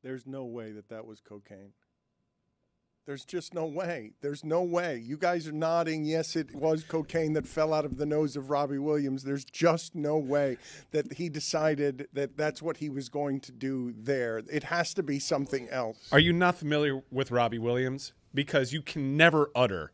There's no way that was cocaine. There's just no way. There's no way. You guys are nodding. Yes, it was cocaine that fell out of the nose of Robbie Williams. There's just no way that he decided that that's what he was going to do there. It has to be something else. Are you not familiar with Robbie Williams? Because you can never utter,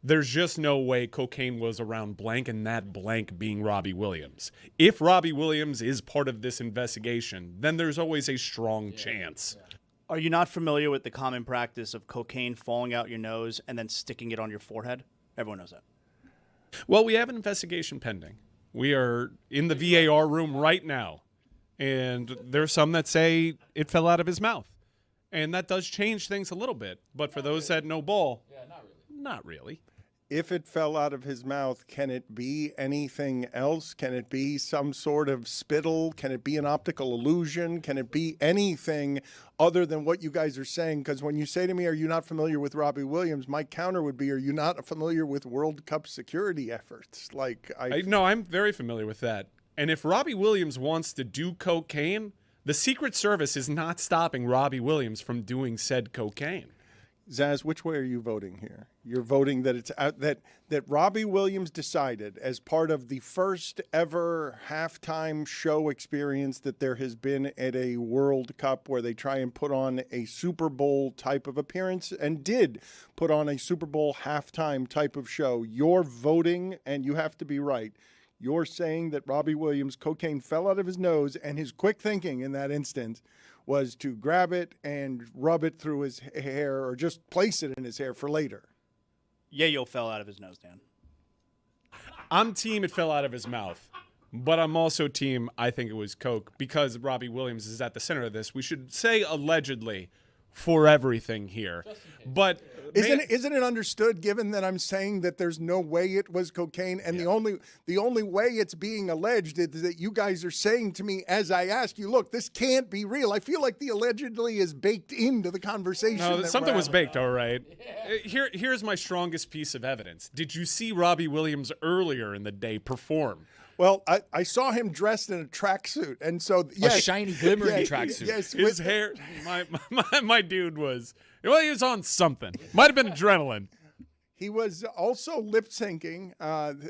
there's just no way cocaine was around blank, and that blank being Robbie Williams. If Robbie Williams is part of this investigation, then there's always a strong chance. Yeah. Are you not familiar with the common practice of cocaine falling out your nose and then sticking it on your forehead? Everyone knows that. Well, we have an investigation pending. We are in the VAR room right now, and there's some that say it fell out of his mouth. And that does change things a little bit. But for those that know ball, not really. If it fell out of his mouth, can it be anything else? Can it be some sort of spittle? Can it be an optical illusion? Can it be anything other than what you guys are saying? Because when you say to me, are you not familiar with Robbie Williams, my counter would be, are you not familiar with World Cup security efforts? No, I'm very familiar with that. And if Robbie Williams wants to do cocaine, the Secret Service is not stopping Robbie Williams from doing said cocaine. Zaz, which way are you voting here? You're voting that it's that Robbie Williams decided, as part of the first ever halftime show experience that there has been at a World Cup, where they try and put on a Super Bowl type of appearance, and did put on a Super Bowl halftime type of show. You're voting, and you have to be right. You're saying that Robbie Williams' cocaine fell out of his nose, and his quick thinking in that instance was to grab it and rub it through his hair, or just place it in his hair for later. Yayo fell out of his nose, Dan. I'm team it fell out of his mouth, but I'm also team I think it was coke, because Robbie Williams is at the center of this. We should say allegedly for everything here. But isn't it understood, given that I'm saying that there's no way it was cocaine, and the only way it's being alleged is that you guys are saying to me as I ask you, look, this can't be real. I feel like the allegedly is baked into the conversation. No, something was baked, all right. Yeah. Here's my strongest piece of evidence. Did you see Robbie Williams earlier in the day perform? Well, I saw him dressed in a tracksuit, and so yes, a shiny, glimmering tracksuit. Yes, his hair. My dude was. Well, he was on something. Might have been adrenaline. He was also lip syncing.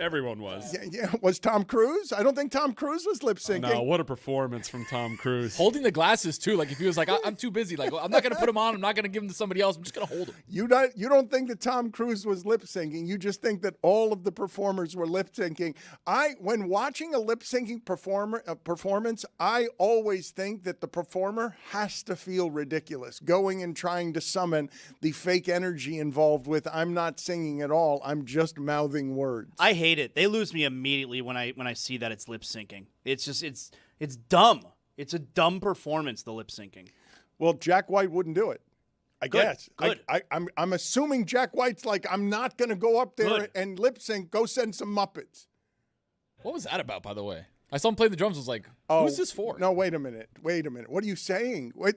Everyone was. Yeah, was Tom Cruise? I don't think Tom Cruise was lip syncing. No, what a performance from Tom Cruise. Holding the glasses too. Like if he was like, I'm too busy. Like I'm not gonna put them on. I'm not gonna give them to somebody else. I'm just gonna hold them. You don't think that Tom Cruise was lip syncing. You just think that all of the performers were lip syncing. When watching a lip syncing performance, I always think that the performer has to feel ridiculous, going and trying to summon the fake energy involved with I'm not singing at all. I'm just mouthing words. I hate it. They lose me immediately when I see that it's lip syncing. It's just it's dumb. It's a dumb performance, the lip syncing. Well, Jack White wouldn't do it. I guess. Good. I'm assuming Jack White's like, I'm not going to go up there and lip sync. Go send some Muppets. What was that about, by the way? I saw him play the drums. I was like, who's this for? No, wait a minute. What are you saying? I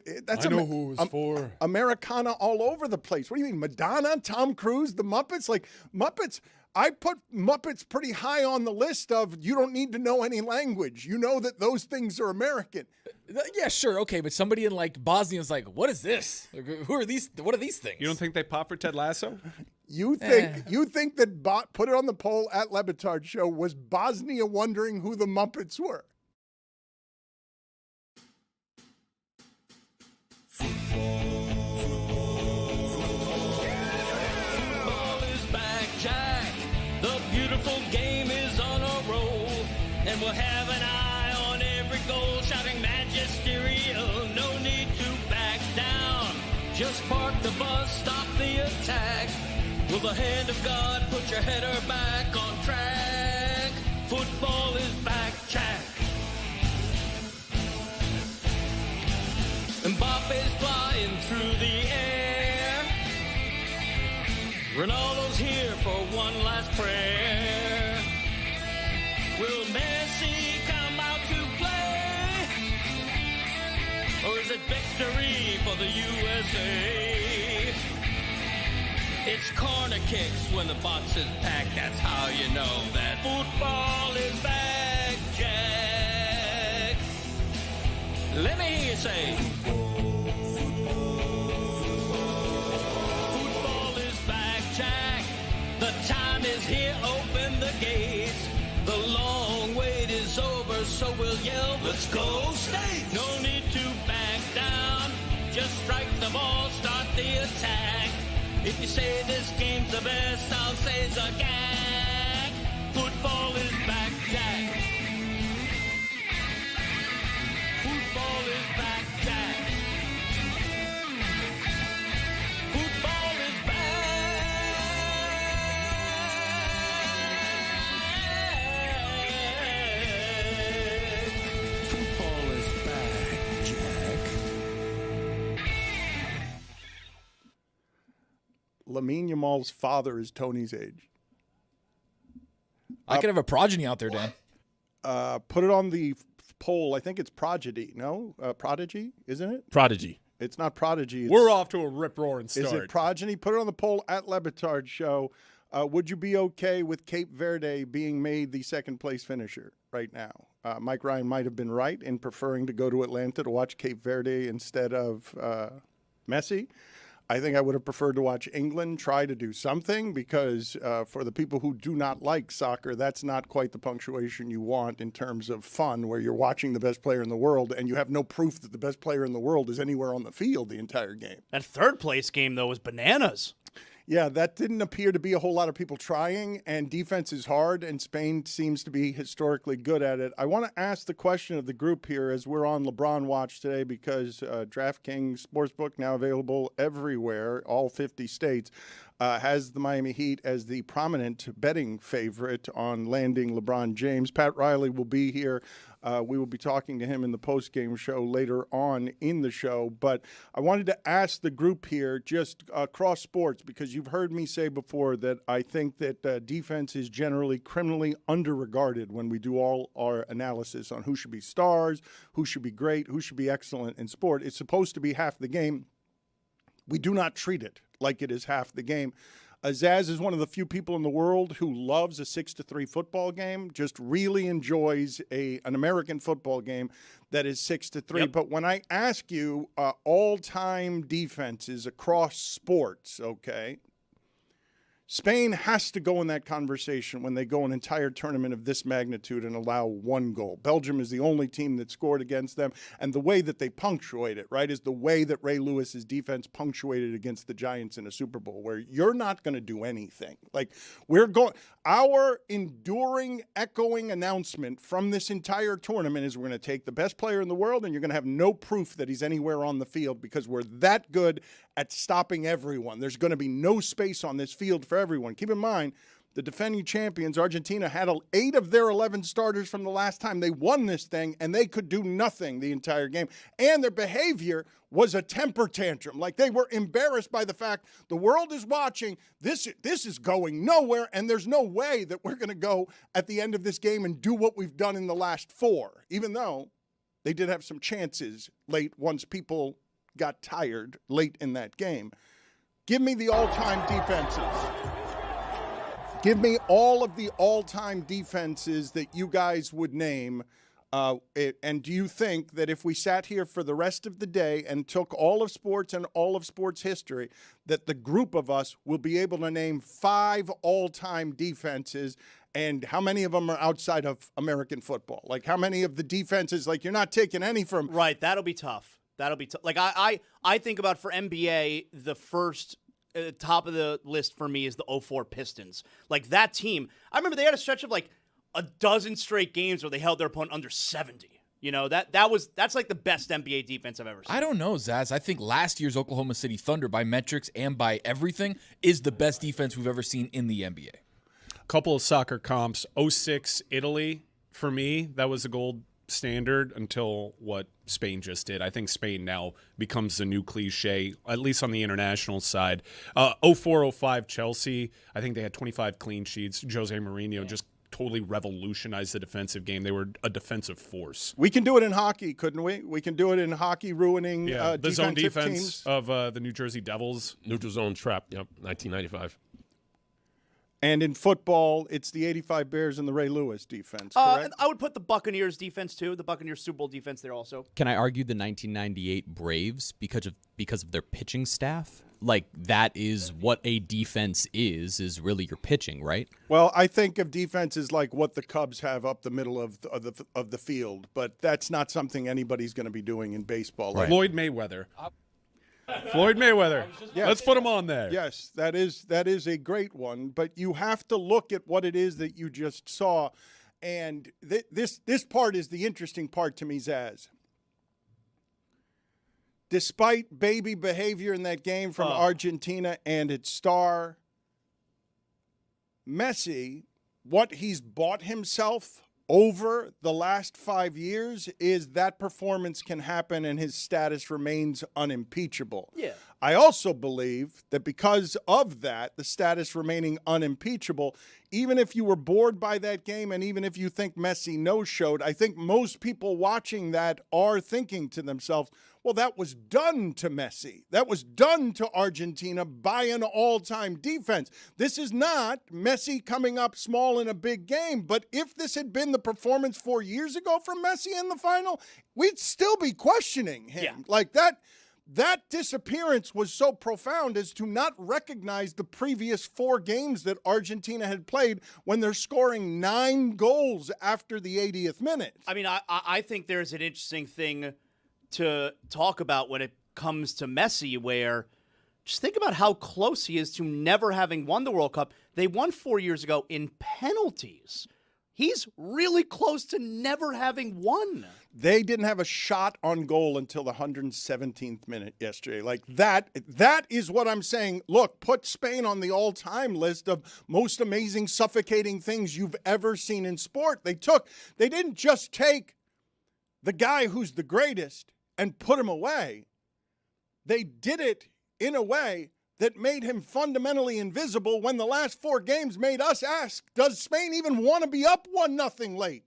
know who it was for. Americana all over the place. What do you mean? Madonna, Tom Cruise, the Muppets? Like, Muppets, I put Muppets pretty high on the list of you don't need to know any language. You know that those things are American. Yeah, sure. Okay, but somebody in like Bosnia is like, what is this? Like, who are these? What are these things? You don't think they pop for Ted Lasso? You think that put it on the poll at Le Batard Show, was Bosnia wondering who the Muppets were? Football is back, Jack. The beautiful game is on a roll, and we'll have an eye on every goal, shouting magisterial. No need to back down. Just park the bus, stop the attack. Will the hand of God put your header back on track? Football is back, Jack. Mbappe's flying through the air. Ronaldo's here for one last prayer. Will Messi come out to play? Or is it victory for the USA? It's corner kicks when the box is packed. That's how you know that football is back, Jack. Let me hear you say. so we'll yell, let's go States! No need to back down, just strike the ball, start the attack. If you say this game's the best, I'll say it's a gag. Football is back, Jack. Football is back, Jack. Football is back. Football is back, Jack. Lamine Yamal's father is Tony's age. I could have a progeny out there, Dan. Put it on the poll. I think it's Prodigy. No? Prodigy, isn't it? Prodigy. It's not Prodigy. It's, We're off to a rip-roaring start. Is it Progeny? Put it on the poll at Le Batard Show. Would you be okay with Cape Verde being made the second-place finisher right now? Mike Ryan might have been right in preferring to go to Atlanta to watch Cape Verde instead of Messi. I think I would have preferred to watch England try to do something because for the people who do not like soccer, that's not quite the punctuation you want in terms of fun, where you're watching the best player in the world and you have no proof that the best player in the world is anywhere on the field the entire game. That third place game, though, was bananas. Yeah, that didn't appear to be a whole lot of people trying, and defense is hard, and Spain seems to be historically good at it. I want to ask the question of the group here as we're on LeBron Watch today because DraftKings Sportsbook, now available everywhere, all 50 states, has the Miami Heat as the prominent betting favorite on landing LeBron James. Pat Riley will be here. We will be talking to him in the postgame show later on in the show. But I wanted to ask the group here, just across sports, because you've heard me say before that I think that defense is generally criminally underregarded when we do all our analysis on who should be stars, who should be great, who should be excellent in sport. It's supposed to be half the game. We do not treat it like it is half the game. Zaz is one of the few people in the world who loves a 6-3 football game, just really enjoys an American football game that is 6-3. Yep. But when I ask you all-time defenses across sports, okay, Spain has to go in that conversation when they go an entire tournament of this magnitude and allow one goal. Belgium is the only team that scored against them, and the way that they punctuate it, right, is the way that Ray Lewis's defense punctuated against the Giants in a Super Bowl, where you're not going to do anything. Like, our enduring, echoing announcement from this entire tournament is we're going to take the best player in the world, and you're going to have no proof that he's anywhere on the field because we're that good at stopping everyone. There's going to be no space on this field for everyone. Keep in mind, the defending champions, Argentina, had 8 of their 11 starters from the last time they won this thing, and they could do nothing the entire game. And their behavior was a temper tantrum. Like, they were embarrassed by the fact the world is watching. This is going nowhere, and there's no way that we're going to go at the end of this game and do what we've done in the last 4, even though they did have some chances late once people got tired late in that game. Give me the all-time defenses. Give me all of the all-time defenses that you guys would name. And do you think that if we sat here for the rest of the day and took all of sports and all of sports history, that the group of us will be able to name 5 all-time defenses? And how many of them are outside of American football? Like, how many of the defenses, like, you're not taking any from... Right, that'll be tough. That'll be tough. Like, I think about, for NBA, the first top of the list for me is the 04 Pistons. Like, that team, I remember they had a stretch of like a dozen straight games where they held their opponent under 70. You know, that's like the best NBA defense I've ever seen. I don't know, Zaz. I think last year's Oklahoma City Thunder, by metrics and by everything, is the best defense we've ever seen in the NBA. Couple of soccer comps. 06 Italy, for me, that was a gold standard until what Spain just did. I think Spain now becomes the new cliche, at least on the international side. 04-05 Chelsea, I think they had 25 clean sheets. Jose Mourinho just totally revolutionized the defensive game. They were a defensive force. We can do it in hockey, couldn't we? We can do it in hockey, ruining the zone defense teams. of the New Jersey Devils. Neutral zone trap, yep, 1995. And in football, it's the 85 Bears and the Ray Lewis defense, correct? I would put the Buccaneers defense, too. The Buccaneers Super Bowl defense there also. Can I argue the 1998 Braves because of their pitching staff? like that is what a defense is really your pitching, right? Well, I think of defense as like what the Cubs have up the middle of the field, but that's not something anybody's going to be doing in baseball. Like, Floyd Mayweather. Floyd Mayweather. Yes. Let's put him on there. yes, that is a great one, but you have to look at what it is that you just saw, and this part is the interesting part to me, Zaz. Despite baby behavior in that game from Argentina and its star, Messi, what he's bought himself over the last 5 years is that performance can happen and his status remains unimpeachable. Yeah. I also believe that because of that, the status remaining unimpeachable, even if you were bored by that game and even if you think Messi no-showed, I think most people watching that are thinking to themselves, well, that was done to Messi. That was done to Argentina by an all-time defense. This is not Messi coming up small in a big game, but if this had been the performance 4 years ago from Messi in the final, we'd still be questioning him. Yeah. Like that disappearance was so profound as to not recognize the previous 4 games that Argentina had played when they're scoring 9 goals after the 80th minute. I mean, I think there's an interesting thing to talk about when it comes to Messi, where just think about how close he is to never having won the World Cup. They won 4 years ago in penalties. He's really close to never having won. They didn't have a shot on goal until the 117th minute yesterday. Like that is what I'm saying. Look, put Spain on the all-time list of most amazing, suffocating things you've ever seen in sport. They didn't just take the guy who's the greatest and put him away. They did it in a way that made him fundamentally invisible when the last 4 games made us ask, does Spain even want to be up 1-0 late?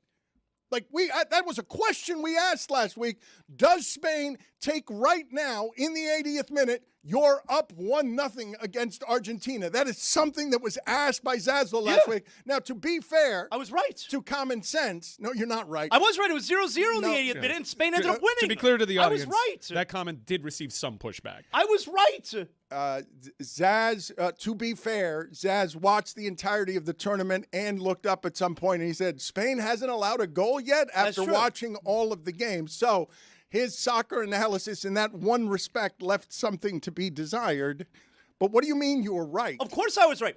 Like that was a question we asked last week. Does Spain take right now in the 80th minute, you're up 1-0 against Argentina? That is something that was asked by Zaslow last week. Now, to be fair, I was right. To common sense, no, you're not right. I was right. It was 0-0 in the 80th minute, and Spain ended up winning. To be clear to the audience, I was right. that comment did receive some pushback. I was right. Zaz, to be fair, Zaz watched the entirety of the tournament and looked up at some point and he said, Spain hasn't allowed a goal yet after watching all of the games. So his soccer analysis in that one respect left something to be desired. But what do you mean you were right? Of course I was right.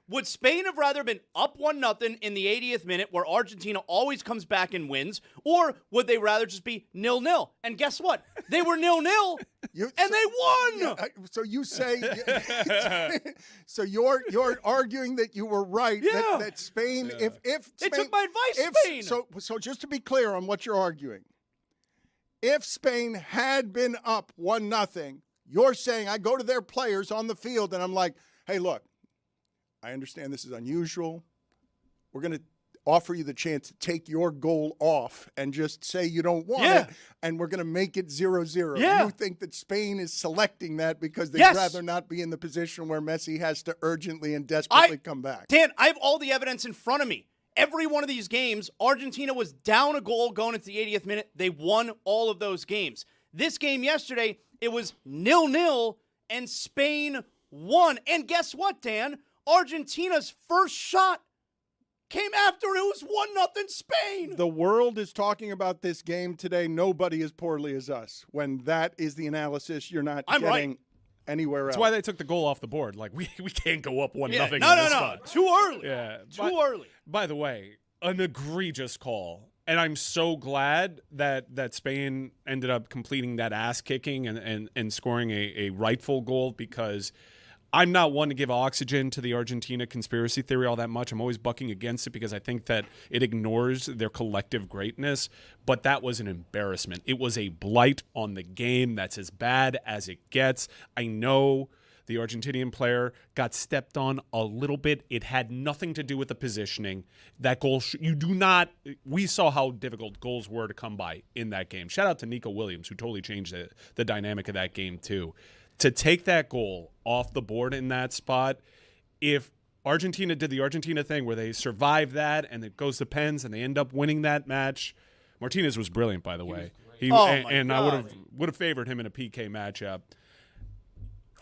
Would Spain have rather been up 1-0 in the 80th minute where Argentina always comes back and wins, or would they rather just be 0-0? And guess what? They were 0-0 and they won. Yeah, so you say, so you're arguing that you were right, that Spain, if They Spain, took my advice, Spain. So just to be clear on what you're arguing, if Spain had been up 1-0, you're saying I go to their players on the field and I'm like, hey, look, I understand this is unusual. We're going to offer you the chance to take your goal off and just say you don't want it, and we're going to make it 0-0. Yeah. You think that Spain is selecting that because they'd rather not be in the position where Messi has to urgently and desperately come back. Dan, I have all the evidence in front of me. Every one of these games, Argentina was down a goal going into the 80th minute. They won all of those games. This game yesterday, it was 0-0, and Spain won. And guess what, Dan? Argentina's first shot came after it was 1-0 Spain. The world is talking about this game today. Nobody as poorly as us. When that is the analysis, you're not getting anywhere else. That's why they took the goal off the board. Like, we can't go up 1-0 in this No. spot. Too early. Yeah. Too early. By the way, an egregious call. And I'm so glad that Spain ended up completing that ass kicking and scoring a rightful goal, because I'm not one to give oxygen to the Argentina conspiracy theory all that much. I'm always bucking against it because I think that it ignores their collective greatness. But that was an embarrassment. It was a blight on the game. That's as bad as it gets. I know the Argentinian player got stepped on a little bit. It had nothing to do with the positioning. That goal, we saw how difficult goals were to come by in that game. Shout out to Nico Williams, who totally changed the dynamic of that game too. To take that goal off the board in that spot, if Argentina did the Argentina thing where they survive that and it goes to pens and they end up winning that match, Martinez was brilliant, by the way. I would have favored him in a PK matchup.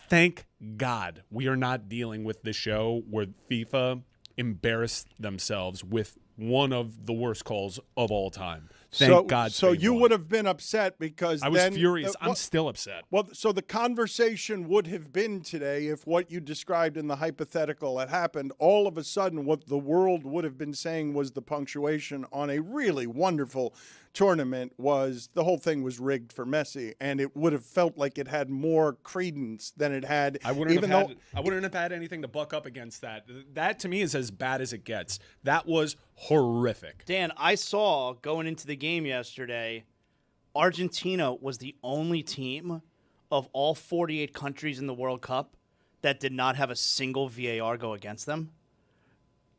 Thank God we are not dealing with the show where FIFA embarrassed themselves with one of the worst calls of all time. Thank God. So Spain you won. would have been upset because I was then furious. I'm still upset. Well, so the conversation would have been today if what you described in the hypothetical had happened. All of a sudden, what the world would have been saying was the punctuation on a really wonderful tournament was the whole thing was rigged for Messi, and it would have felt like it had more credence than it had. I wouldn't have had anything to buck up against that. That to me is as bad as it gets. That was horrific. Dan, I saw going into the game yesterday, Argentina was the only team of all 48 countries in the World Cup that did not have a single VAR go against them.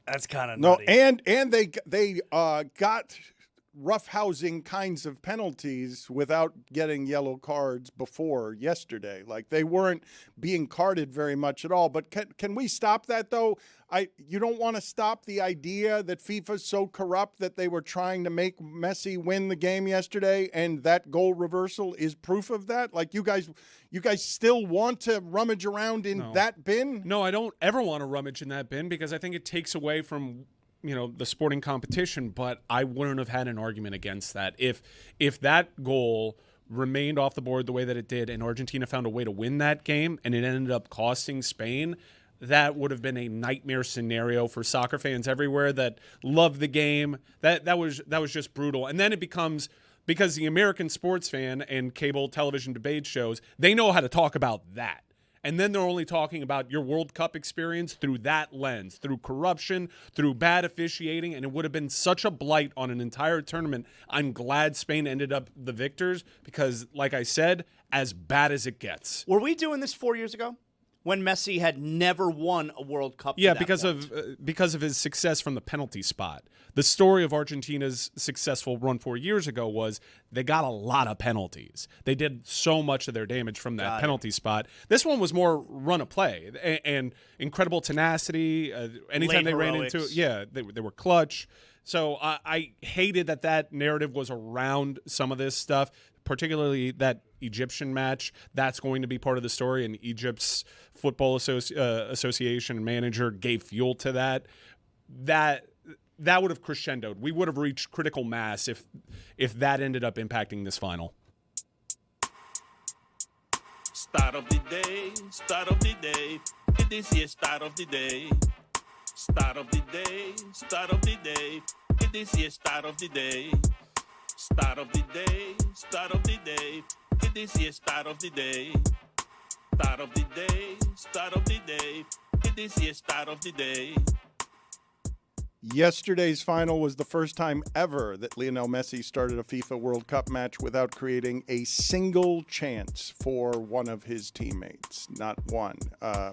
That's kind of nutty. And they got roughhousing kinds of penalties without getting yellow cards before yesterday. Like they weren't being carded very much at all. But can we stop that though? You don't want to stop the idea that FIFA's so corrupt that they were trying to make Messi win the game yesterday, and that goal reversal is proof of that. Like you guys still want to rummage around in that bin? No, I don't ever want to rummage in that bin because I think it takes away from the sporting competition, but I wouldn't have had an argument against that. If that goal remained off the board the way that it did and Argentina found a way to win that game and it ended up costing Spain, that would have been a nightmare scenario for soccer fans everywhere that love the game. That was just brutal. And then it becomes, because the American sports fan and cable television debate shows, they know how to talk about that. And then they're only talking about your World Cup experience through that lens, through corruption, through bad officiating, and it would have been such a blight on an entire tournament. I'm glad Spain ended up the victors because, like I said, as bad as it gets. Were we doing this 4 years ago when Messi had never won a World Cup? Yeah, because of his success from the penalty spot. The story of Argentina's successful run 4 years ago was they got a lot of penalties. They did so much of their damage from that penalty spot. This one was more run of play and incredible tenacity. Anytime Late they heroics. ran into they were clutch. So I hated that narrative was around some of this stuff, particularly that Egyptian match. That's going to be part of the story, and Egypt's football association manager gave fuel to that. That would have crescendoed. We would have reached critical mass if that ended up impacting this final. Start of the day, start of the day. This is start of the day. Start of the day, start of the day. This is start of the day. Start of the day, start of the day. This is start of the day. Start of the day, start of the day. This is start of the day. Yesterday's final was the first time ever that Lionel Messi started a FIFA World Cup match without creating a single chance for one of his teammates. Not one.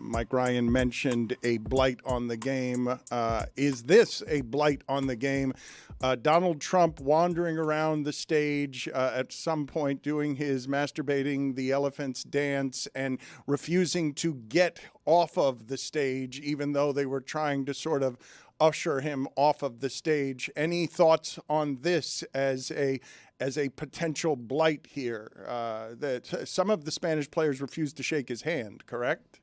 Mike Ryan mentioned a blight on the game. Is this a blight on the game? Donald Trump wandering around the stage at some point doing his masturbating the elephants dance and refusing to get off of the stage, even though they were trying to sort of usher him off of the stage. Any thoughts on this as a potential blight here? That some of the Spanish players refused to shake his hand, correct?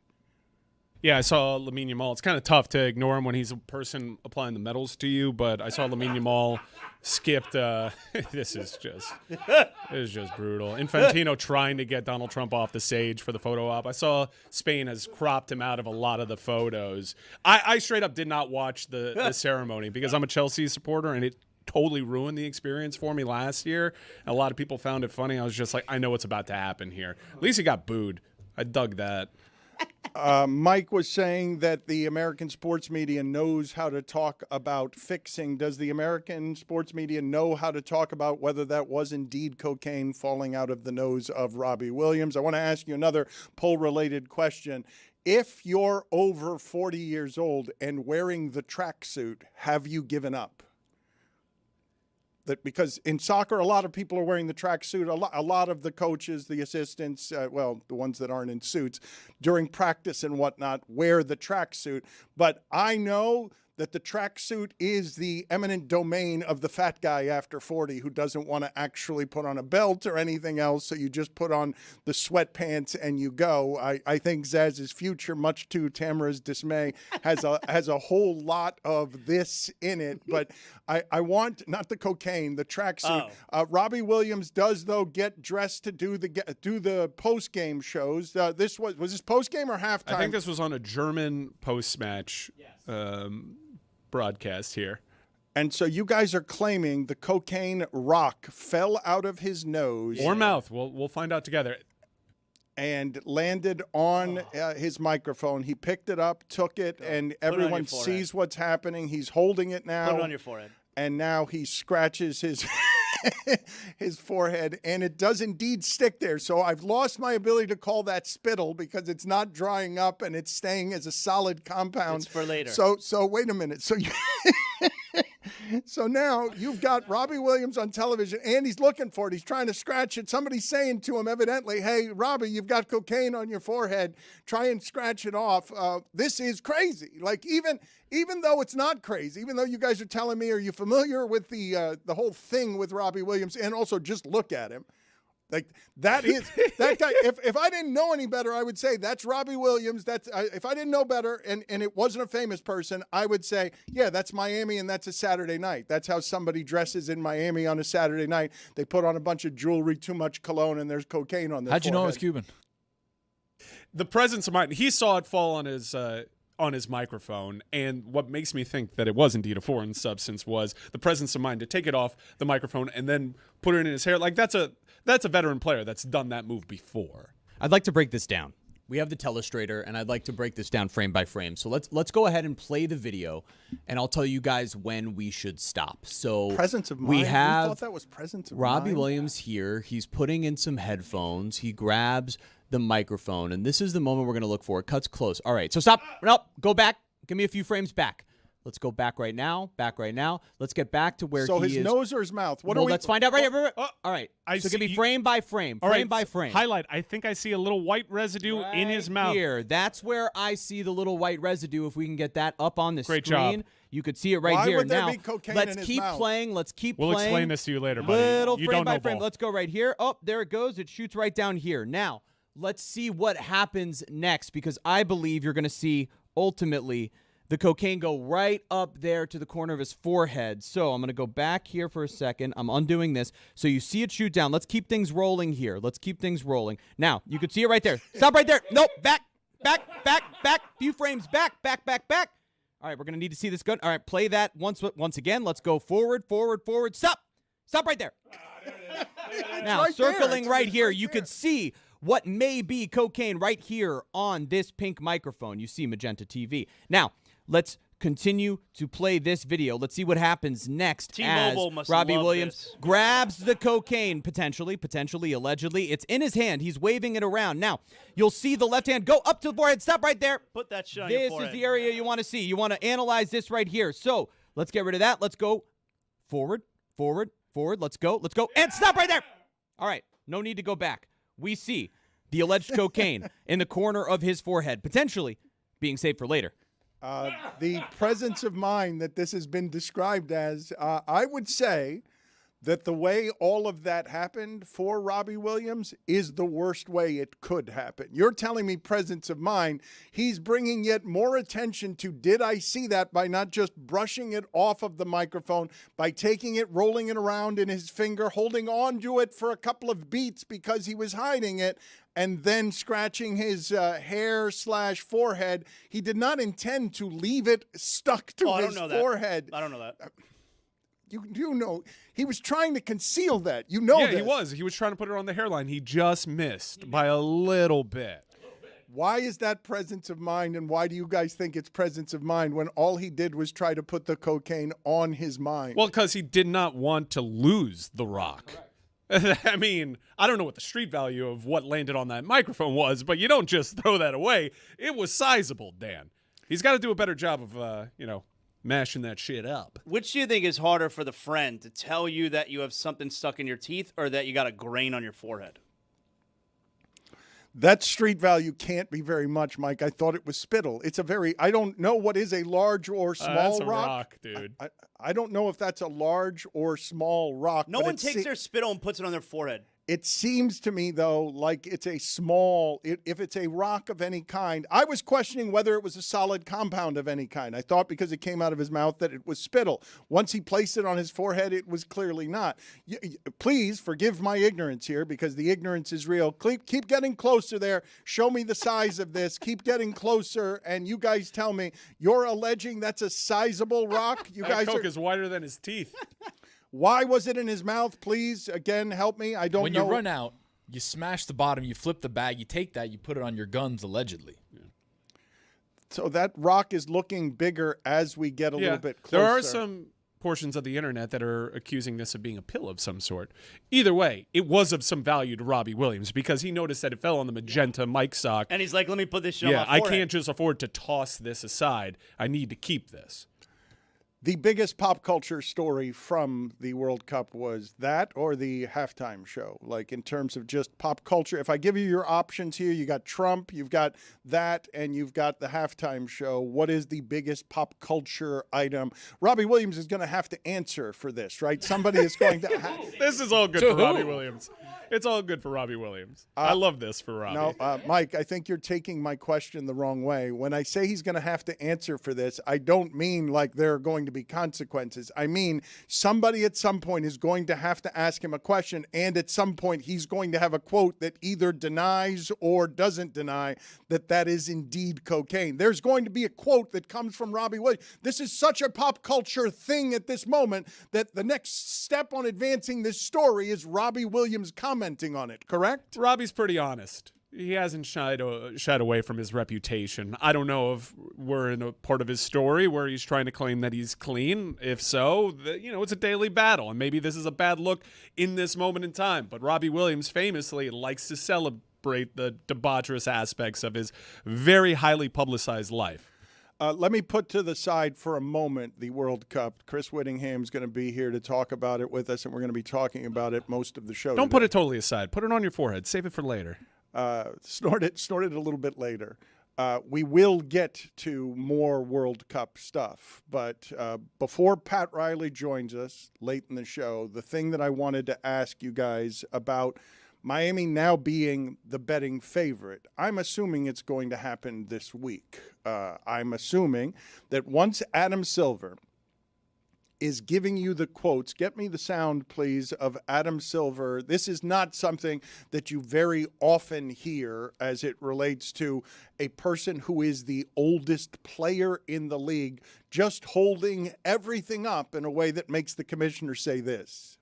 Yeah, I saw Lamine Yamal. It's kind of tough to ignore him when he's a person applying the medals to you, but I saw Lamine Yamal skipped. This is just brutal. Infantino trying to get Donald Trump off the stage for the photo op. I saw Spain has cropped him out of a lot of the photos. I straight up did not watch the ceremony because I'm a Chelsea supporter, and it totally ruined the experience for me last year. And a lot of people found it funny. I was just like, I know what's about to happen here. At least he got booed. I dug that. Mike was saying that the American sports media knows how to talk about fixing. Does the American sports media know how to talk about whether that was indeed cocaine falling out of the nose of Robbie Williams? I want to ask you another poll-related question. If you're over 40 years old and wearing the tracksuit, have you given up? That because in soccer, a lot of people are wearing the tracksuit. A lot of the coaches, the assistants, the ones that aren't in suits, during practice and whatnot, wear the tracksuit. But I know that the tracksuit is the eminent domain of the fat guy after 40 who doesn't want to actually put on a belt or anything else, so you just put on the sweatpants and you go. I think Zaz's future, much to Tamara's dismay, has a whole lot of this in it. But I want, not the cocaine, the tracksuit. Robbie Williams does, though, get dressed to do the post-game shows. Was this post-game or halftime? I think this was on a German post-match broadcast here. And so you guys are claiming the cocaine rock fell out of his nose or mouth. We'll find out together. And landed on his microphone. He picked it up, took it, and everyone sees what's happening. He's holding it now. Put it on your forehead. And now he scratches his his forehead, and it does indeed stick there. So I've lost my ability to call that spittle because it's not drying up and it's staying as a solid compound. It's for later. So wait a minute. So now you've got Robbie Williams on television, and he's looking for it. He's trying to scratch it. Somebody's saying to him, evidently, "Hey, Robbie, you've got cocaine on your forehead. Try and scratch it off." This is crazy. Like even though it's not crazy, even though you guys are telling me, are you familiar with the whole thing with Robbie Williams? And also, just look at him. Like that guy. If I didn't know any better, I would say that's Robbie Williams. If I didn't know better and it wasn't a famous person, I would say, yeah, that's Miami and that's a Saturday night. That's how somebody dresses in Miami on a Saturday night. They put on a bunch of jewelry, too much cologne, and there's cocaine on their How'd you know it forehead. was Cuban? The presence of mind. He saw it fall on his microphone, and what makes me think that it was indeed a foreign substance was the presence of mind to take it off the microphone and then put it in his hair. Like that's a veteran player that's done that move before. I'd like to break this down. We have the telestrator, and I'd like to break this down frame by frame. So let's go ahead and play the video, and I'll tell you guys when we should stop. So Presence of mind. we You have thought that was presence of Robbie mind? Williams here. He's putting in some headphones. He grabs the microphone, and this is the moment we're going to look for. It cuts close. All right, so stop. No, go back. Give me a few frames back. Let's go back right now. Let's get back to where So he his is. nose or his mouth? Let's find out right here. All right. So give me frame by frame. All right, by frame. Highlight. I think I see a little white residue in his mouth. Here. That's where I see the little white residue. If we can get that up on the Great screen. job. You could see it right Why here. would there now, be cocaine let's in his keep mouth? playing. We'll playing. explain this to you later, buddy. Little You frame don't by know frame. ball. Let's go right here. Oh, there it goes. It shoots right down here. Now, let's see what happens next, because I believe you're going to see ultimately the cocaine go right up there to the corner of his forehead. So I'm going to go back here for a second. I'm undoing this. So you see it shoot down. Let's keep things rolling here. Now, you can see it right there. Stop right there. Nope. Back. Few frames back. All right, we're going to need to see this good. All right, play that once again. Let's go forward. Stop right there. Now, right there. circling It's right here, right you there. could see what may be cocaine right here on this pink microphone. You see Magenta TV. Now, let's continue to play this video. Let's see what happens next T-Mobile as must Robbie love Williams this. grabs the cocaine, potentially, allegedly. It's in his hand. He's waving it around. Now, you'll see the left hand go up to the forehead. Stop right there. Put that shit on your This forehead. is the area you want to see. You want to analyze this right here. So let's get rid of that. Let's go forward. Let's go. And stop right there. All right. No need to go back. We see the alleged cocaine in the corner of his forehead, potentially being saved for later. The presence of mind that this has been described as, I would say that the way all of that happened for Robbie Williams is the worst way it could happen. You're telling me presence of mind. He's bringing yet more attention to did I see that by not just brushing it off of the microphone, by taking it, rolling it around in his finger, holding on to it for a couple of beats because he was hiding it, and then scratching his hair/forehead. He did not intend to leave it stuck to his forehead. I don't know that. You know, he was trying to conceal that. You know Yeah, this. he was. He was trying to put it on the hairline. He just missed by a little bit. Why is that presence of mind, and why do you guys think it's presence of mind when all he did was try to put the cocaine on his mind? Well, because he did not want to lose the rock. I mean, I don't know what the street value of what landed on that microphone was, but you don't just throw that away. It was sizable, Dan. He's got to do a better job of, mashing that shit up. Which do you think is harder for the friend, to tell you that you have something stuck in your teeth or that you got a grain on your forehead? That street value can't be very much, Mike. I thought it was spittle. It's a very, I don't know what is a large or small that's a rock. rock, dude. I don't know if that's a large or small rock. No one takes their spittle and puts it on their forehead. It seems to me, though, like it's a small, if it's a rock of any kind. I was questioning whether it was a solid compound of any kind. I thought because it came out of his mouth that it was spittle. Once he placed it on his forehead, it was clearly not. Please forgive my ignorance here, because the ignorance is real. Keep getting closer there. Show me the size of this. Keep getting closer, and you guys tell me. You're alleging that's a sizable rock? You guys Coke is wider than his teeth. Why was it in his mouth? Please, again, help me. I don't know. When you run out, you smash the bottom, you flip the bag, you take that, you put it on your guns, allegedly. Yeah. So that rock is looking bigger as we get a little bit closer. There are some portions of the internet that are accusing this of being a pill of some sort. Either way, it was of some value to Robbie Williams because he noticed that it fell on the magenta mic sock. And he's like, let me put this shit on my I forehead. can't just afford to toss this aside. I need to keep this. The biggest pop culture story from the World Cup was that or the halftime show? Like, in terms of just pop culture, if I give you your options here, you got Trump, you've got that, and you've got the halftime show. What is the biggest pop culture item? Robbie Williams is going to have to answer for this, right? Somebody is going to This is all good for Robbie Williams. It's all good for Robbie Williams. I love this for Robbie. No, Mike, I think you're taking my question the wrong way. When I say he's going to have to answer for this, I don't mean like there are going to be consequences. I mean somebody at some point is going to have to ask him a question, and at some point he's going to have a quote that either denies or doesn't deny that is indeed cocaine. There's going to be a quote that comes from Robbie Williams. This is such a pop culture thing at this moment that the next step on advancing this story is Robbie Williams commenting on it, correct? Robbie's pretty honest. He hasn't shied away from his reputation. I don't know if we're in a part of his story where he's trying to claim that he's clean. If so, it's a daily battle, and maybe this is a bad look in this moment in time. But Robbie Williams famously likes to celebrate the debaucherous aspects of his very highly publicized life. Let me put to the side for a moment the World Cup. Chris Whittingham's going to be here to talk about it with us, and we're going to be talking about it most of the show. Don't put it totally aside. Put it on your forehead. Save it for later. Snort it a little bit later. We will get to more World Cup stuff, but before Pat Riley joins us late in the show, the thing that I wanted to ask you guys about Miami now being the betting favorite, I'm assuming it's going to happen this week. I'm assuming that once Adam Silver is giving you the quotes. Get me the sound, please, of Adam Silver. This is not something that you very often hear as it relates to a person who is the oldest player in the league, just holding everything up in a way that makes the commissioner say this.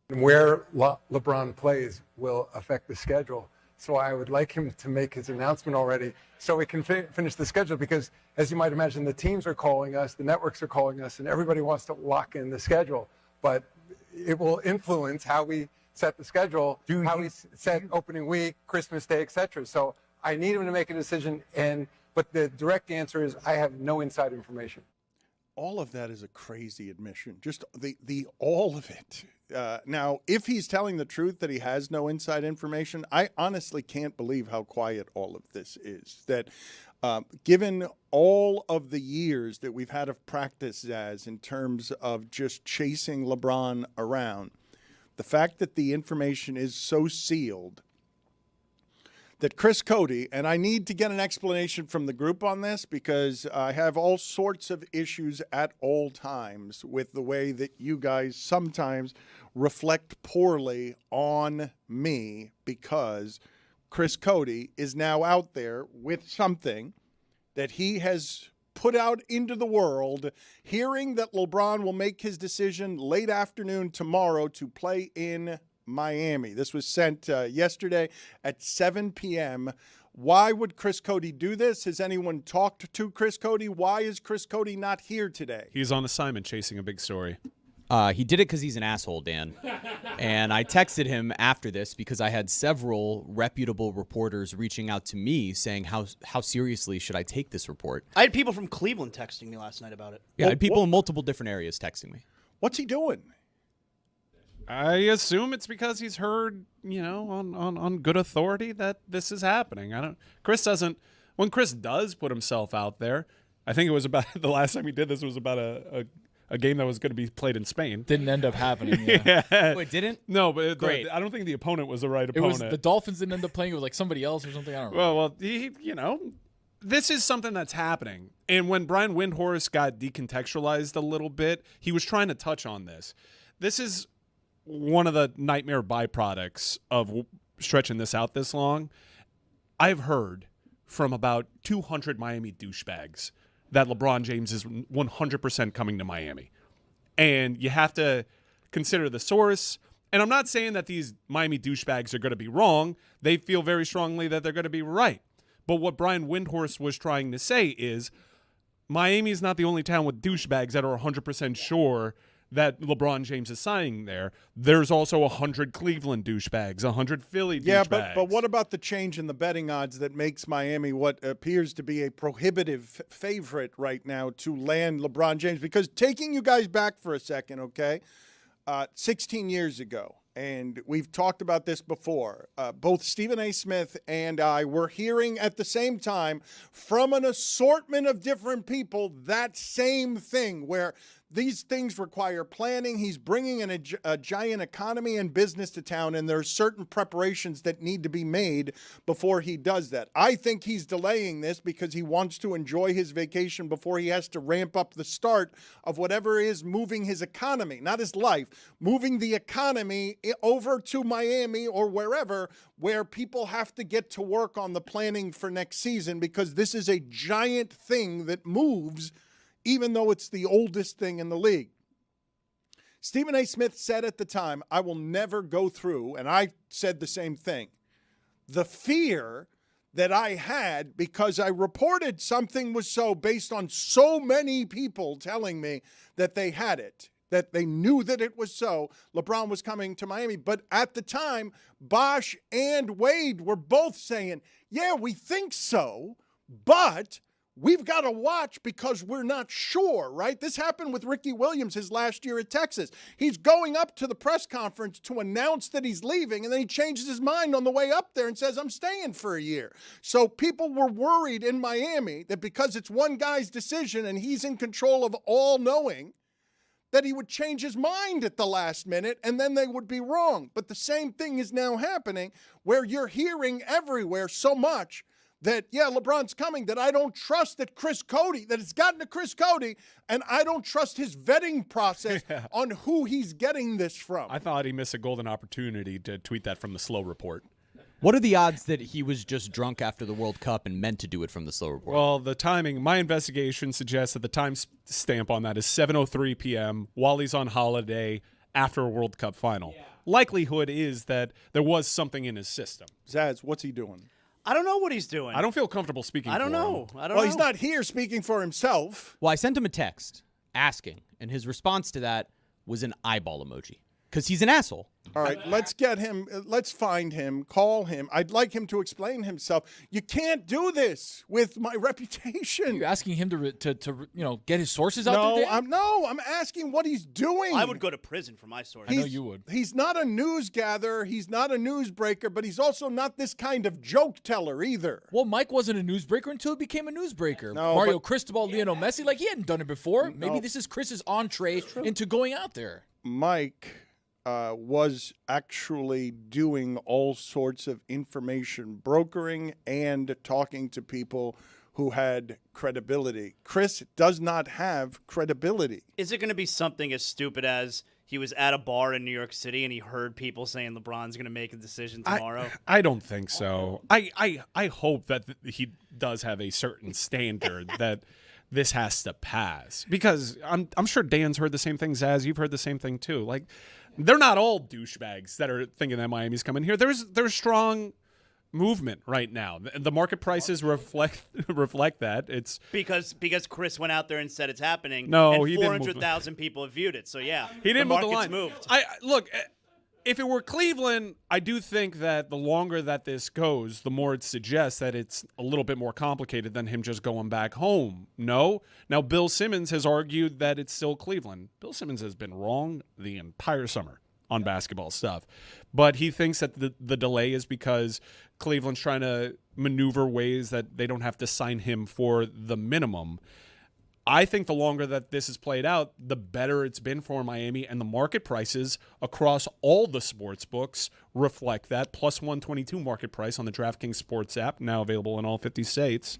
Where LeBron plays will affect the schedule. So I would like him to make his announcement already so we can finish the schedule, because as you might imagine, the teams are calling us, the networks are calling us, and everybody wants to lock in the schedule. But it will influence how we set the schedule, how we set opening week, Christmas Day, etc. So I need him to make a decision, but the direct answer is I have no inside information. All of that is a crazy admission. Just the all of it. Now, if he's telling the truth that he has no inside information, I honestly can't believe how quiet all of this is. That given all of the years that we've had of practice as in terms of just chasing LeBron around, the fact that the information is so sealed that Chris Cody, and I need to get an explanation from the group on this because I have all sorts of issues at all times with the way that you guys sometimes reflect poorly on me, because Chris Cody is now out there with something that he has put out into the world, hearing that LeBron will make his decision late afternoon tomorrow to play in Miami. This was sent yesterday at 7 p.m. Why would Chris Cody do this? Has anyone talked to Chris Cody? Why is Chris Cody not here today? He's on assignment chasing a big story. He did it because he's an asshole, Dan. And I texted him after this because I had several reputable reporters reaching out to me saying, how seriously should I take this report? I had people from Cleveland texting me last night about it. Yeah, I had people in multiple different areas texting me. What's he doing? I assume it's because he's heard, on good authority that this is happening. When Chris does put himself out there, I think it was about the last time he did this was about a game that was going to be played in Spain. Didn't end up happening. Yeah. Yeah. Wait, didn't? No, but Great. I don't think the opponent was the right It opponent. was the Dolphins didn't end up playing with like somebody else or something. I don't know. Well, this is something that's happening. And when Brian Windhorst got decontextualized a little bit, he was trying to touch on this. This is one of the nightmare byproducts of stretching this out this long. I've heard from about 200 Miami douchebags that LeBron James is 100% coming to Miami. And you have to consider the source. And I'm not saying that these Miami douchebags are going to be wrong. They feel very strongly that they're going to be right. But what Brian Windhorst was trying to say is Miami is not the only town with douchebags that are 100% sure that LeBron James is signing there. There's also 100 Cleveland douchebags, 100 Philly douchebags. Yeah, but what about the change in the betting odds that makes Miami what appears to be a prohibitive favorite right now to land LeBron James? Because taking you guys back for a second, okay, 16 years ago, and we've talked about this before, both Stephen A. Smith and I were hearing at the same time from an assortment of different people that same thing where these things require planning. He's bringing in a giant economy and business to town, and there are certain preparations that need to be made before he does that. I think he's delaying this because he wants to enjoy his vacation before he has to ramp up the start of whatever is moving his economy, not his life, moving the economy over to Miami or wherever, where people have to get to work on the planning for next season, because this is a giant thing that moves even though it's the oldest thing in the league. Stephen A. Smith said at the time, I will never go through, and I said the same thing, the fear that I had because I reported something was so based on so many people telling me that they had it, that they knew that it was so. LeBron was coming to Miami. But at the time, Bosch and Wade were both saying, yeah, we think so, but we've got to watch because we're not sure, right? This happened with Ricky Williams his last year at Texas. He's going up to the press conference to announce that he's leaving, and then he changes his mind on the way up there and says, I'm staying for a year. So people were worried in Miami that because it's one guy's decision and he's in control of all knowing, that he would change his mind at the last minute and then they would be wrong. But the same thing is now happening where you're hearing everywhere so much that, yeah, LeBron's coming, that I don't trust that it's gotten to Chris Cody, and I don't trust his vetting process on who he's getting this from. I thought he missed a golden opportunity to tweet that from the Slow Report. What are the odds that he was just drunk after the World Cup and meant to do it from the Slow Report? Well, the timing, my investigation suggests that the time stamp on that is 7:03 p.m. while he's on holiday after a World Cup final. Yeah. Likelihood is that there was something in his system. Zaz, what's he doing? I don't know what he's doing. I don't feel comfortable speaking for him. I don't know. Well, he's not here speaking for himself. Well, I sent him a text asking, and his response to that was an eyeball emoji because he's an asshole. All right, let's get him. Let's find him, call him. I'd like him to explain himself. You can't do this with my reputation. You're asking him to get his sources out there? I'm asking what he's doing. I would go to prison for my sources. I know you would. He's not a news gatherer. He's not a newsbreaker, but he's also not this kind of joke teller either. Well, Mike wasn't a newsbreaker until he became a newsbreaker. No, Mario Cristobal, Lionel Messi, he hadn't done it before. No. Maybe this is Chris's entree into going out there. Mike was actually doing all sorts of information brokering and talking to people who had credibility. Chris does not have credibility. Is it going to be something as stupid as he was at a bar in New York City and he heard people saying LeBron's going to make a decision tomorrow? I don't think so. I hope that he does have a certain standard that this has to pass, because I'm sure Dan's heard the same thing, Zaz. You've heard the same thing too. They're not all douchebags that are thinking that Miami's coming here. There's strong movement right now. The market prices reflect that. It's because Chris went out there and said it's happening. No, and he didn't. 400,000 people have viewed it. So yeah, he didn't move the market's line. Moved. Look. If it were Cleveland, I do think that the longer that this goes, the more it suggests that it's a little bit more complicated than him just going back home. No? Now, Bill Simmons has argued that it's still Cleveland. Bill Simmons has been wrong the entire summer on basketball stuff. But he thinks that the delay is because Cleveland's trying to maneuver ways that they don't have to sign him for the minimum. I think the longer that this is played out, the better it's been for Miami, and the market prices across all the sports books reflect that. Plus 122 market price on the DraftKings Sports app, now available in all 50 states.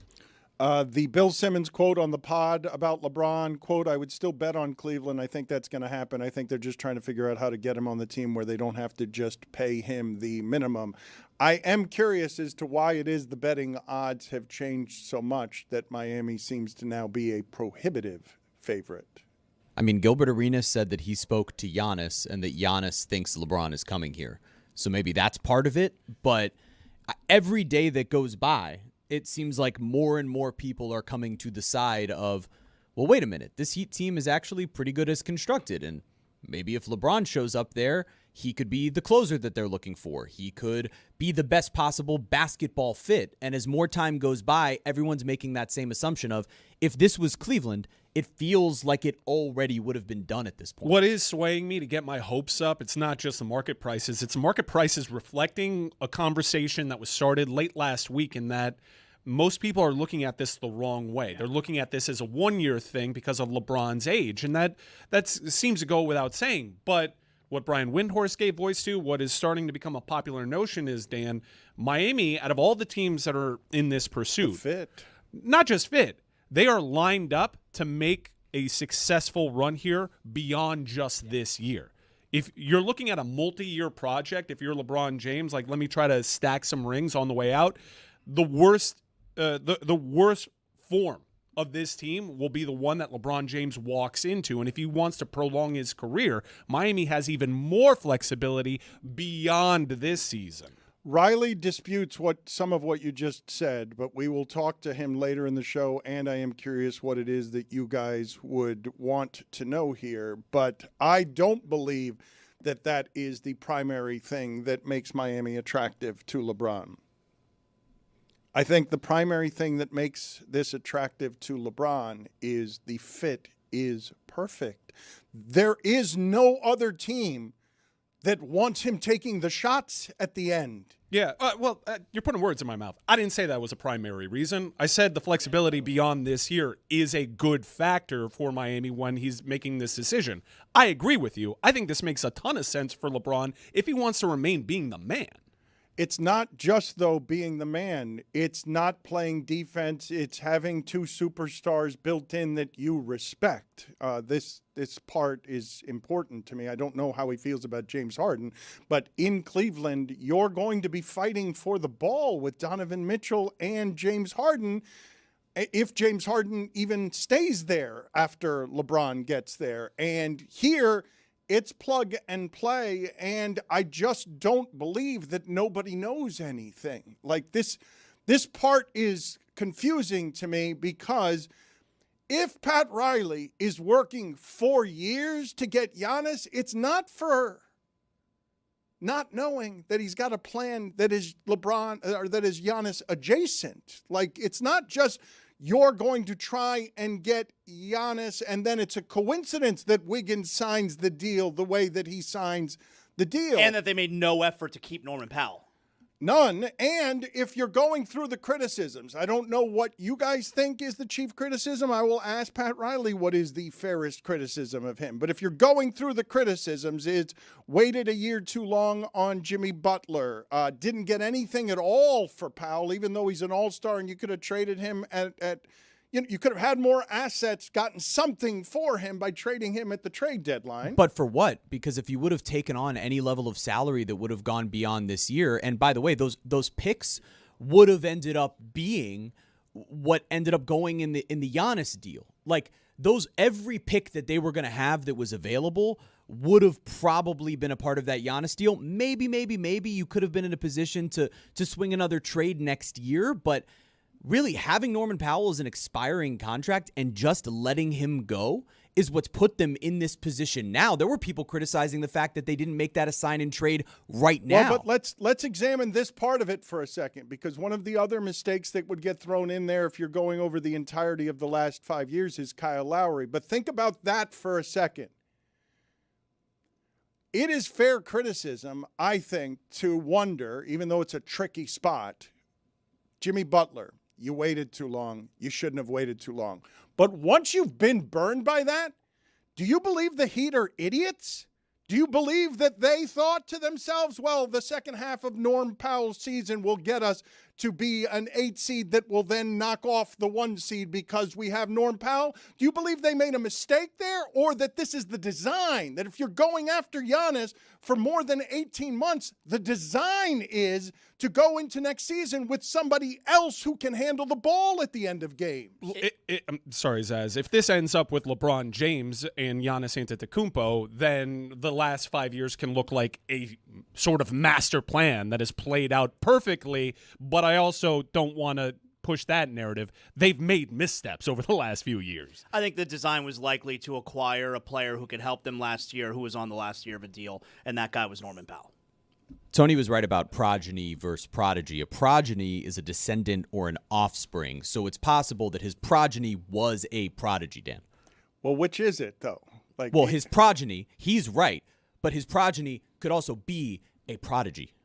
The Bill Simmons quote on the pod about LeBron, quote, I would still bet on Cleveland. I think that's going to happen. I think they're just trying to figure out how to get him on the team where they don't have to just pay him the minimum. I am curious as to why it is the betting odds have changed so much that Miami seems to now be a prohibitive favorite. I mean, Gilbert Arenas said that he spoke to Giannis and that Giannis thinks LeBron is coming here. So maybe that's part of it. But every day that goes by, it seems like more and more people are coming to the side of, well, wait a minute, this Heat team is actually pretty good as constructed. And maybe if LeBron shows up there, he could be the closer that they're looking for. He could be the best possible basketball fit. And as more time goes by, everyone's making that same assumption of, if this was Cleveland, it feels like it already would have been done at this point. What is swaying me to get my hopes up, it's not just the market prices. It's market prices reflecting a conversation that was started late last week, in that most people are looking at this the wrong way. They're looking at this as a one-year thing because of LeBron's age, and that seems to go without saying. But what Brian Windhorst gave voice to, what is starting to become a popular notion is, Dan, Miami, out of all the teams that are in this pursuit, Fit. not just fit, they are lined up to make a successful run here beyond just this year. If you're looking at a multi-year project, if you're LeBron James, like, let me try to stack some rings on the way out, the worst form of this team will be the one that LeBron James walks into. And if he wants to prolong his career, Miami has even more flexibility beyond this season. Riley disputes some of what you just said, but we will talk to him later in the show, and I am curious what it is that you guys would want to know here. But I don't believe that that is the primary thing that makes Miami attractive to LeBron. I think the primary thing that makes this attractive to LeBron is the fit is perfect. There is no other team that wants him taking the shots at the end. Yeah, you're putting words in my mouth. I didn't say that was a primary reason. I said the flexibility beyond this year is a good factor for Miami when he's making this decision. I agree with you. I think this makes a ton of sense for LeBron if he wants to remain being the man. It's not just, though, being the man. It's not playing defense. It's having two superstars built in that you respect. This part is important to me. I don't know how he feels about James Harden, but in Cleveland, you're going to be fighting for the ball with Donovan Mitchell and James Harden, if James Harden even stays there after LeBron gets there. And here, it's plug and play, and I just don't believe that nobody knows anything. Like, this part is confusing to me, because if Pat Riley is working 4 years to get Giannis, it's not for not knowing that he's got a plan that is LeBron or that is Giannis adjacent. Like, it's not just you're going to try and get Giannis, and then it's a coincidence that Wiggins signs the deal the way that he signs the deal. And that they made no effort to keep Norman Powell. None. And if you're going through the criticisms, I don't know what you guys think is the chief criticism. I will ask Pat Riley what is the fairest criticism of him. But if you're going through the criticisms, it's waited a year too long on Jimmy Butler, didn't get anything at all for Powell, even though he's an all-star, and you could have traded him you could have had more assets, gotten something for him by trading him at the trade deadline. But for what? Because if you would have taken on any level of salary that would have gone beyond this year, and by the way, those picks would have ended up being what ended up going in the Giannis deal. Like, every pick that they were going to have that was available would have probably been a part of that Giannis deal. Maybe you could have been in a position to swing another trade next year, but really, having Norman Powell as an expiring contract and just letting him go is what's put them in this position now. There were people criticizing the fact that they didn't make that a sign and trade right now. Well, but let's examine this part of it for a second, because one of the other mistakes that would get thrown in there if you're going over the entirety of the last 5 years is Kyle Lowry. But think about that for a second. it is fair criticism, I think, to wonder, even though it's a tricky spot, Jimmy Butler, you waited too long. You shouldn't have waited too long. But once you've been burned by that, do you believe the Heat are idiots? Do you believe that they thought to themselves, well, the second half of Norm Powell's season will get us to be an 8 seed that will then knock off the 1 seed because we have Norm Powell? Do you believe they made a mistake there, or that this is the design, that if you're going after Giannis for more than 18 months, the design is to go into next season with somebody else who can handle the ball at the end of games? I'm sorry, Zaz. If this ends up with LeBron James and Giannis Antetokounmpo, then the last 5 years can look like a sort of master plan that is played out perfectly, but I also don't want to push that narrative. They've made missteps over the last few years. I think the design was likely to acquire a player who could help them last year, who was on the last year of a deal, and that guy was Norman Powell. Tony was right about progeny versus prodigy. A progeny is a descendant or an offspring, so it's possible that his progeny was a prodigy, Dan. Well, which is it, though? Well, his progeny, he's right, but his progeny could also be a prodigy.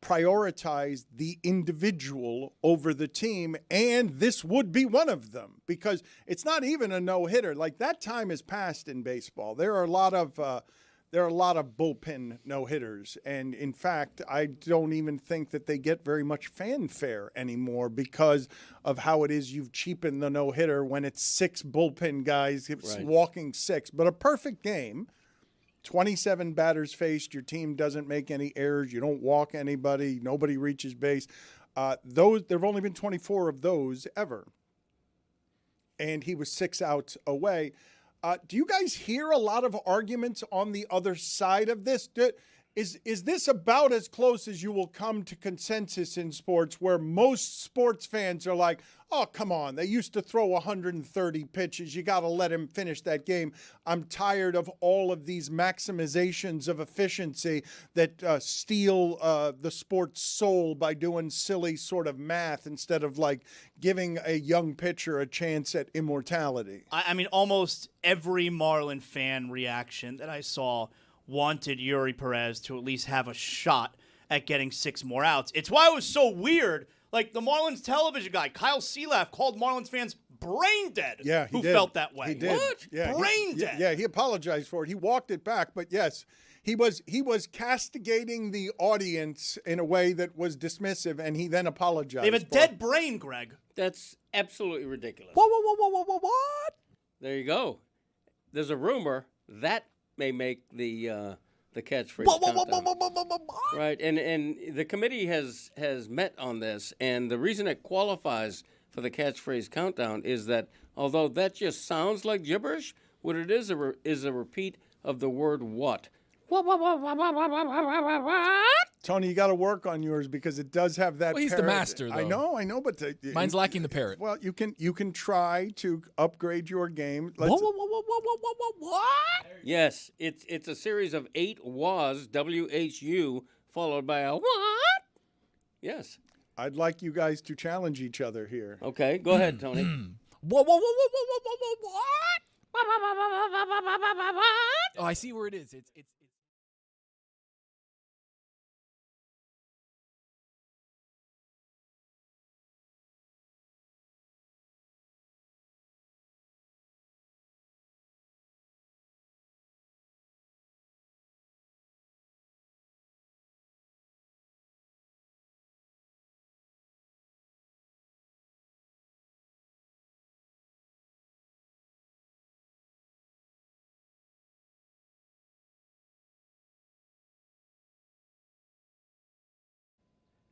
Prioritize the individual over the team, and this would be one of them, because it's not even a no-hitter. Like, that time is past in baseball. There are a lot of bullpen no-hitters, and in fact, I don't even think that they get very much fanfare anymore because of how it is you've cheapened the no-hitter when it's 6 bullpen guys walking 6. But a perfect game. 27 batters faced, your team doesn't make any errors, you don't walk anybody, nobody reaches base. There have only been 24 of those ever. And he was 6 outs away. Do you guys hear a lot of arguments on the other side of this? Is this about as close as you will come to consensus in sports, where most sports fans are like, oh, come on, they used to throw 130 pitches. You got to let him finish that game. I'm tired of all of these maximizations of efficiency that steal the sport's soul by doing silly sort of math instead of like giving a young pitcher a chance at immortality. I mean, almost every Marlin fan reaction that I saw wanted Yuri Perez to at least have a shot at getting 6 more outs. It's why it was so weird. Like, the Marlins television guy, Kyle Sealaff, called Marlins fans brain dead. Yeah, who felt that way. He did. What? Yeah, brain dead. Yeah, he apologized for it. He walked it back, but yes, he was castigating the audience in a way that was dismissive, and he then apologized. They have a dead brain, Greg. That's absolutely ridiculous. What? There you go. There's a rumor that may make the catchphrase countdown. Right, and the committee has met on this, and the reason it qualifies for the catchphrase countdown is that although that just sounds like gibberish, what it is a repeat of the word what. Tony, you got to work on yours because it does have that. Well, he's the master, though. I know, but mine's lacking the parrot. Well, you can try to upgrade your game. What? Yes, it's a series of 8 was, WHU, followed by a what? Yes. I'd like you guys to challenge each other here. Okay, go ahead, Tony. What? Oh, I see where it is. It's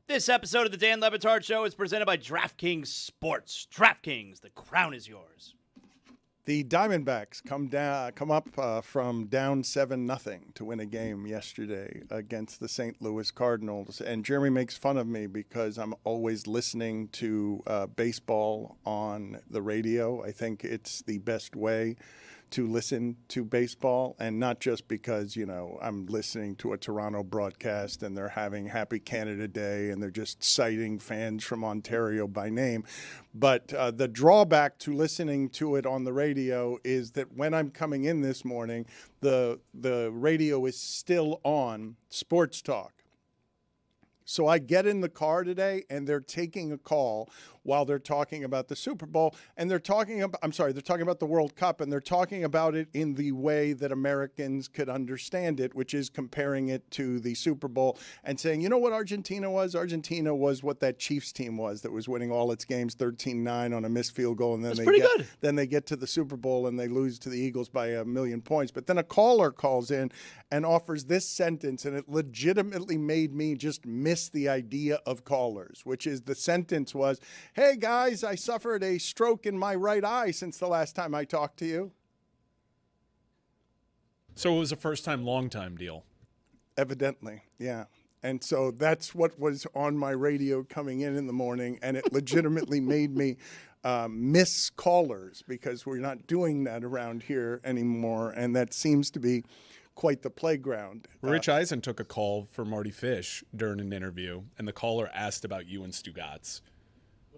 This episode of the Dan Le Batard Show is presented by DraftKings Sports. DraftKings, the crown is yours. The Diamondbacks come up from down 7-0 to win a game yesterday against the St. Louis Cardinals. And Jeremy makes fun of me because I'm always listening to baseball on the radio. I think it's the best way to listen to baseball, and not just because, I'm listening to a Toronto broadcast and they're having Happy Canada Day and they're just citing fans from Ontario by name. But the drawback to listening to it on the radio is that when I'm coming in this morning, the radio is still on Sports Talk. So I get in the car today and they're taking a call while they're talking about the Super Bowl, and they're talking about the World Cup, and they're talking about it in the way that Americans could understand it, which is comparing it to the Super Bowl and saying, you know what Argentina was? Argentina was what that Chiefs team was that was winning all its games 13-9 on a missed field goal, and then they get to the Super Bowl and they lose to the Eagles by 1,000,000 points. But then a caller calls in and offers this sentence, and it legitimately made me just miss the idea of callers, which is the sentence was, hey guys, I suffered a stroke in my right eye since the last time I talked to you. So it was a first-time, long-time deal. Evidently, yeah. And so that's what was on my radio coming in the morning, and it legitimately made me miss callers because we're not doing that around here anymore, and that seems to be quite the playground. Rich Eisen took a call for Marty Fish during an interview, and the caller asked about you and Stugatz.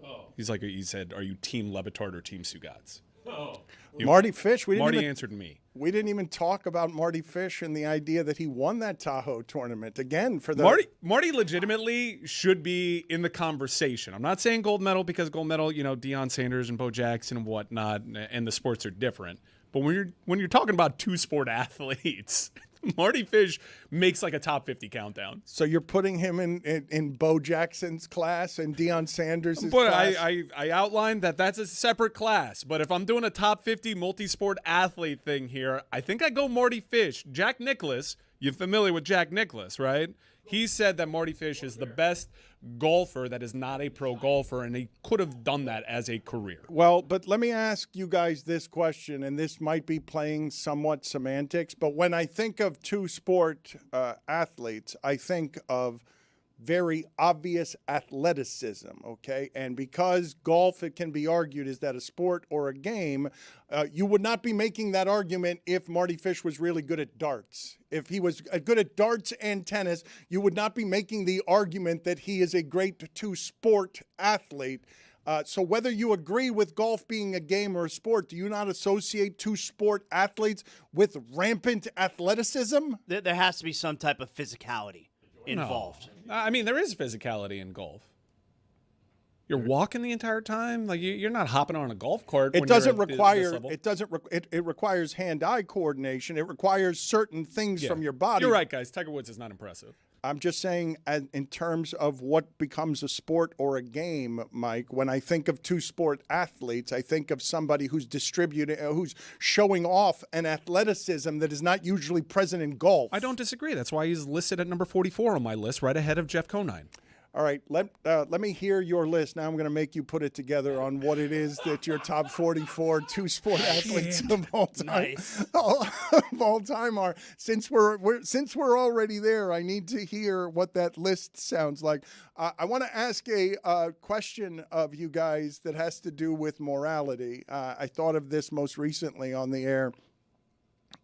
Oh. He said, are you Team Le Batard or Team Stugatz? Oh. Marty Fish, Marty answered me. We didn't even talk about Marty Fish and the idea that he won that Tahoe tournament again for the Marty legitimately should be in the conversation. I'm not saying gold medal because gold medal, Deion Sanders and Bo Jackson and whatnot, and the sports are different. But when you're talking about two sport athletes, Marty Fish makes like a top 50 countdown. So you're putting him in Bo Jackson's class and Deion Sanders' class? I outlined that's a separate class. But if I'm doing a top 50 multi-sport athlete thing here, I think I go Marty Fish. Jack Nicklaus, you're familiar with Jack Nicklaus, right? He said that Marty Fish is the best golfer that is not a pro golfer, and he could have done that as a career. Well, but let me ask you guys this question, and this might be playing somewhat semantics, but when I think of two sport athletes, I think of very obvious athleticism, okay? And because golf, it can be argued, is that a sport or a game, you would not be making that argument if Marty Fish was really good at darts. If he was good at darts and tennis, you would not be making the argument that he is a great two-sport athlete. So whether you agree with golf being a game or a sport, do you not associate two-sport athletes with rampant athleticism? There has to be some type of physicality involved. No. I mean, there is physicality in golf. You're walking the entire time, like you're not hopping on a golf cart. It doesn't require. It requires hand-eye coordination. It requires certain things from your body. You're right, guys. Tiger Woods is not impressive. I'm just saying, in terms of what becomes a sport or a game, Mike, when I think of two sport athletes, I think of somebody who's who's showing off an athleticism that is not usually present in golf. I don't disagree. That's why he's listed at number 44 on my list, right ahead of Jeff Conine. All right, let me hear your list. Now I'm going to make you put it together on what it is that your top 44 two-sport athletes of all time, of all time are. Since we're already there, I need to hear what that list sounds like. I want to ask a question of you guys that has to do with morality. I thought of this most recently on the air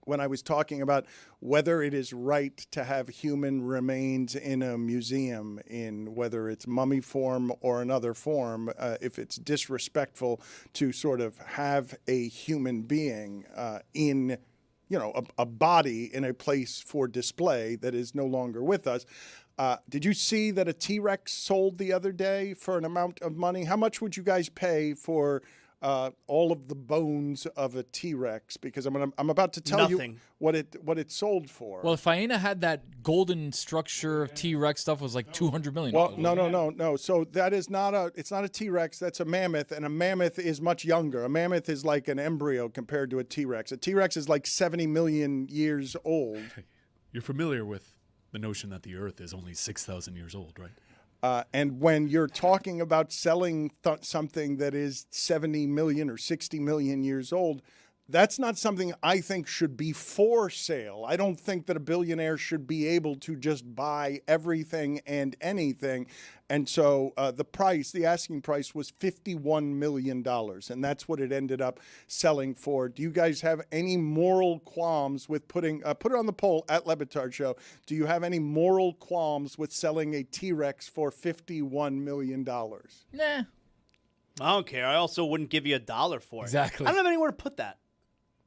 when I was talking about whether it is right to have human remains in a museum, in whether it's mummy form or another form, if it's disrespectful to sort of have a human being in, a body in a place for display that is no longer with us. Did you see that a T-Rex sold the other day for an amount of money? How much would you guys pay for all of the bones of a T-Rex? Because I'm about to tell you what it sold for. Well, if Faena had that golden structure of T-Rex stuff, was like $200 million. Well, no. So that is it's not a T-Rex. That's a mammoth, and a mammoth is much younger. A mammoth is like an embryo compared to a T-Rex. A T-Rex is like 70 million years old. You're familiar with the notion that the Earth is only 6,000 years old, right? And when you're talking about selling something that is 70 million or 60 million years old, That's not something I think should be for sale. I don't think that a billionaire should be able to just buy everything and anything. And so the asking price was $51 million, and that's what it ended up selling for. Do you guys have any moral qualms with put it on the poll at Le Batard Show? Do you have any moral qualms with selling a T-Rex for $51 million? Nah. I don't care. I also wouldn't give you $1 for it. Exactly. I don't have anywhere to put that.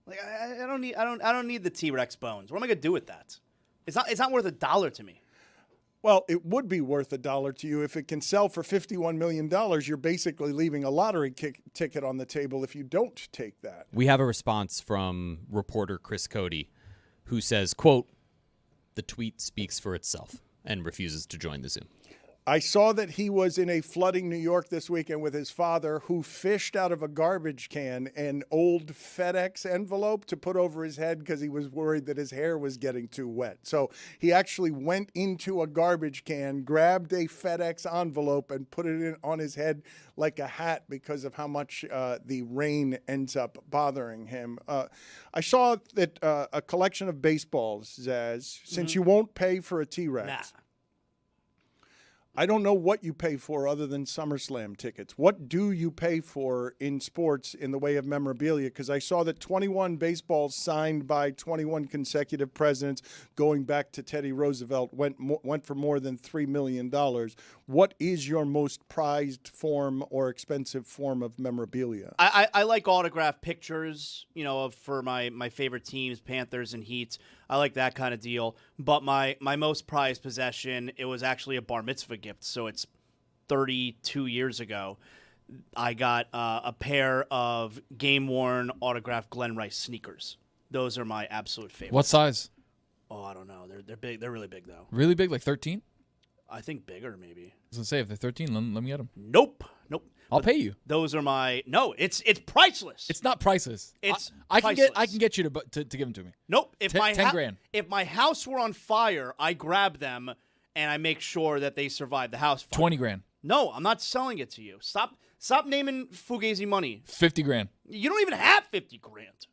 Like I don't need the T-Rex bones. What am I gonna do with that? It's not worth $1 to me. Well, it would be worth $1 to you if it can sell for $51 million. You're basically leaving a lottery ticket on the table if you don't take that. We have a response from reporter Chris Cody, who says, quote, "The tweet speaks for itself," and refuses to join the Zoom. I saw that he was in a flooding New York this weekend with his father, who fished out of a garbage can an old FedEx envelope to put over his head because he was worried that his hair was getting too wet. So he actually went into a garbage can, grabbed a FedEx envelope, and put it on his head like a hat because of how much the rain ends up bothering him. I saw that a collection of baseballs, Zaz, since you won't pay for a T-Rex. Nah. I don't know what you pay for other than SummerSlam tickets. What do you pay for in sports in the way of memorabilia? Because I saw that 21 baseballs signed by 21 consecutive presidents going back to Teddy Roosevelt went for more than $3 million. What is your most prized form or expensive form of memorabilia? I like autographed pictures, for my favorite teams, Panthers and Heat. I like that kind of deal. But my most prized possession, it was actually a bar mitzvah gift. So it's 32 years ago. I got a pair of game-worn autographed Glenn Rice sneakers. Those are my absolute favorite. What size? Oh, I don't know. They're big. They're really big, though. Really big, like 13? I think bigger, maybe. I was gonna say, if they're 13, let me get them. Nope. I'll pay you. Those are my it's priceless. It's not priceless. It's I priceless. can get you to give them to me. Nope. If 10 grand. If my house were on fire, I grab them and I make sure that they survive the house fire. 20 grand. No, I'm not selling it to you. Stop naming Fugazi money. 50 grand. You don't even have 50 grand.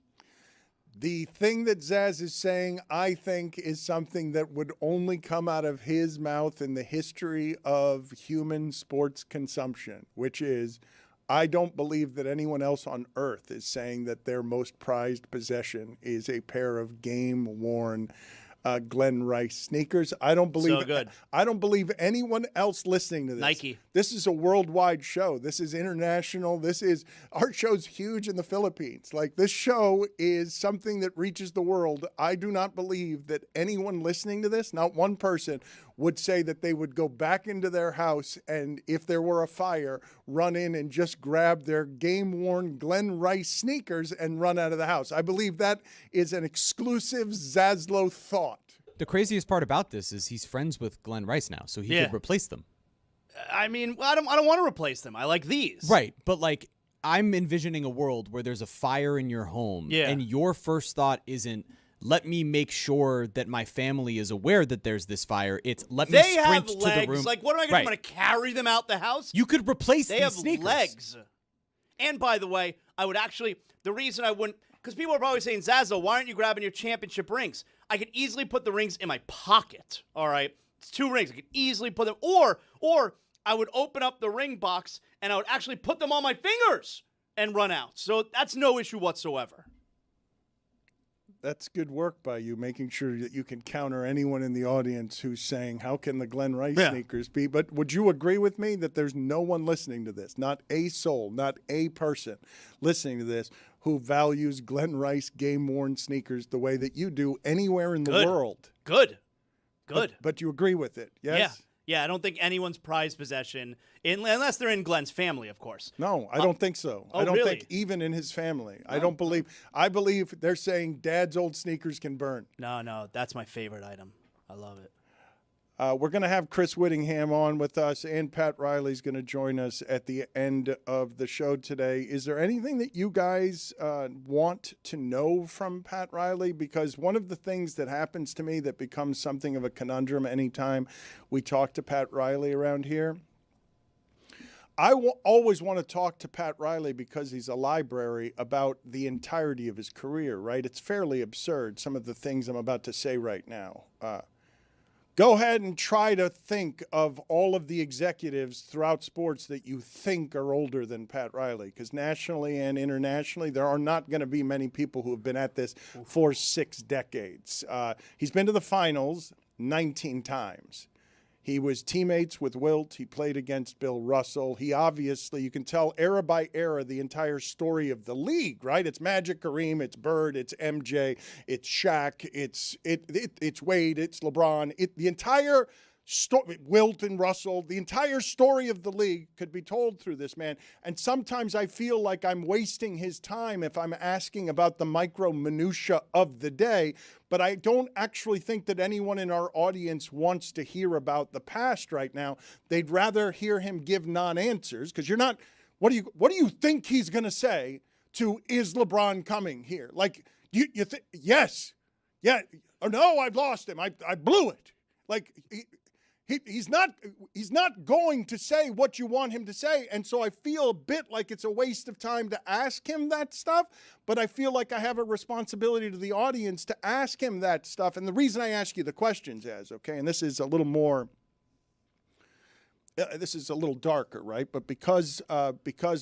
The thing that Zaz is saying, I think, is something that would only come out of his mouth in the history of human sports consumption, which is, I don't believe that anyone else on earth is saying that their most prized possession is a pair of game-worn Glenn Rice sneakers. I don't believe So good. I don't believe anyone else listening to this. Nike. This is a worldwide show. This is international. Our show's huge in the Philippines. Like, this show is something that reaches the world. I do not believe that anyone listening to this, not one person, would say that they would go back into their house and, if there were a fire, run in and just grab their game-worn Glenn Rice sneakers and run out of the house. I believe that is an exclusive Zaslow thought. The craziest part about this is he's friends with Glenn Rice now, so he could replace them. I mean, I don't want to replace them. I like these. Right, but like, I'm envisioning a world where there's a fire in your home, and your first thought isn't, let me make sure that my family is aware that there's this fire. It's let me sprint to the room. Like, what am I going to do? I'm going to carry them out the house? You could replace They these have sneakers. legs. And by the way, I would actually, the reason I wouldn't, because people are probably saying, Zaslow, why aren't you grabbing your championship rings? I could easily put the rings in my pocket, all right? It's 2 rings. I could easily put them, or I would open up the ring box and I would actually put them on my fingers and run out. So that's no issue whatsoever. That's good work by you, making sure that you can counter anyone in the audience who's saying, how can the Glenn Rice sneakers be? But would you agree with me that there's no one listening to this, not a soul, not a person listening to this, who values Glenn Rice game-worn sneakers the way that you do anywhere in the world? Good. But you agree with it, yes? Yeah, I don't think anyone's prized possession, unless they're in Glenn's family, of course. No, I don't think so. Oh, I don't really? think even in his family. I believe they're saying Dad's old sneakers can burn. No, that's my favorite item. I love it. We're going to have Chris Whittingham on with us, and Pat Riley's going to join us at the end of the show today. Is there anything that you guys want to know from Pat Riley? Because one of the things that happens to me that becomes something of a conundrum anytime we talk to Pat Riley around here, always want to talk to Pat Riley because he's a library about the entirety of his career, right? It's fairly absurd, some of the things I'm about to say right now. Go ahead and try to think of all of the executives throughout sports that you think are older than Pat Riley, because nationally and internationally, there are not going to be many people who have been at this for 6 decades. He's been to the finals 19 times. He was teammates with Wilt. He played against Bill Russell. He obviously, you can tell era by era the entire story of the league, right? It's Magic, Kareem, it's Bird, it's MJ, it's Shaq, it's Wade, it's LeBron. The entire story, Wilt and Russell, the entire story of the league could be told through this man. And sometimes I feel like I'm wasting his time if I'm asking about the micro minutia of the day. But I don't actually think that anyone in our audience wants to hear about the past right now. They'd rather hear him give non-answers, because you're not. What do you think he's going to say to is LeBron coming here? Like you think yes, yeah, or no, I've lost him. I blew it. Like. He's not going to say what you want him to say, and so I feel a bit like it's a waste of time to ask him that stuff, but I feel like I have a responsibility to the audience to ask him that stuff. And the reason I ask you the questions is, okay, and this is a little more, this is a little darker, right? But because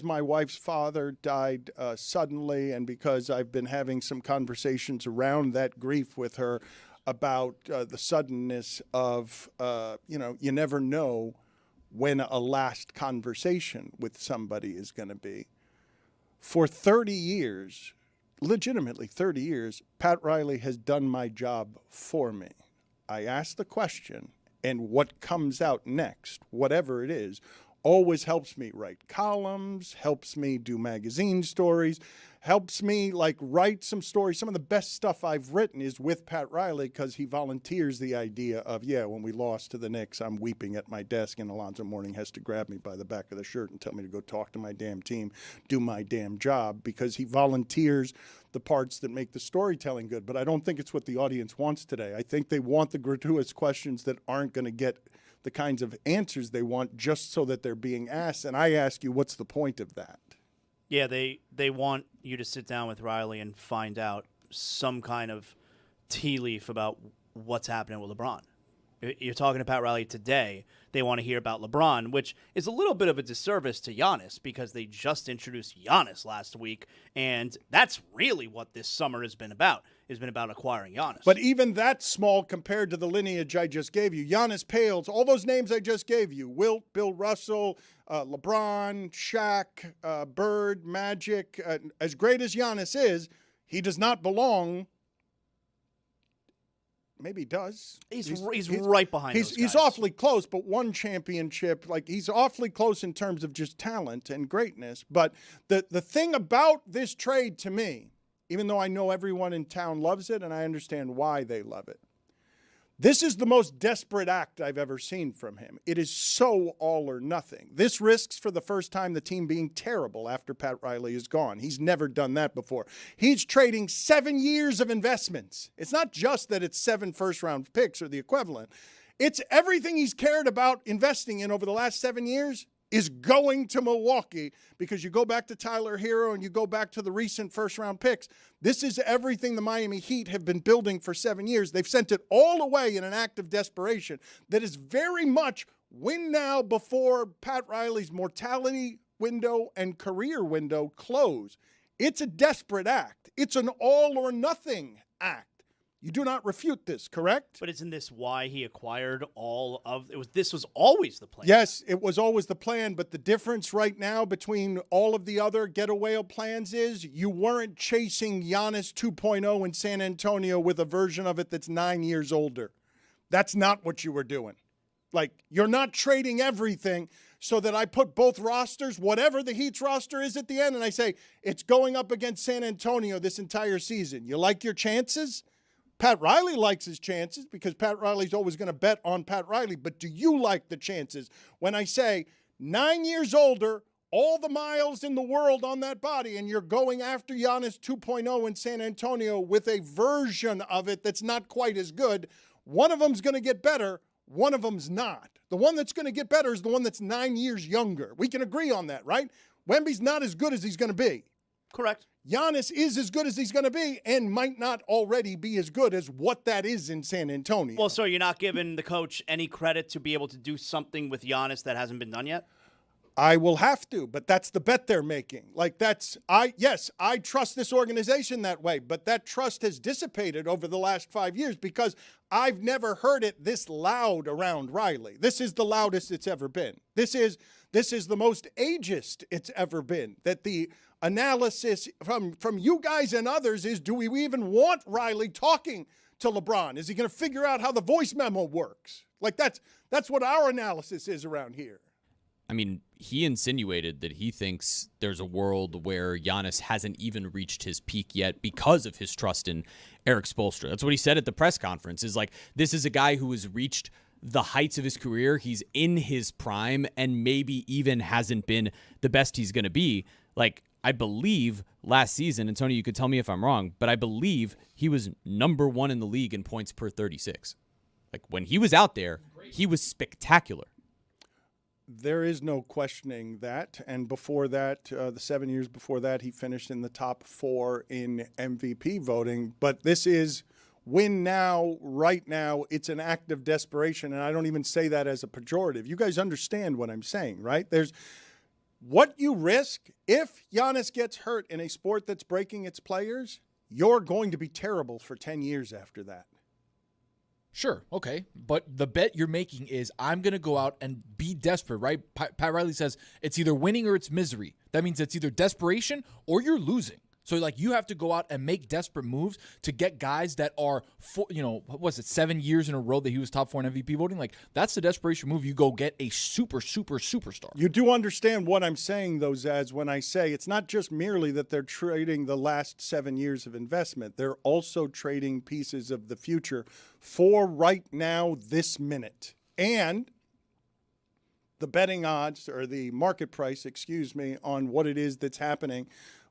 my wife's father died suddenly, and because I've been having some conversations around that grief with her, about the suddenness of, you never know when a last conversation with somebody is going to be. For 30 years, legitimately 30 years, Pat Riley has done my job for me. I ask the question, and what comes out next, whatever it is, always helps me write columns, helps me do magazine stories, helps me write some stories. Some of the best stuff I've written is with Pat Riley, because he volunteers the idea of, when we lost to the Knicks, I'm weeping at my desk and Alonzo Mourning has to grab me by the back of the shirt and tell me to go talk to my damn team, do my damn job, because he volunteers the parts that make the storytelling good. But I don't think it's what the audience wants today. I think they want the gratuitous questions that aren't going to get the kinds of answers they want just so that they're being asked. And I ask you, what's the point of that? Yeah, they want you to sit down with Riley and find out some kind of tea leaf about what's happening with LeBron. You're talking to Pat Riley today. They want to hear about LeBron, which is a little bit of a disservice to Giannis, because they just introduced Giannis last week, and that's really what this summer has been about. It's been about acquiring Giannis. But even that's small compared to the lineage I just gave you. Giannis pales, all those names I just gave you, Wilt, Bill Russell, LeBron, Shaq, Bird, Magic. As great as Giannis is, he does not belong. Maybe he does. He's right behind those guys. He's awfully close, but one championship, he's awfully close in terms of just talent and greatness. But the thing about this trade to me, even though I know everyone in town loves it and I understand why they love it, this is the most desperate act I've ever seen from him. It is so all or nothing. This risks for the first time the team being terrible after Pat Riley is gone. He's never done that before. He's trading 7 years of investments. It's not just that it's 7 first-round picks or the equivalent. It's everything he's cared about investing in over the last 7 years is going to Milwaukee, because you go back to Tyler Hero and you go back to the recent first-round picks. This is everything the Miami Heat have been building for 7 years. They've sent it all away in an act of desperation that is very much win now before Pat Riley's mortality window and career window close. It's a desperate act. It's an all-or-nothing act. You do not refute this, correct? But isn't this why he acquired all of it? This was always the plan. Yes, it was always the plan, but the difference right now between all of the other getaway plans is you weren't chasing Giannis 2.0 in San Antonio with a version of it that's 9 years older. That's not what you were doing. You're not trading everything so that I put both rosters, whatever the Heat's roster is at the end, and I say it's going up against San Antonio this entire season. You like your chances? Pat Riley likes his chances because Pat Riley's always going to bet on Pat Riley. But do you like the chances when I say 9 years older, all the miles in the world on that body, and you're going after Giannis 2.0 in San Antonio with a version of it that's not quite as good? One of them's going to get better. one of them's not. The one that's going to get better is the one that's 9 years younger. We can agree on that, right? Wemby's not as good as he's going to be. Correct. Giannis is as good as he's going to be and might not already be as good as what that is in San Antonio. Well, so you're not giving the coach any credit to be able to do something with Giannis that hasn't been done yet? I will have to, but that's the bet they're making. Like yes, I trust this organization that way, but that trust has dissipated over the last 5 years because I've never heard it this loud around Riley. This is the loudest it's ever been. This is the most ageist it's ever been. That the analysis from you guys and others is, do we even want Riley talking to LeBron? Is he going to figure out how the voice memo works? Like that's what our analysis is around here. I mean, he insinuated that he thinks there's a world where Giannis hasn't even reached his peak yet because of his trust in Eric Spoelstra. That's what he said at the press conference, is like, this is a guy who has reached the heights of his career. He's in his prime and maybe even hasn't been the best he's going to be. Like, I believe last season, and Tony, you could tell me if I'm wrong, but I believe he was number 1 in the league in points per 36. Like, when he was out there, he was spectacular. There is no questioning that. And before that, the 7 years before that, he finished in the top 4 in MVP voting. But this is win now, right now. It's an act of desperation. And I don't even say that as a pejorative. You guys understand what I'm saying, right? There's what you risk if Giannis gets hurt in a sport that's breaking its players. You're going to be terrible for 10 years after that. Sure, okay. But the bet you're making is I'm going to go out and be desperate, right? Pat Riley says it's either winning or it's misery. That means it's either desperation or you're losing. So, like, you have to go out and make desperate moves to get guys that are, 7 years in a row that he was top 4 in MVP voting? Like, that's the desperation move. You go get a superstar. You do understand what I'm saying, though, Zaz, when I say it's not just merely that they're trading the last 7 years of investment. They're also trading pieces of the future for right now, this minute. And the betting odds, or the market price, on what it is that's happening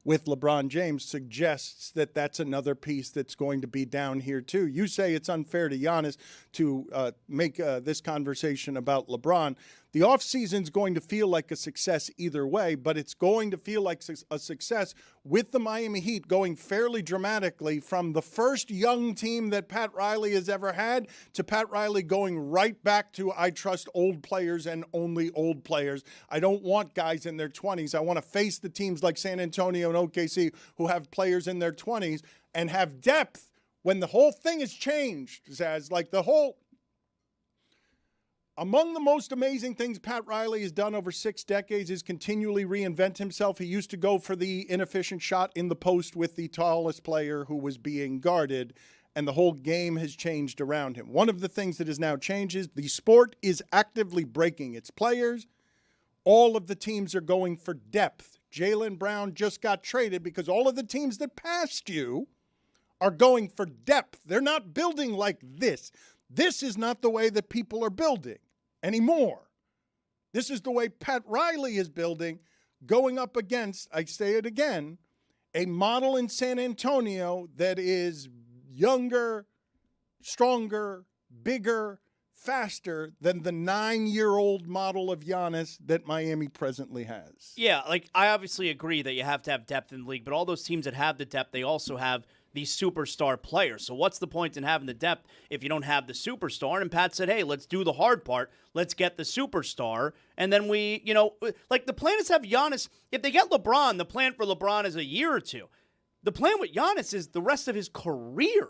with LeBron James suggests that that's another piece that's going to be down here too. You say it's unfair to Giannis to make this conversation about LeBron. The offseason's going to feel like a success either way, but it's going to feel like a success with the Miami Heat going fairly dramatically from the first young team that Pat Riley has ever had to Pat Riley going right back to, I trust old players and only old players. I don't want guys in their 20s. I want to face the teams like San Antonio and OKC who have players in their 20s and have depth when the whole thing has changed, Zaz. Like among the most amazing things Pat Riley has done over 6 decades is continually reinvent himself. He used to go for the inefficient shot in the post with the tallest player who was being guarded, and the whole game has changed around him. One of the things that has now changed is the sport is actively breaking its players. All of the teams are going for depth. Jaylen Brown just got traded because all of the teams that passed you are going for depth. They're not building like this. This is not the way that people are building anymore. This is the way Pat Riley is building, going up against, I say it again, a model in San Antonio that is younger, stronger, bigger, faster than the 9-year-old model of Giannis that Miami presently has. Yeah, like, I obviously agree that you have to have depth in the league, but all those teams that have the depth, they also have these superstar players. So what's the point in having the depth if you don't have the superstar? And Pat said, hey, let's do the hard part. Let's get the superstar. And then we, like, the plan is to have Giannis. If they get LeBron, the plan for LeBron is a year or two. The plan with Giannis is the rest of his career.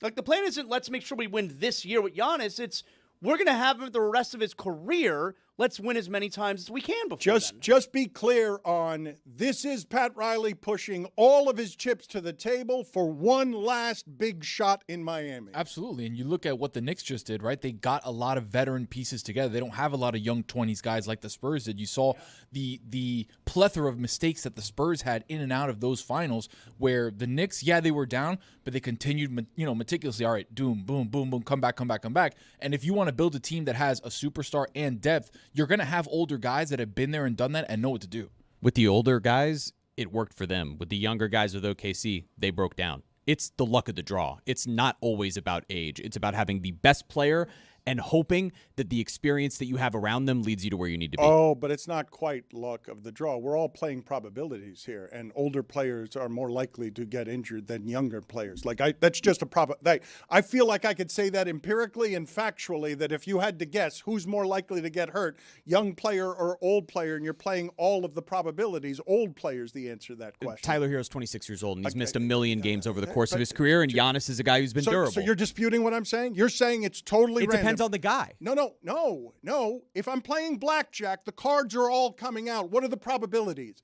Like, the plan isn't let's make sure we win this year with Giannis. It's we're going to have him the rest of his career. Let's win as many times as we can before then. Just be clear on this is Pat Riley pushing all of his chips to the table for one last big shot in Miami. Absolutely. And you look at what the Knicks just did, right? They got a lot of veteran pieces together. They don't have a lot of young 20s guys like the Spurs did. You saw the plethora of mistakes that the Spurs had in and out of those finals where the Knicks, they were down, but they continued meticulously. All right, boom, boom, boom, boom, come back. And if you want to build a team that has a superstar and depth, you're going to have older guys that have been there and done that and know what to do. With the older guys, it worked for them. With the younger guys with OKC, they broke down. It's the luck of the draw. It's not always about age. It's about having the best player and hoping that the experience that you have around them leads you to where you need to be. Oh, but it's not quite luck of the draw. We're all playing probabilities here, and older players are more likely to get injured than younger players. That's just a I feel like I could say that empirically and factually, that if you had to guess who's more likely to get hurt, young player or old player, and you're playing all of the probabilities, old player's the answer to that question. Tyler Hero's 26 years old, and he's missed a million games over the course of his career, and Giannis is a guy who's been durable. So you're disputing what I'm saying? You're saying it's totally random. It depends on the guy. No. If I'm playing blackjack, the cards are all coming out. What are the probabilities?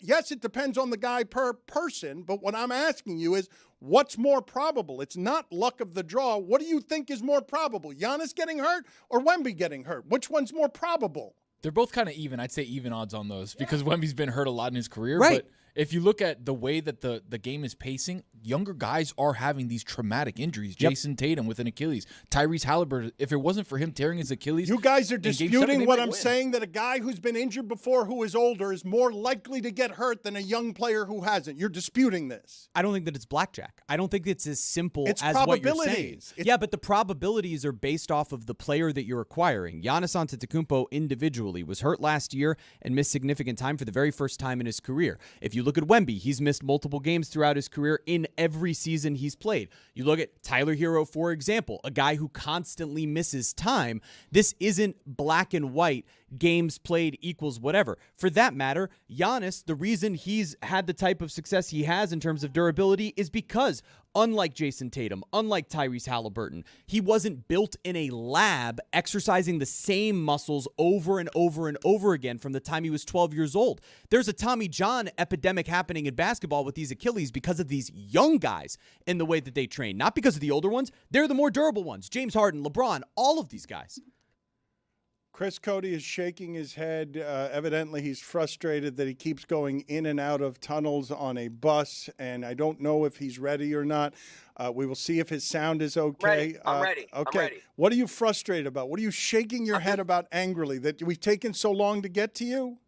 Yes, it depends on the guy per person, but what I'm asking you is, what's more probable? It's not luck of the draw. What do you think is more probable? Giannis getting hurt or Wemby getting hurt? Which one's more probable? They're both kind of even. I'd say even odds on those because Wemby's been hurt a lot in his career. Right. But if you look at the way that the game is pacing, younger guys are having these traumatic injuries. Yep. Jason Tatum with an Achilles. Tyrese Halliburton, if it wasn't for him tearing his Achilles. You guys are in Game 7, disputing they what might I'm win. saying, that a guy who's been injured before who is older is more likely to get hurt than a young player who hasn't. You're disputing this. I don't think that it's blackjack. I don't think it's as simple It's as what you're saying. probabilities. Yeah, but the probabilities are based off of the player that you're acquiring. Giannis Antetokounmpo individually was hurt last year and missed significant time for the very first time in his career. If you look at Wemby, he's missed multiple games throughout his career in every season he's played. You look at Tyler Hero, for example, a guy who constantly misses time. This isn't black and white, games played equals whatever. For that matter, Giannis, the reason he's had the type of success he has in terms of durability is because, unlike Jason Tatum, unlike Tyrese Halliburton, he wasn't built in a lab exercising the same muscles over and over and over again from the time he was 12 years old. There's a Tommy John epidemic happening in basketball with these Achilles because of these young guys and the way that they train, not because of the older ones. They're the more durable ones. James Harden, LeBron, all of these guys. Chris Cody is shaking his head. Evidently, he's frustrated that he keeps going in and out of tunnels on a bus, and I don't know if he's ready or not. We will see if his sound is okay. Ready. I'm ready. Okay. I'm ready. What are you frustrated about? What are you shaking your head about angrily? That we've taken so long to get to you?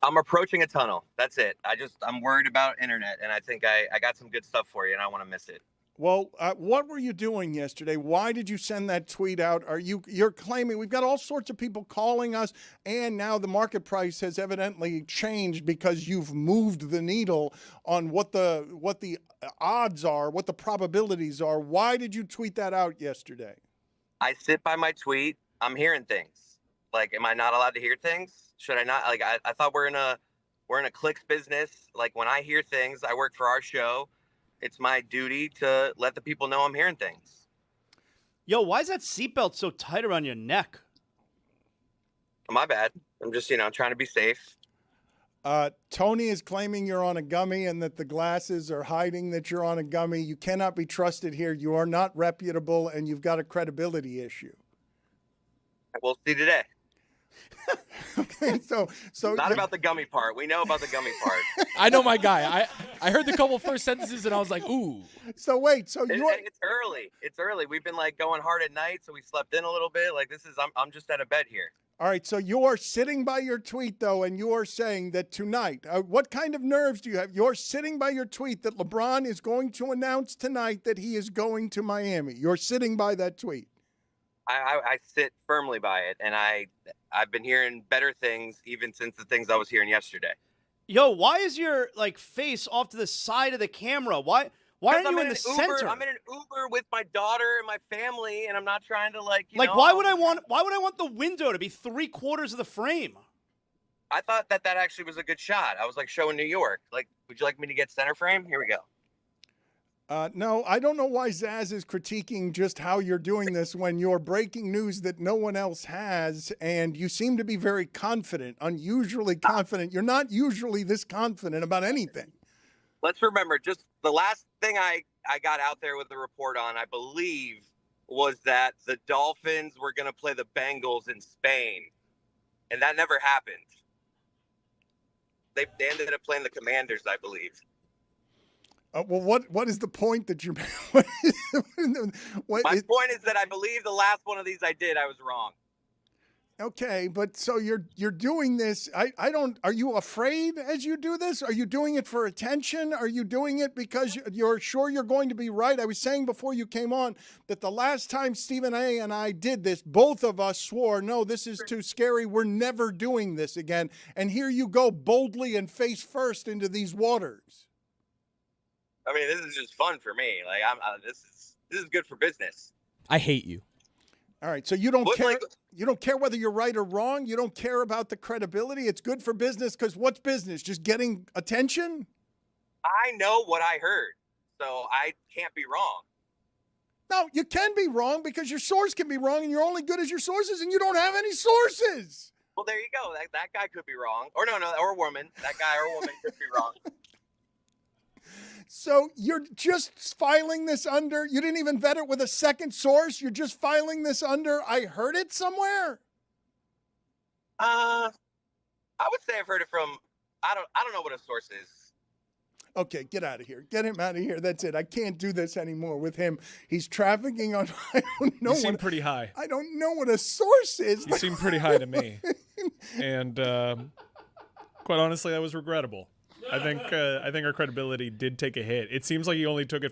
I'm approaching a tunnel. That's it. I'm worried about internet, and I think I got some good stuff for you, and I want to miss it. Well, what were you doing yesterday? Why did you send that tweet out? You're claiming we've got all sorts of people calling us, and now the market price has evidently changed because you've moved the needle on what the odds are, what the probabilities are. Why did you tweet that out yesterday? I sit by my tweet. I'm hearing things. Like, am I not allowed to hear things? Should I not? Like, I thought we're in a clicks business. Like, when I hear things, I work for our show. It's my duty to let the people know I'm hearing things. Yo, why is that seatbelt so tight around your neck? My bad. I'm just, trying to be safe. Tony is claiming you're on a gummy and that the glasses are hiding that you're on a gummy. You cannot be trusted here. You are not reputable, and you've got a credibility issue. We'll see today. Okay, so not about the gummy part. We know about the gummy part. I know my guy. I heard the couple first sentences and I was like, ooh. So wait, it's early. It's early. We've been going hard at night, so we slept in a little bit. I'm just out of bed here. All right, so you're sitting by your tweet, though, and you're saying that tonight, what kind of nerves do you have? You're sitting by your tweet that LeBron is going to announce tonight that he is going to Miami. You're sitting by that tweet. I sit firmly by it, and I've been hearing better things even since the things I was hearing yesterday. Yo, why is your face off to the side of the camera? Why aren't you in the center? I'm in an Uber with my daughter and my family, and I'm not trying to why would I want the window to be 3/4 of the frame? I thought that actually was a good shot. I was showing New York. Would you like me to get center frame? Here we go. No, I don't know why Zaz is critiquing just how you're doing this when you're breaking news that no one else has, and you seem to be very confident, unusually confident. You're not usually this confident about anything. Let's remember, just the last thing I got out there with the report on, I believe, was that the Dolphins were going to play the Bengals in Spain, and that never happened. They ended up playing the Commanders, I believe. Well, what is the point that you're? My point is that I believe the last one of these I did, I was wrong. Okay, but so you're doing this. I don't. Are you afraid as you do this? Are you doing it for attention? Are you doing it because you're sure you're going to be right? I was saying before you came on that the last time Stephen A. and I did this, both of us swore, no, this is too scary. We're never doing this again. And here you go boldly and face first into these waters. I mean, this is just fun for me. Like, this is good for business. I hate you. All right, so you don't Look care. like- You don't care whether you're right or wrong. You don't care about the credibility. It's good for business because what's business? Just getting attention? I know what I heard, so I can't be wrong. No, you can be wrong because your source can be wrong, and you're only good as your sources, and you don't have any sources. Well, there you go. That guy could be wrong, or no, or a woman. That guy or woman could be wrong. So you're just filing this under, you didn't even vet it with a second source. You're just filing this under, I heard it somewhere. I would say I've heard it from, I don't know what a source is. Okay, get out of here. Get him out of here. That's it. I can't do this anymore with him. He's trafficking on, I don't know. You seem pretty high. I don't know what a source is. You seem pretty high to me. And quite honestly, that was regrettable. I think our credibility did take a hit. It seems like he only took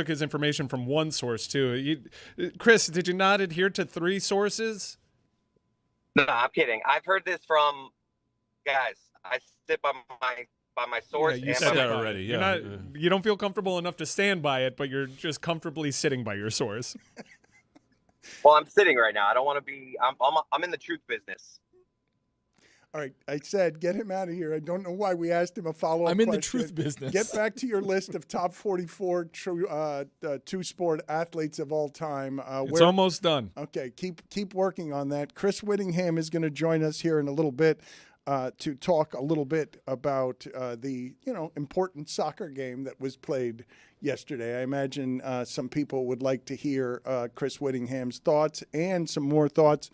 his information from one source too. Chris, did you not adhere to 3 sources? No, I'm kidding. I've heard this from guys. I sit by my source. Yeah, you and said by that my- already. You're Yeah. you don't feel comfortable enough to stand by it, but you're just comfortably sitting by your source. Well, I'm sitting right now. I don't want to be. I'm in the truth business. All right, I said, get him out of here. I don't know why we asked him a follow-up I'm in the question. truth business. Get back to your list of top 44 two-sport athletes of all time. It's almost done. Okay, keep working on that. Chris Whittingham is going to join us here in a little bit to talk a little bit about the important soccer game that was played yesterday. I imagine some people would like to hear Chris Whittingham's thoughts and some more thoughts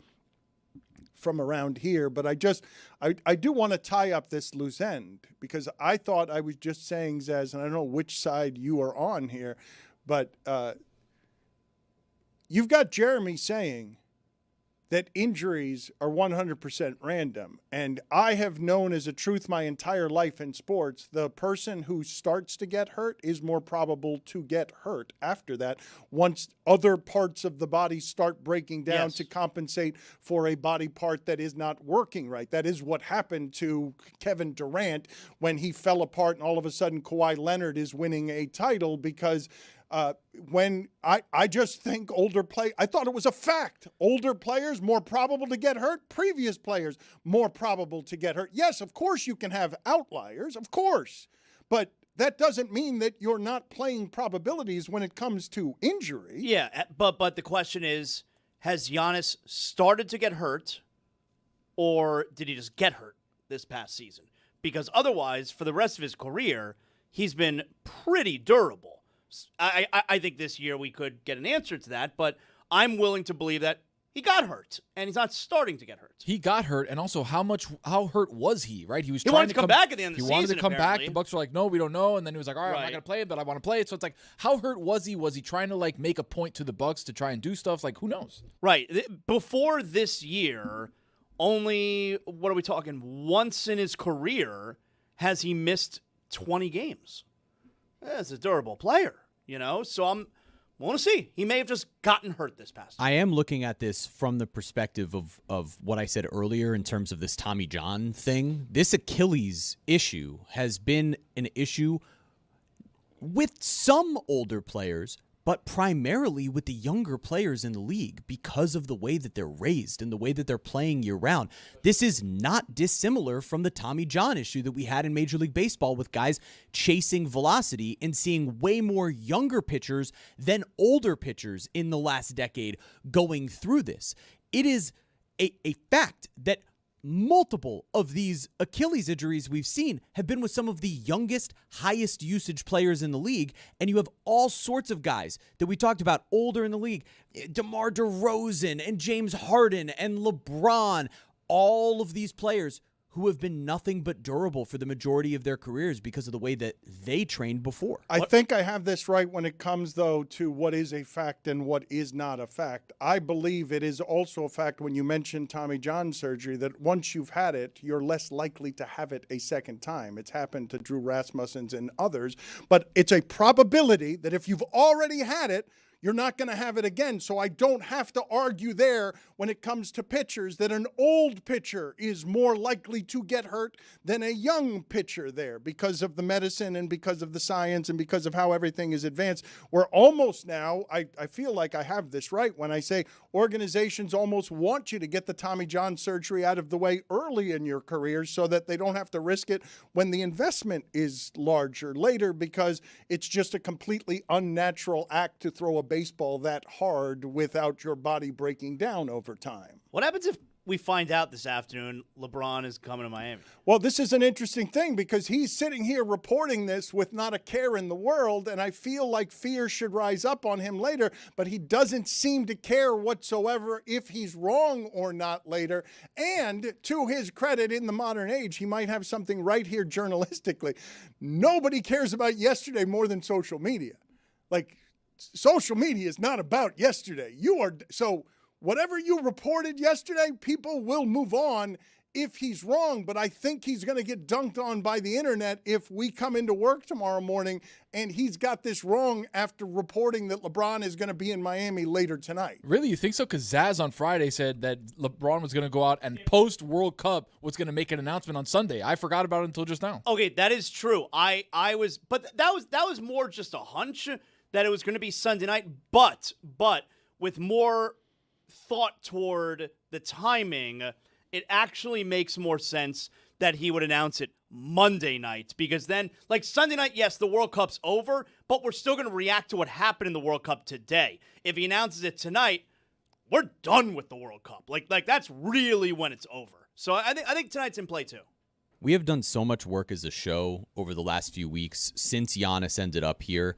from around here, but I do want to tie up this loose end because I thought I was just saying, Zaz, and I don't know which side you are on here, but you've got Jeremy saying that injuries are 100% random. And I have known as a truth my entire life in sports, the person who starts to get hurt is more probable to get hurt after that once other parts of the body start breaking down to compensate for a body part that is not working right. That is what happened to Kevin Durant when he fell apart and all of a sudden Kawhi Leonard is winning a title because when I just think I thought it was a fact. Older players more probable to get hurt. Previous players more probable to get hurt. Yes, of course you can have outliers, of course. But that doesn't mean that you're not playing probabilities when it comes to injury. Yeah, but the question is, has Giannis started to get hurt or did he just get hurt this past season? Because otherwise, for the rest of his career, he's been pretty durable. I think this year we could get an answer to that, but I'm willing to believe that he got hurt, and he's not starting to get hurt. He got hurt, and also how hurt was he, right? He was He trying wanted to come back at the end of the He wanted season, to come apparently. back. The Bucks were like, no, we don't know. And then he was like, all right, I'm not Right. going to play it, but I want to play it. So it's like, how hurt was he? Was he trying to, like, make a point to the Bucks to try and do stuff? Like, who knows? Right. Before this year, only, what are we talking, once in his career has he missed 20 games. That's a durable player, So I want to see. He may have just gotten hurt this past year. I am looking at this from the perspective of what I said earlier in terms of this Tommy John thing. This Achilles issue has been an issue with some older players, but primarily with the younger players in the league because of the way that they're raised and the way that they're playing year-round. This is not dissimilar from the Tommy John issue that we had in Major League Baseball with guys chasing velocity and seeing way more younger pitchers than older pitchers in the last decade going through this. It is a fact that multiple of these Achilles injuries we've seen have been with some of the youngest, highest usage players in the league, and you have all sorts of guys that we talked about older in the league, DeMar DeRozan and James Harden and LeBron, all of these players who have been nothing but durable for the majority of their careers because of the way that they trained before. I think I have this right when it comes, though, to what is a fact and what is not a fact. I believe it is also a fact when you mention Tommy John surgery that once you've had it, you're less likely to have it a second time. It's happened to Drew Rasmussen's and others, but it's a probability that if you've already had it, you're not going to have it again. So I don't have to argue there when it comes to pitchers that an old pitcher is more likely to get hurt than a young pitcher there because of the medicine and because of the science and because of how everything is advanced. We're almost now, I feel like I have this right when I say organizations almost want you to get the Tommy John surgery out of the way early in your career so that they don't have to risk it when the investment is larger later, because it's just a completely unnatural act to throw a baseball that hard without your body breaking down over time. What happens if we find out this afternoon LeBron is coming to Miami? Well, this is an interesting thing because he's sitting here reporting this with not a care in the world, and I feel like fear should rise up on him later, but he doesn't seem to care whatsoever if he's wrong or not later. And to his credit, in the modern age, he might have something right here journalistically. Nobody cares about yesterday more than social media. Like, social media is not about yesterday. So whatever you reported yesterday, people will move on if he's wrong, but I think he's going to get dunked on by the internet if we come into work tomorrow morning and he's got this wrong after reporting that LeBron is going to be in Miami later tonight. Really? You think so? Because Zaz on Friday said that LeBron was going to go out and post-World Cup was going to make an announcement on Sunday. I forgot about it until just now. Okay, that is true. But that was more just a hunch that it was going to be Sunday night, but with more thought toward the timing, it actually makes more sense that he would announce it Monday night, because then, like Sunday night, yes, the World Cup's over, but we're still going to react to what happened in the World Cup today. If he announces it tonight, we're done with the World Cup. Like that's really when it's over. So I think tonight's in play too. We have done so much work as a show over the last few weeks since Giannis ended up here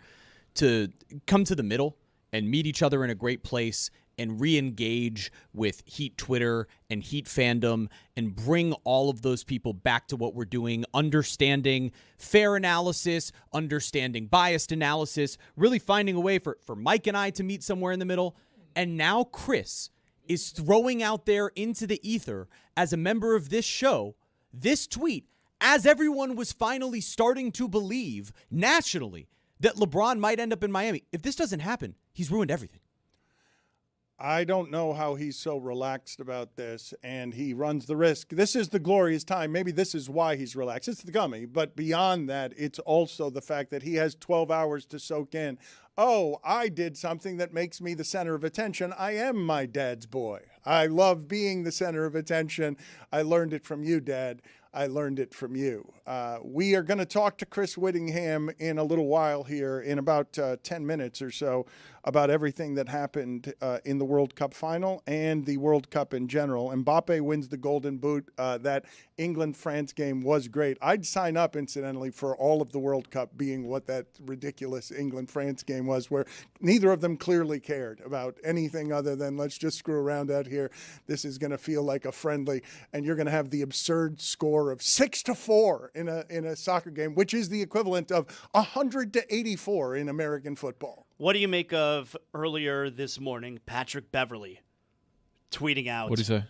to come to the middle and meet each other in a great place and re-engage with Heat Twitter and Heat fandom and bring all of those people back to what we're doing, understanding fair analysis, understanding biased analysis, really finding a way for Mike and I to meet somewhere in the middle. And now Chris is throwing out there into the ether as a member of this show this tweet as everyone was finally starting to believe nationally that LeBron might end up in Miami. If this doesn't happen, he's ruined everything. I don't know how he's so relaxed about this, and he runs the risk. This is the glorious time. Maybe this is why he's relaxed. It's the gummy, but beyond that, it's also the fact that he has 12 hours to soak in. Oh, I did something that makes me the center of attention. I am my dad's boy. I love being the center of attention. I learned it from you, Dad. I learned it from you. We are going to talk to Chris Whittingham in a little while here, in about 10 minutes or so, about everything that happened in the World Cup final and the World Cup in general. Mbappe wins the Golden Boot. That England-France game was great. I'd sign up, incidentally, for all of the World Cup being what that ridiculous England-France game was, where neither of them clearly cared about anything other than let's just screw around out here. This is going to feel like a friendly, and you're going to have the absurd score of 6-4 in a soccer game, which is the equivalent of 100-84 in American football. What do you make of earlier this morning, Patrick Beverley tweeting out? What did he say?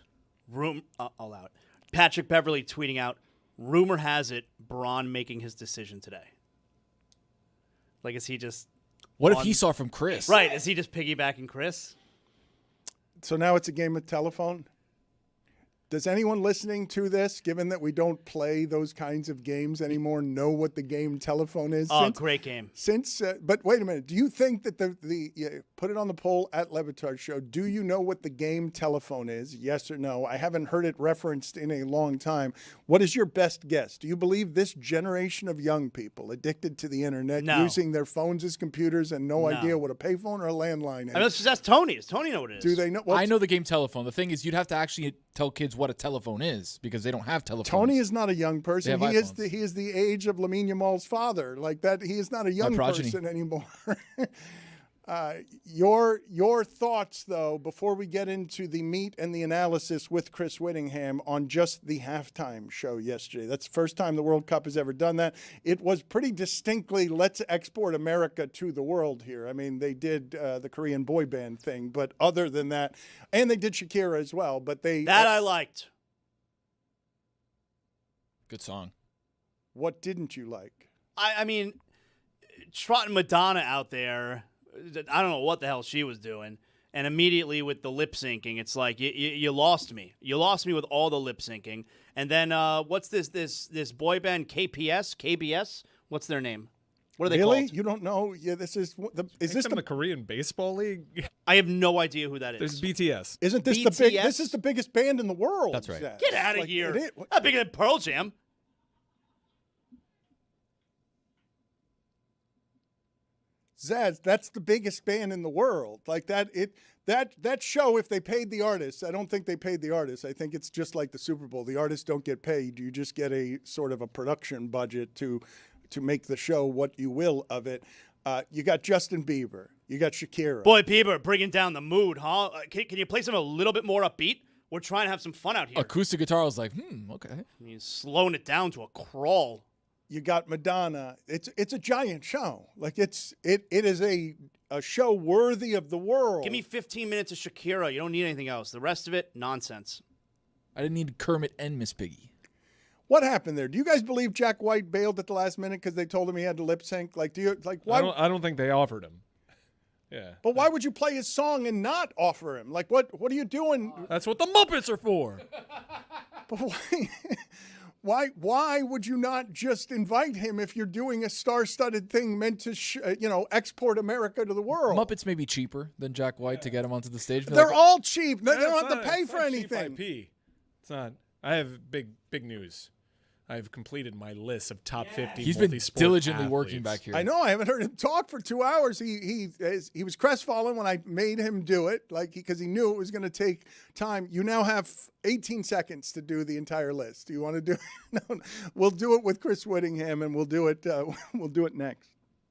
I'll allow it. Patrick Beverley tweeting out, rumor has it Braun making his decision today. Like, is he just... What if he saw from Chris? Right, is he just piggybacking Chris? So now it's a game of telephone? Does anyone listening to this, given that we don't play those kinds of games anymore, know what the game telephone is? Oh, great game. But wait a minute. Do you think that put it on the poll at Le Batard Show, do you know what the game telephone is? Yes or no? I haven't heard it referenced in a long time. What is your best guess? Do you believe this generation of young people addicted to the internet, using their phones as computers and no idea what a payphone or a landline is? I mean, let's just ask Tony. Does Tony know what it is? Do they know? I know the game telephone. The thing is, you'd have to actually tell kids what a telephone is because they don't have telephones. Tony is not a young person. He is the age of Lamine Yamal's father. Like that, he is not a young person anymore. Your thoughts, though, before we get into the meat and the analysis with Chris Whittingham on just the halftime show yesterday. That's the first time the World Cup has ever done that. It was pretty distinctly, let's export America to the world here. I mean, they did the Korean boy band thing, but other than that, and they did Shakira as well, but they... I liked. Good song. What didn't you like? I mean, trotting Madonna out there... I don't know what the hell she was doing. And immediately with the lip syncing, it's like you lost me. You lost me with all the lip syncing. And then what's this boy band KBS? What's their name? What are they really? called? You don't know? Yeah, this is the Korean baseball league? I have no idea who that is. There's BTS. Isn't this BTS? This is the biggest band in the world. That's right. Zaz. Get out of Like, here. it is- Not bigger than Pearl Jam. Zaz, that's the biggest band in the world. Like that show, if they paid the artists, I don't think they paid the artists. I think it's just like the Super Bowl. The artists don't get paid. You just get a sort of a production budget to make the show what you will of it. You got Justin Bieber. You got Shakira. Boy, Bieber, bringing down the mood, huh? Can you play something a little bit more upbeat? We're trying to have some fun out here. Acoustic guitar was like, okay. I mean, slowing it down to a crawl. You got Madonna. It's a giant show. Like it is a show worthy of the world. Give me 15 minutes of Shakira. You don't need anything else. The rest of it, nonsense. I didn't need Kermit and Miss Piggy. What happened there? Do you guys believe Jack White bailed at the last minute because they told him he had to lip sync? Like, why? I don't think they offered him. Yeah. But why would you play his song and not offer him? Like, what are you doing? That's what the Muppets are for. But why would you not just invite him if you're doing a star-studded thing meant to, export America to the world? Muppets may be cheaper than Jack White to get him onto the stage. They're all cheap. They don't have to pay for anything. It's not. I have big news. I've completed my list of top 50. He's been multi-sport diligently athletes. working back here. I know. I haven't heard him talk for 2 hours. He was crestfallen when I made him do it, because he knew it was going to take time. You now have 18 seconds to do the entire list. Do you want to do it? No, we'll do it with Chris Whittingham, and we'll do it. We'll do it next.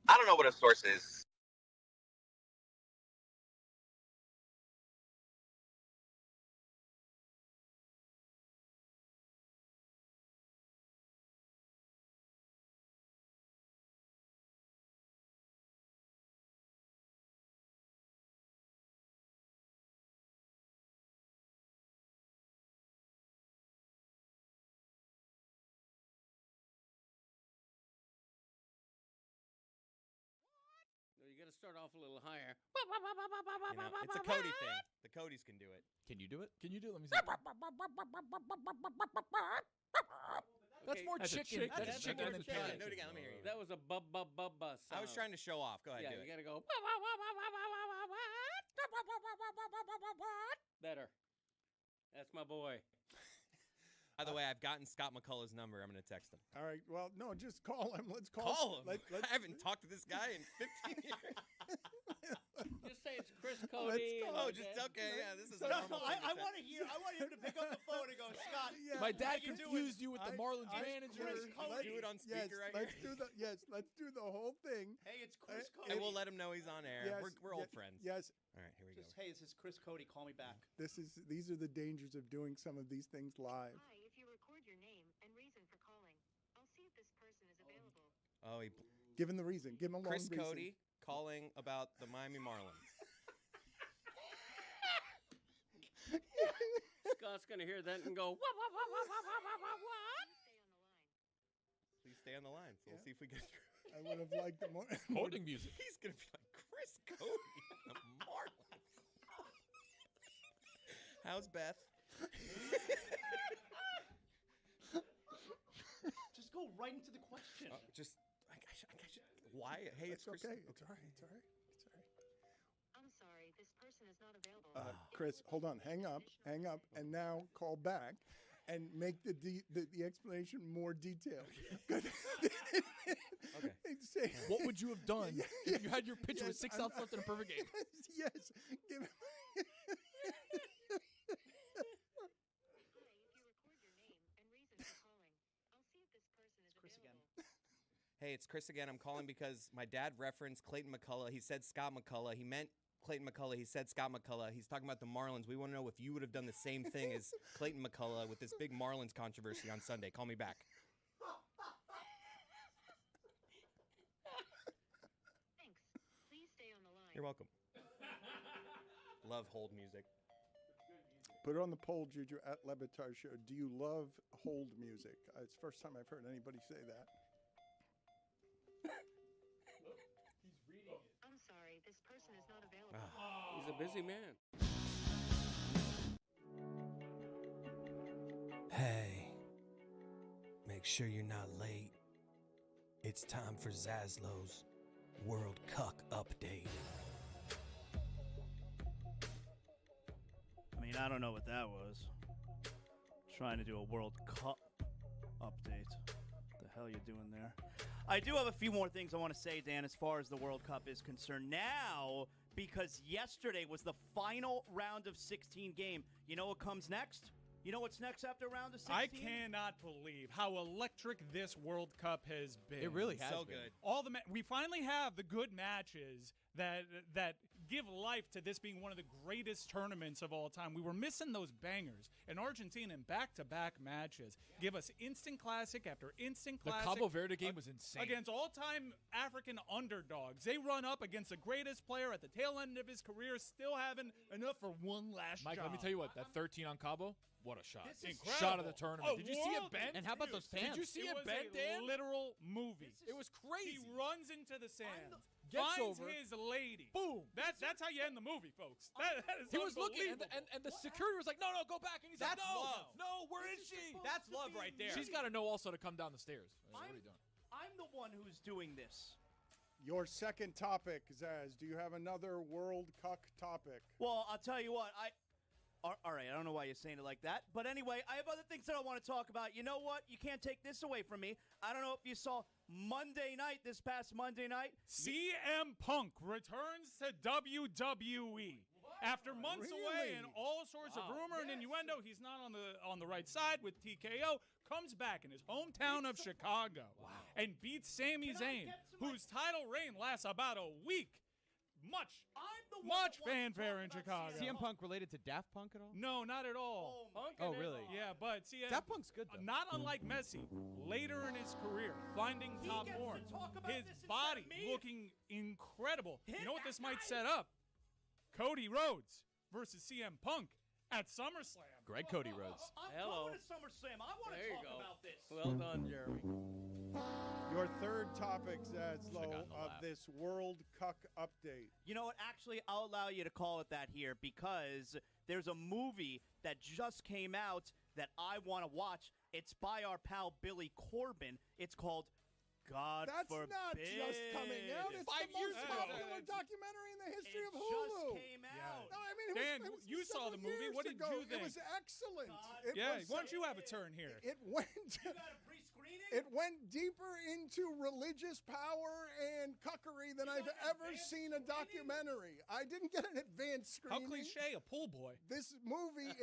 I don't know what a source is. You got to start off a little higher. It's a Cody thing. The Codys can do it. Can you do it? Can you do it? Let me see. That's more chicken. That's chicken than pig. Do it again. Let me hear you. That was a bubba sound. I was trying to show off. Go ahead. Yeah, do you it. got to go. Better. That's my boy. By the way, I've gotten Scott McCullough's number. I'm going to text him. All right. Well, no, just call him. Let's Call him. I haven't talked to this guy in 15 years. Just say it's Chris Cody. This is I want to hear. I want him to pick up the phone and go, Scott. My dad confused you with the Marlins manager. Let's do it on speaker right here. Let's do the whole thing. Hey, it's Chris Cody. And we'll let him know he's on air. Yes, We're old friends. Yes. All right, here we go. Hey, this is Chris Cody. Call me back. These are the dangers of doing some of these things live. Hi, if you record your name and reason for calling, I'll see if this person is available. Oh, Give him the reason. Give him a long Chris reason. Cody calling about the Miami Marlins. Scott's going to hear that and go, what? Please stay on the line. So we'll see if we get through. I would have liked it more. Holding music. He's going to be like, Chris Cody, the Marlins. How's Beth? Just go right into the question. Why? Hey, it's Chris. Okay. It's all right. I'm sorry, this person is not available. Chris, hold on. Hang up, and now call back, and make the explanation more detailed. Okay. What would you have done if you had your pitcher with 6 outs left in a perfect game? Yes. Give him. Hey, it's Chris again. I'm calling because my dad referenced Clayton McCullough. He said Scott McCullough. He meant Clayton McCullough. He said Scott McCullough. He's talking about the Marlins. We want to know if you would have done the same thing as Clayton McCullough with this big Marlins controversy on Sunday. Call me back. Thanks. Please stay on the line. You're welcome. Love hold music. Put it on the poll, Juju, at Le Batard Show. Do you love hold music? It's the first time I've heard anybody say that. I'm sorry, this person is not available. He's a busy man. Hey, make sure you're not late. It's time for Zaslow's World Cuck Update. I mean, I don't know what that was. Trying to do a World Cup update. What the hell you doing there? I do have a few more things I want to say, Dan, as far as the World Cup is concerned. Now, because yesterday was the final round of 16 game. You know what comes next? You know what's next after round of 16? I cannot believe how electric this World Cup has been. It really has So been. good. All the we finally have the good matches that give life to this being one of the greatest tournaments of all time. We were missing those bangers. And Argentina in back-to-back matches give us instant classic after instant The classic. Cabo Verde game was insane. Against all-time African underdogs. They run up against the greatest player at the tail end of his career, still having enough for one last Mike, job. let me tell you what, that 13 on Cabo, what a shot. Incredible. Shot of the tournament. A Did you see it world- bend? And how about those fans? Did you see It it was bend, a Dan? literal movie. It was crazy. He runs into the sand, Gets finds over, his lady. boom. That's how you end the movie, folks. That is He was looking, unbelievable. and the security was like, no, no, go back. And he's That's like, no, love. no, where is she? That's love right there. She's got to know also to come down the stairs. What are you doing? I'm the one who's doing this. Your second topic, Zaz. Do you have another World Cuck topic? Well, I'll tell you what. All right, I don't know why you're saying it like that. But anyway, I have other things that I want to talk about. You know what? You can't take this away from me. I don't know if you saw this past Monday night. CM Punk returns to WWE. After months away and all sorts of rumor and innuendo, he's not on the right side with TKO, comes back in his hometown of Chicago and beats Sami Zayn, whose title reign lasts about a week. Much fanfare in Chicago. CM Punk related to Daft Punk at all? No, not at all. Oh, really? Yeah, but CM Daft Punk's good, though. Not unlike Messi, later in his career, finding top form, his body looking incredible. You know what this might set up? Cody Rhodes versus CM Punk at SummerSlam. Greg Cody Rhodes. I'm Hello. going to SummerSlam. I want There to you talk go. about this. Well done, Jeremy. Your third topic, Zaslow, gotten the of laugh. this World Cuck update. You know what? Actually, I'll allow you to call it that here because there's a movie that just came out that I want to watch. It's by our pal Billy Corbin. It's called God That's Forbid. not just coming out. It's 5 the years most ago. popular documentary in the history It of Hulu. just came out. No, I mean, Dan, it was you saw the several movie. years What did ago. you think? It was excellent. It Yeah, was, why don't you have a turn here? It went. You got a pre-screening? It went deeper into religious power and cuckery than I've ever seen a documentary. I didn't get an advanced How screening. cliche, a pool boy. This movie,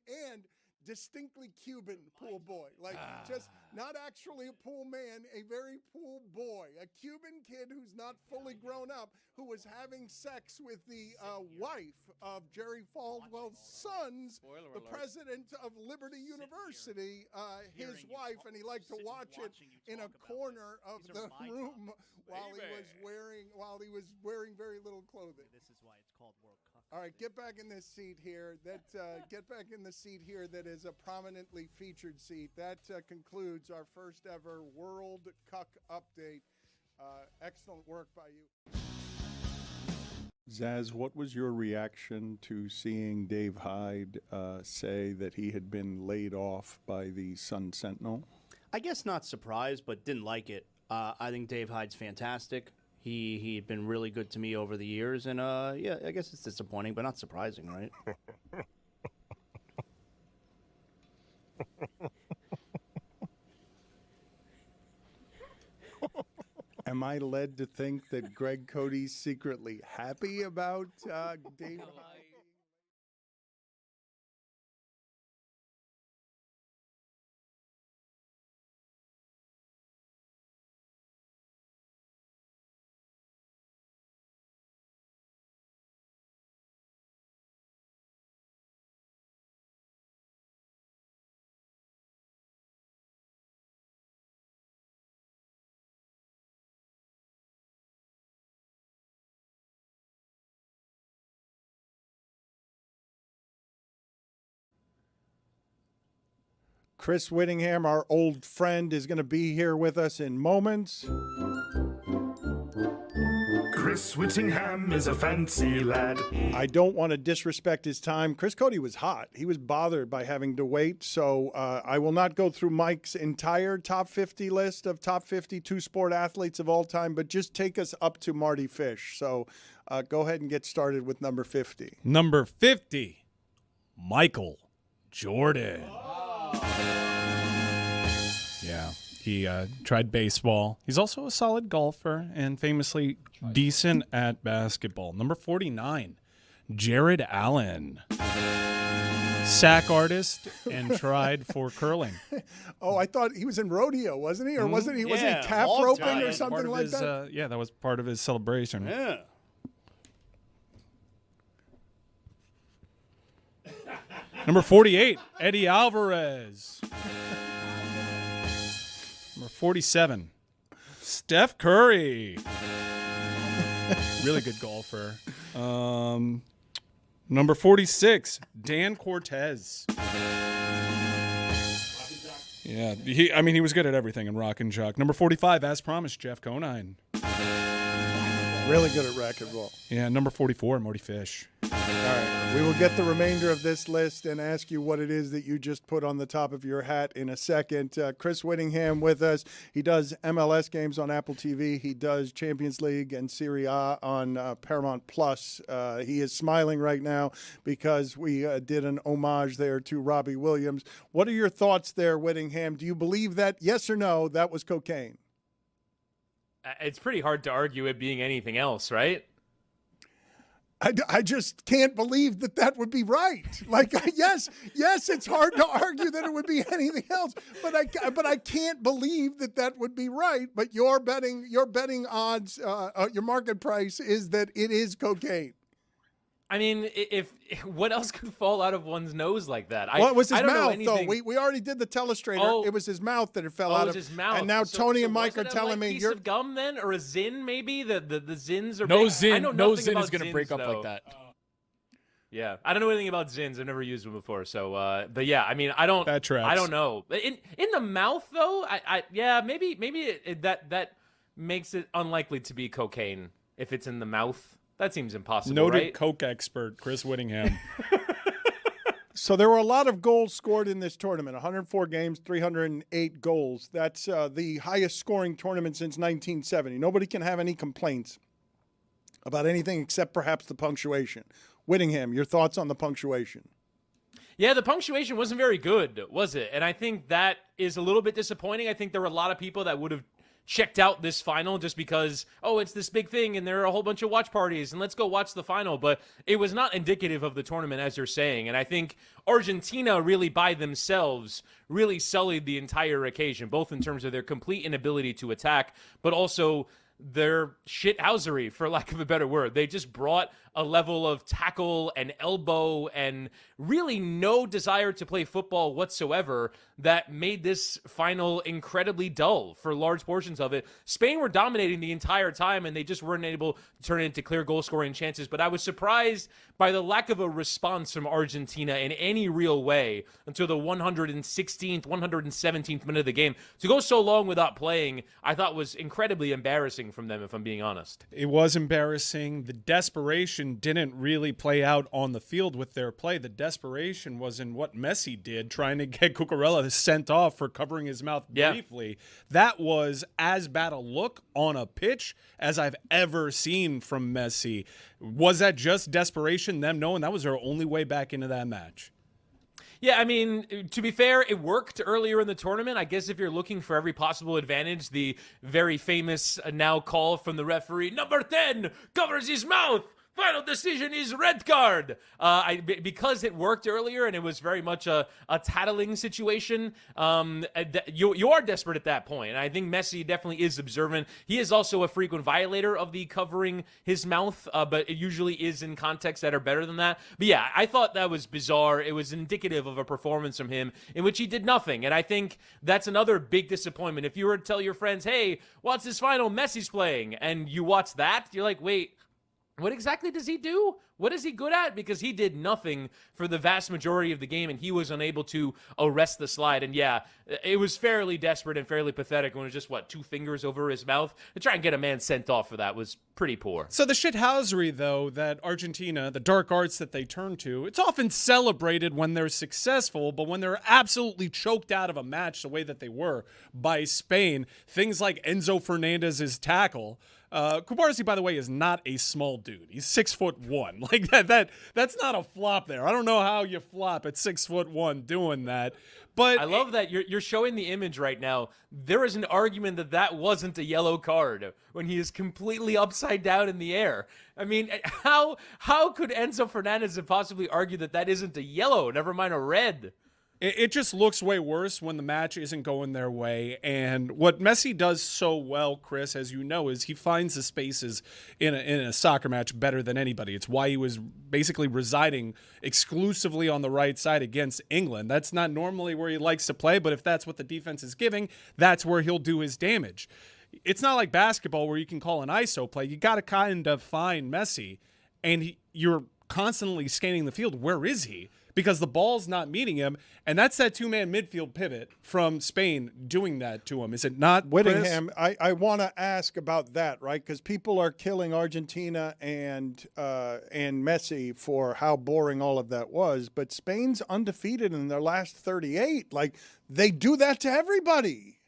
and distinctly Cuban pool boy. Like, just not actually a pool man, a very pool boy. A Cuban kid who's not fully grown up, who was having sex with the wife of Jerry Falwell's sons, Spoiler the alert. president of Liberty University, his hearing you wife, talk- and he liked to sitting watch it watching you in a talk about corner this. of These are the my room topics. while he was wearing very little clothing. This is why it's called World Cup. All right, get back in this seat here. Get back in the seat here that is a prominently featured seat. That concludes our first ever World Cuck update. Excellent work by you. Zaz, what was your reaction to seeing Dave Hyde say that he had been laid off by the Sun Sentinel? I guess not surprised, but didn't like it. I think Dave Hyde's fantastic. He'd been really good to me over the years, and yeah, I guess it's disappointing, but not surprising, right? Am I led to think that Greg Cody's secretly happy about Dave Hyde? Chris Whittingham, our old friend, is going to be here with us in moments. Chris Whittingham is a fancy lad. I don't want to disrespect his time. Chris Cody was hot. He was bothered by having to wait. So I will not go through Mike's entire top 50 list of top 50 two-sport athletes of all time, but just take us up to Marty Fish. So go ahead and get started with number 50. Number 50, Michael Jordan. Yeah, he tried baseball. He's also a solid golfer and famously decent at basketball. Number 49, Jared Allen. Sack artist and tried for curling. Oh, I thought he was in rodeo, wasn't he? Or wasn't he? Was he Yeah, calf long roping time. or something like his, that? yeah, that was part of his celebration. Yeah. Number 48, Eddie Alvarez. Number 47, Steph Curry. Really good golfer. Number 46, Dan Cortez. Yeah, he was good at everything in rock and jock. Number 45, as promised, Jeff Conine. Really good at racquetball. Yeah, number 44, Marty Fish. All right. We will get the remainder of this list and ask you what it is that you just put on the top of your hat in a second. Chris Whittingham with us. He does MLS games on Apple TV. He does Champions League and Serie A on Paramount Plus. He is smiling right now because we did an homage there to Robbie Williams. What are your thoughts there, Whittingham? Do you believe that, yes or no, that was cocaine? It's pretty hard to argue it being anything else, right? I just can't believe that would be right. Like, yes, it's hard to argue that it would be anything else, but I can't believe that would be right. But your betting odds, your market price is that it is cocaine. I mean, if what else could fall out of one's nose like that? Well, it was his I don't know mouth, anything. though. We already did the telestrator. Oh. It was his mouth that it fell Oh, out it of. was his mouth. And now So- Tony so and Mike was are it a telling light me piece you're. of gum then, or a zin maybe. The zins are No big. I zin. know No nothing zin about is going to zins, break up though. like that. Yeah, I don't know anything about zins. I've never used them before, so but yeah, I mean, I don't. That tracks. I don't know. In the mouth though, maybe that makes it unlikely to be cocaine if it's in the mouth. That seems impossible, Noted right? Coke expert, Chris Whittingham. So there were a lot of goals scored in this tournament. 104 games, 308 goals. That's the highest scoring tournament since 1970. Nobody can have any complaints about anything except perhaps the punctuation. Whittingham, your thoughts on the punctuation? Yeah, the punctuation wasn't very good, was it? And I think that is a little bit disappointing. I think there were a lot of people that would have checked out this final just because, oh, it's this big thing and there are a whole bunch of watch parties and let's go watch the final. But it was not indicative of the tournament, as you're saying. And I think Argentina really by themselves really sullied the entire occasion, both in terms of their complete inability to attack, but also their shithousery, for lack of a better word. They just brought a level of tackle and elbow and really no desire to play football whatsoever that made this final incredibly dull for large portions of it. Spain were dominating the entire time, and they just weren't able to turn it into clear goal-scoring chances. But I was surprised by the lack of a response from Argentina in any real way until the 116th, 117th minute of the game. To go so long without playing, I thought was incredibly embarrassing from them, if I'm being honest. It was embarrassing. The desperation didn't really play out on the field with their play. The desperation was in what Messi did, trying to get Cucurella sent off for covering his mouth briefly. That was as bad a look on a pitch as I've ever seen from Messi. Was that just desperation, them knowing that was their only way back into that match? Yeah, I mean, to be fair, it worked earlier in the tournament. I guess if you're looking for every possible advantage, the very famous now call from the referee, number 10 covers his mouth. Final decision is red card. Because it worked earlier and it was very much a tattling situation, you are desperate at that point. And I think Messi definitely is observant. He is also a frequent violator of the covering his mouth, but it usually is in contexts that are better than that. But yeah, I thought that was bizarre. It was indicative of a performance from him in which he did nothing. And I think that's another big disappointment. If you were to tell your friends, hey, watch this final, Messi's playing, and you watch that, you're like, wait, What exactly does he do? What is he good at? Because he did nothing for the vast majority of the game, and he was unable to arrest the slide. And yeah, it was fairly desperate and fairly pathetic when it was just, 2 fingers over his mouth. To try and get a man sent off for that was pretty poor. So the shithousery, though, that Argentina, the dark arts that they turn to, it's often celebrated when they're successful, but when they're absolutely choked out of a match the way that they were by Spain, things like Enzo Fernandez's tackle. Kubarsi, by the way, is not a small dude. He's 6'1". Like that's not a flop there. I don't know how you flop at 6'1" doing that. But I love that you're showing the image right now. There is an argument that wasn't a yellow card when he is completely upside down in the air. I mean, how could Enzo Fernandez possibly argue that isn't a yellow, never mind a red? It just looks way worse when the match isn't going their way. And what Messi does so well, Chris, as you know, is he finds the spaces in a soccer match better than anybody. It's why he was basically residing exclusively on the right side against England. That's not normally where he likes to play, but if that's what the defense is giving, that's where he'll do his damage. It's not like basketball where you can call an ISO play. You got to kind of find Messi, and you're constantly scanning the field. Where is he? Because the ball's not meeting him, and that's that two-man midfield pivot from Spain doing that to him. Is it not, Whittingham? I want to ask about that, right? Because people are killing Argentina and Messi for how boring all of that was, but Spain's undefeated in their last 38. Like, they do that to everybody.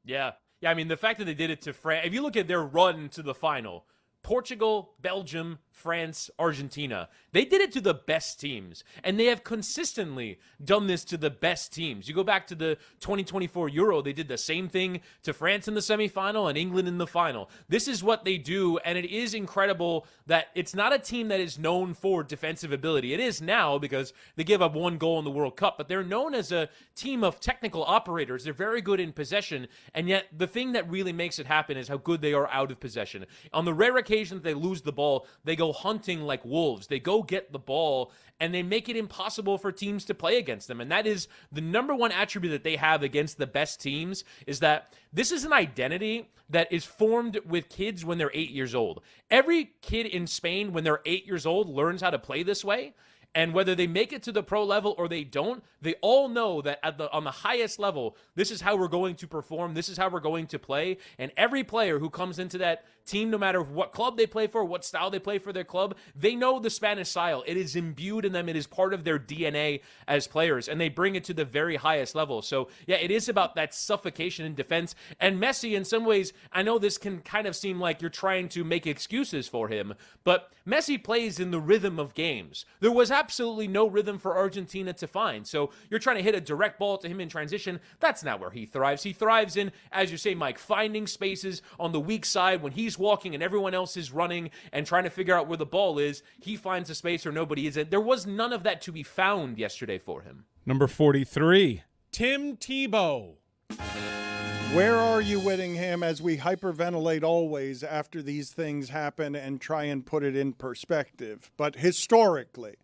Yeah. I mean, the fact that they did it to France, if you look at their run to the final, Portugal, Belgium, France, Argentina. They did it to the best teams, and they have consistently done this to the best teams. You go back to the 2024 Euro, they did the same thing to France in the semifinal and England in the final. This is what they do, and it is incredible that it's not a team that is known for defensive ability. It is now because they give up 1 goal in the World Cup, but they're known as a team of technical operators. They're very good in possession, and yet the thing that really makes it happen is how good they are out of possession. On the rare occasion that they lose the ball, they go hunting like wolves. They go get the ball, and they make it impossible for teams to play against them. And that is the number one attribute that they have against the best teams, is that this is an identity that is formed with kids when they're 8 years old. Every kid in Spain, when they're 8 years old, learns how to play this way. And whether they make it to the pro level or they don't, they all know that on the highest level, this is how we're going to perform. This is how we're going to play. And every player who comes into that team, no matter what club they play for, what style they play for their club, they know the Spanish style. It is imbued in them. It is part of their DNA as players, and they bring it to the very highest level. So, yeah, it is about that suffocation in defense. And Messi, in some ways, I know this can kind of seem like you're trying to make excuses for him, but Messi plays in the rhythm of games. There was absolutely no rhythm for Argentina to find. So you're trying to hit a direct ball to him in transition. That's not where he thrives. He thrives in, as you say, Mike, finding spaces on the weak side when he's walking and everyone else is running and trying to figure out where the ball is. He finds a space where nobody is. There was none of that to be found yesterday for him. Number 43, Tim Tebow. Where are you, Whittingham, as we hyperventilate always after these things happen and try and put it in perspective? But historically,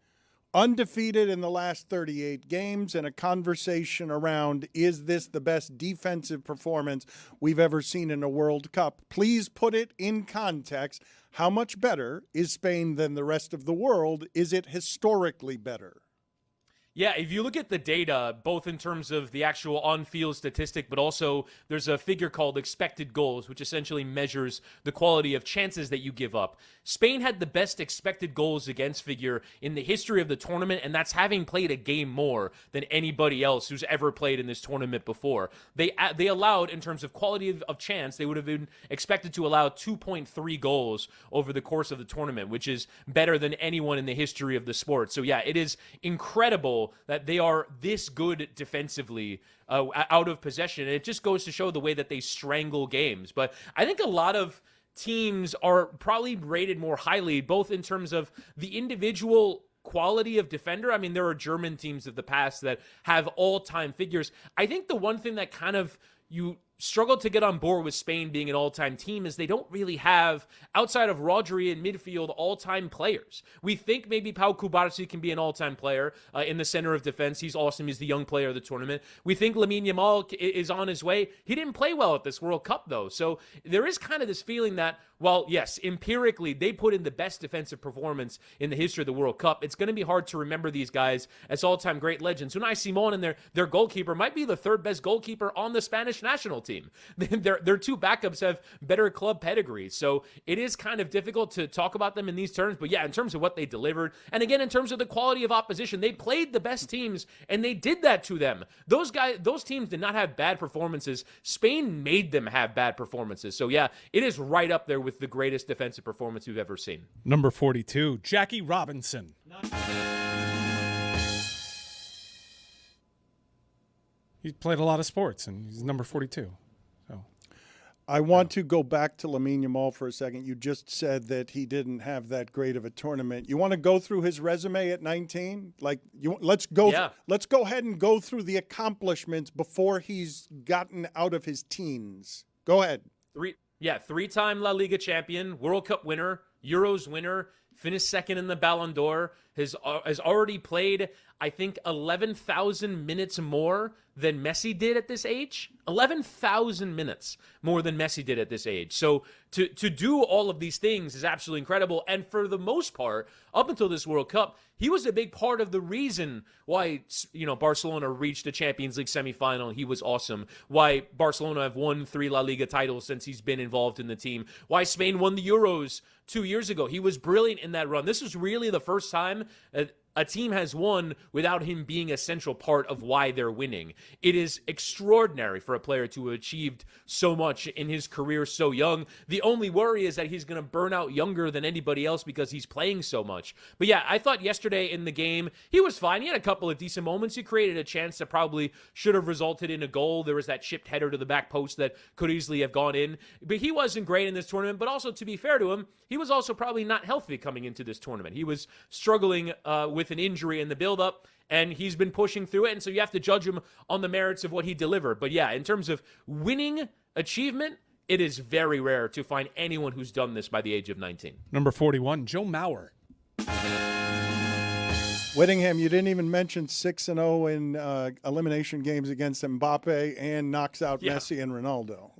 undefeated in the last 38 games, and a conversation around, is this the best defensive performance we've ever seen in a World Cup? Please put it in context. How much better is Spain than the rest of the world? Is it historically better? Yeah, if you look at the data, both in terms of the actual on-field statistic, but also there's a figure called expected goals, which essentially measures the quality of chances that you give up. Spain had the best expected goals against figure in the history of the tournament, and that's having played a game more than anybody else who's ever played in this tournament before. They allowed, in terms of quality of chance, they would have been expected to allow 2.3 goals over the course of the tournament, which is better than anyone in the history of the sport. So yeah, it is incredible that they are this good defensively out of possession. And it just goes to show the way that they strangle games. But I think a lot of teams are probably rated more highly, both in terms of the individual quality of defender. I mean, there are German teams of the past that have all-time figures. I think the one thing that kind of you struggle to get on board with Spain being an all-time team is they don't really have, outside of Rodri in midfield, all-time players. We think maybe Pau Cubarsí can be an all-time player in the center of defense. He's awesome. He's the young player of the tournament. We think Lamine Yamal is on his way. He didn't play well at this World Cup, though. So there is kind of this feeling that while, yes, empirically, they put in the best defensive performance in the history of the World Cup, it's going to be hard to remember these guys as all-time great legends. Unai Simon and their goalkeeper might be the third best goalkeeper on the Spanish national team. Their two backups have better club pedigrees, so it is kind of difficult to talk about them in these terms. But yeah, in terms of what they delivered, and again, in terms of the quality of opposition, they played the best teams, and they did that to them. Those teams did not have bad performances. Spain made them have bad performances. So yeah, it is right up there with the greatest defensive performance we've ever seen. Number 42, Jackie Robinson. He's played a lot of sports, and he's number 42. So, I want to go back to Lamine Yamal for a second. You just said that he didn't have that great of a tournament. You want to go through his resume at 19? Let's go ahead and go through the accomplishments before he's gotten out of his teens. Go ahead. Three-time La Liga champion, World Cup winner, Euros winner, finished second in the Ballon d'Or, has already played, I think, 11,000 minutes more than Messi did at this age. 11,000 minutes more than Messi did at this age. So to do all of these things is absolutely incredible. And for the most part, up until this World Cup, he was a big part of the reason why, Barcelona reached the Champions League semifinal. He was awesome. Why Barcelona have won 3 La Liga titles since he's been involved in the team. Why Spain won the Euros 2 years ago. He was brilliant in that run. This was really the first time a team has won without him being a central part of why they're winning. It is extraordinary for a player to have achieved so much in his career so young. The only worry is that he's going to burn out younger than anybody else because he's playing so much. But yeah, I thought yesterday in the game, he was fine. He had a couple of decent moments. He created a chance that probably should have resulted in a goal. There was that chipped header to the back post that could easily have gone in. But he wasn't great in this tournament. But also, to be fair to him, he was also probably not healthy coming into this tournament. He was struggling with an injury in the build-up, and he's been pushing through it, and so you have to judge him on the merits of what he delivered. But yeah, in terms of winning achievement, it is very rare to find anyone who's done this by the age of 19. Number 41, Joe Mauer. Whittingham, you didn't even mention 6-0 in elimination games against Mbappe and knocks out Messi and Ronaldo.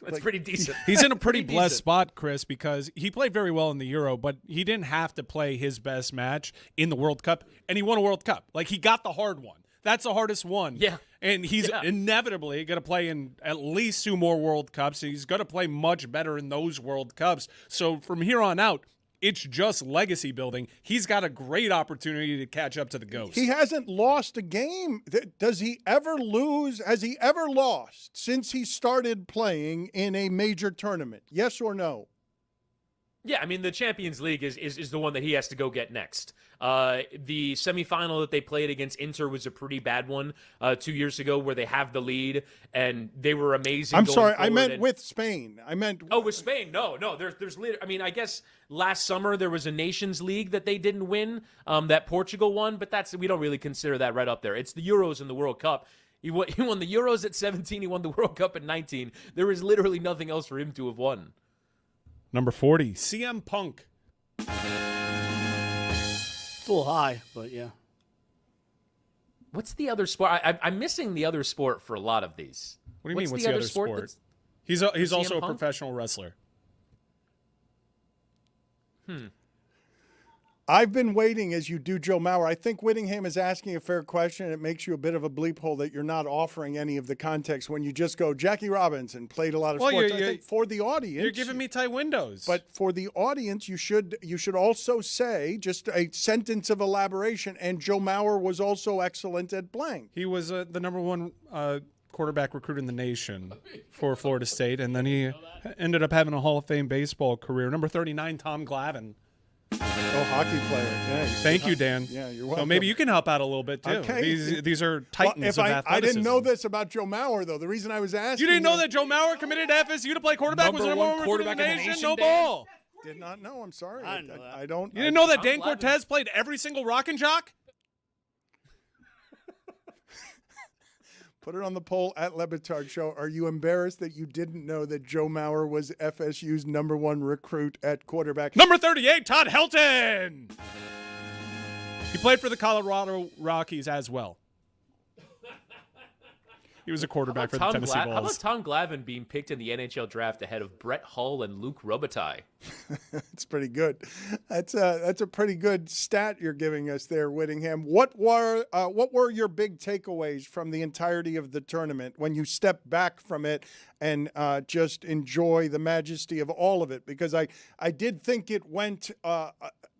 That's pretty decent. He's in a pretty blessed spot, Chris, because he played very well in the Euro, but he didn't have to play his best match in the World Cup, and he won a World Cup. He got the hard one. That's the hardest one. Yeah. And he's inevitably going to play in at least 2 more World Cups, and he's going to play much better in those World Cups. So from here on out, it's just legacy building. He's got a great opportunity to catch up to the GOATs. He hasn't lost a game. Does he ever lose? Has he ever lost since he started playing in a major tournament? Yes or no? Yeah, I mean, the Champions League is the one that he has to go get next. The semifinal that they played against Inter was a pretty bad one 2 years ago where they have the lead, and they were amazing. I'm sorry, I meant with Spain. with Spain. No, there's I mean, I guess last summer there was a Nations League that they didn't win, that Portugal won, but we don't really consider that right up there. It's the Euros and the World Cup. He won the Euros at 17, he won the World Cup at 19. There is literally nothing else for him to have won. Number 40, CM Punk. It's a little high, but yeah. What's the other sport? I'm missing the other sport for a lot of these. What do you mean, what's the other sport? He's also a professional wrestler. I've been waiting as you do Joe Mauer. I think Whittingham is asking a fair question. It makes you a bit of a bleep hole that you're not offering any of the context when you just go, Jackie Robinson played a lot of sports. I think for the audience. You're giving me tight windows. But for the audience, you should also say just a sentence of elaboration, and Joe Mauer was also excellent at blank. He was the number 1 quarterback recruit in the nation for Florida State, and then he ended up having a Hall of Fame baseball career. Number 39, Tom Glavine. Oh, hockey player. Yeah, Thank you, Dan. Yeah, you're welcome. So maybe you can help out a little bit, too. Okay. These are titans of athleticism. I didn't know this about Joe Mauer, though. The reason I was asking... You didn't know that Joe Mauer committed to FSU to play quarterback? Was the number 1 quarterback in the nation? No ball. Did not know. I'm sorry. I didn't know that. I don't... You didn't know that Dan Cortez played every single rock and jock? Put it on the poll at Le Batard Show. Are you embarrassed that you didn't know that Joe Mauer was FSU's number 1 recruit at quarterback? Number 38, Todd Helton. He played for the Colorado Rockies as well. He was a quarterback for the Tennessee How about Vols. Tom Glavine being picked in the NHL draft ahead of Brett Hull and Luke Robitaille? It's pretty good. That's a pretty good stat you're giving us there, Whittingham. What were your big takeaways from the entirety of the tournament when you step back from it and just enjoy the majesty of all of it? Because I did think it went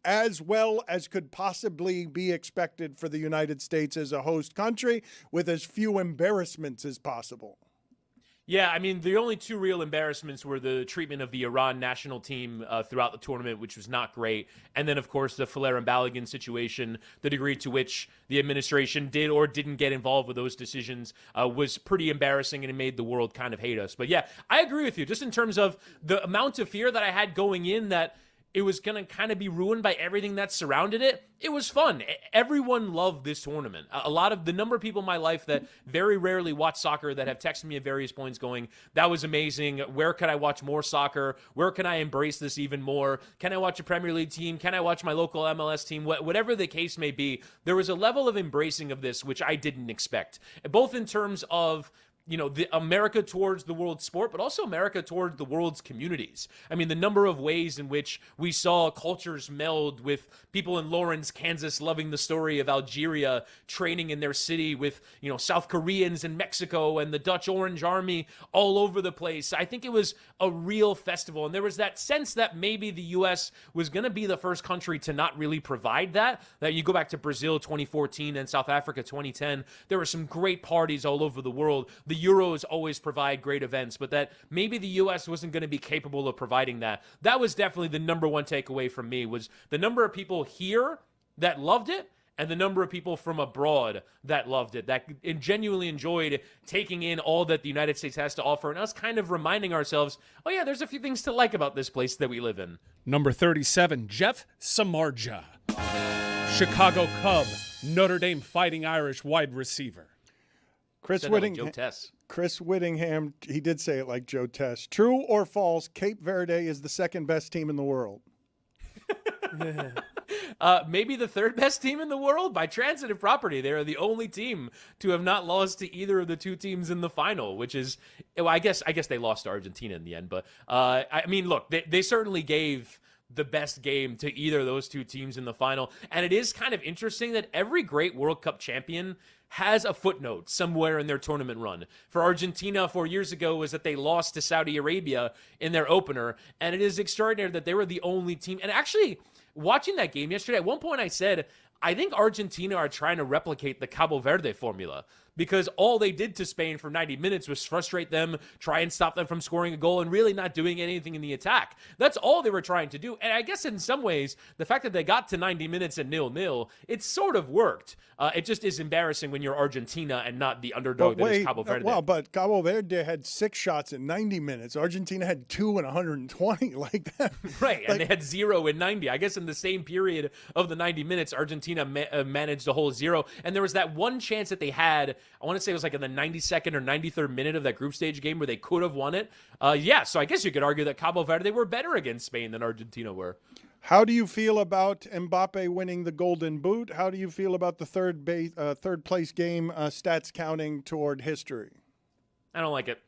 as well as could possibly be expected for the United States as a host country, with as few embarrassments as possible. Yeah, I mean, the only two real embarrassments were the treatment of the Iran national team throughout the tournament, which was not great. And then, of course, the Flair and Balogun situation, the degree to which the administration did or didn't get involved with those decisions was pretty embarrassing, and it made the world kind of hate us. But yeah, I agree with you. Just in terms of the amount of fear that I had going in that it was going to kind of be ruined by everything that surrounded it. It was fun. Everyone loved this tournament. A lot of the number of people in my life that very rarely watch soccer that have texted me at various points going, that was amazing. Where can I watch more soccer? Where can I embrace this even more? Can I watch a Premier League team? Can I watch my local MLS team? Whatever the case may be, there was a level of embracing of this, which I didn't expect, both in terms of the America towards the world's sport, but also America towards the world's communities. I mean, the number of ways in which we saw cultures meld, with people in Lawrence, Kansas loving the story of Algeria training in their city, with, South Koreans in Mexico and the Dutch Orange Army all over the place. I think it was a real festival. And there was that sense that maybe the U.S. was going to be the first country to not really provide that. That you go back to Brazil 2014 and South Africa 2010, there were some great parties all over the world. The Euros always provide great events, but that maybe the U.S. wasn't going to be capable of providing that. That was definitely the number one takeaway from me, was the number of people here that loved it and the number of people from abroad that loved it, that genuinely enjoyed taking in all that the United States has to offer, and us kind of reminding ourselves, oh yeah, there's a few things to like about this place that we live in. Number 37, Jeff Samardzija, Chicago Cub, Notre Dame Fighting Irish wide receiver. Chris Whittingham, he did say it like Joe Tess. True or false, Cape Verde is the second best team in the world? Maybe the third best team in the world by transitive property. They are the only team to have not lost to either of the two teams in the final, which is, well, I guess they lost to Argentina in the end. But I mean, look, they certainly gave the best game to either of those two teams in the final. And it is kind of interesting that every great World Cup champion has a footnote somewhere in their tournament run. For Argentina 4 years ago was that they lost to Saudi Arabia in their opener, and it is extraordinary that they were the only team. And actually, watching that game yesterday, at one point I said, I think Argentina are trying to replicate the Cabo Verde formula, because all they did to Spain for 90 minutes was frustrate them, try and stop them from scoring a goal, and really not doing anything in the attack. That's all they were trying to do. And I guess in some ways, the fact that they got to 90 minutes and 0-0, it sort of worked. It just is embarrassing when you're Argentina and not the underdog that is Cabo Verde. Well, but Cabo Verde had 6 shots in 90 minutes. Argentina had 2 in 120, like that. Right, and they had 0 in 90. I guess in the same period of the 90 minutes, Argentina managed a whole 0. And there was that one chance that they had, I want to say it was like in the 92nd or 93rd minute of that group stage game where they could have won it. So I guess you could argue that Cabo Verde were better against Spain than Argentina were. How do you feel about Mbappe winning the Golden Boot? How do you feel about the third place game stats counting toward history? I don't like it.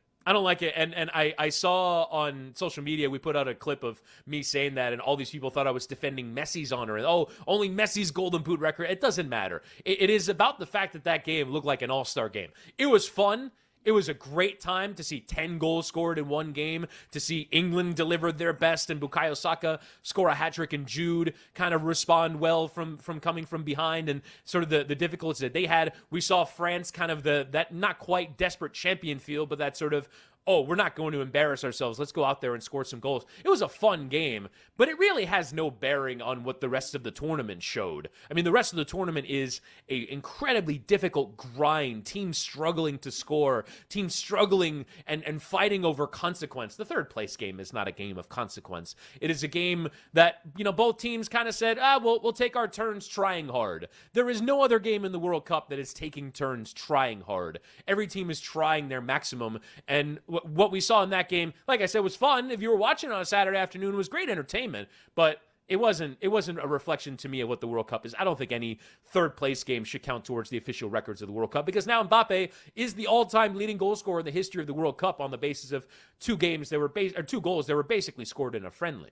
And I saw on social media, we put out a clip of me saying that, and all these people thought I was defending Messi's honor. And, only Messi's Golden Boot record. It doesn't matter. It is about the fact that game looked like an all-star game. It was fun. It was a great time to see 10 goals scored in one game, to see England deliver their best and Bukayo Saka score a hat-trick, and Jude kind of respond well from coming from behind and sort of the difficulties that they had. We saw France kind of that not quite desperate champion feel, but that sort of, we're not going to embarrass ourselves. Let's go out there and score some goals. It was a fun game, but it really has no bearing on what the rest of the tournament showed. I mean, the rest of the tournament is an incredibly difficult grind, teams struggling to score, teams struggling and fighting over consequence. The third place game is not a game of consequence. It is a game that, both teams kind of said, we'll take our turns trying hard. There is no other game in the World Cup that is taking turns trying hard. Every team is trying their maximum, and what we saw in that game, like I said, was fun. If you were watching on a Saturday afternoon, it was great entertainment, but it wasn't a reflection to me of what the World Cup is. I don't think any third place game should count towards the official records of the World Cup, because now Mbappe is the all-time leading goal scorer in the history of the World Cup on the basis of two goals that were basically scored in a friendly.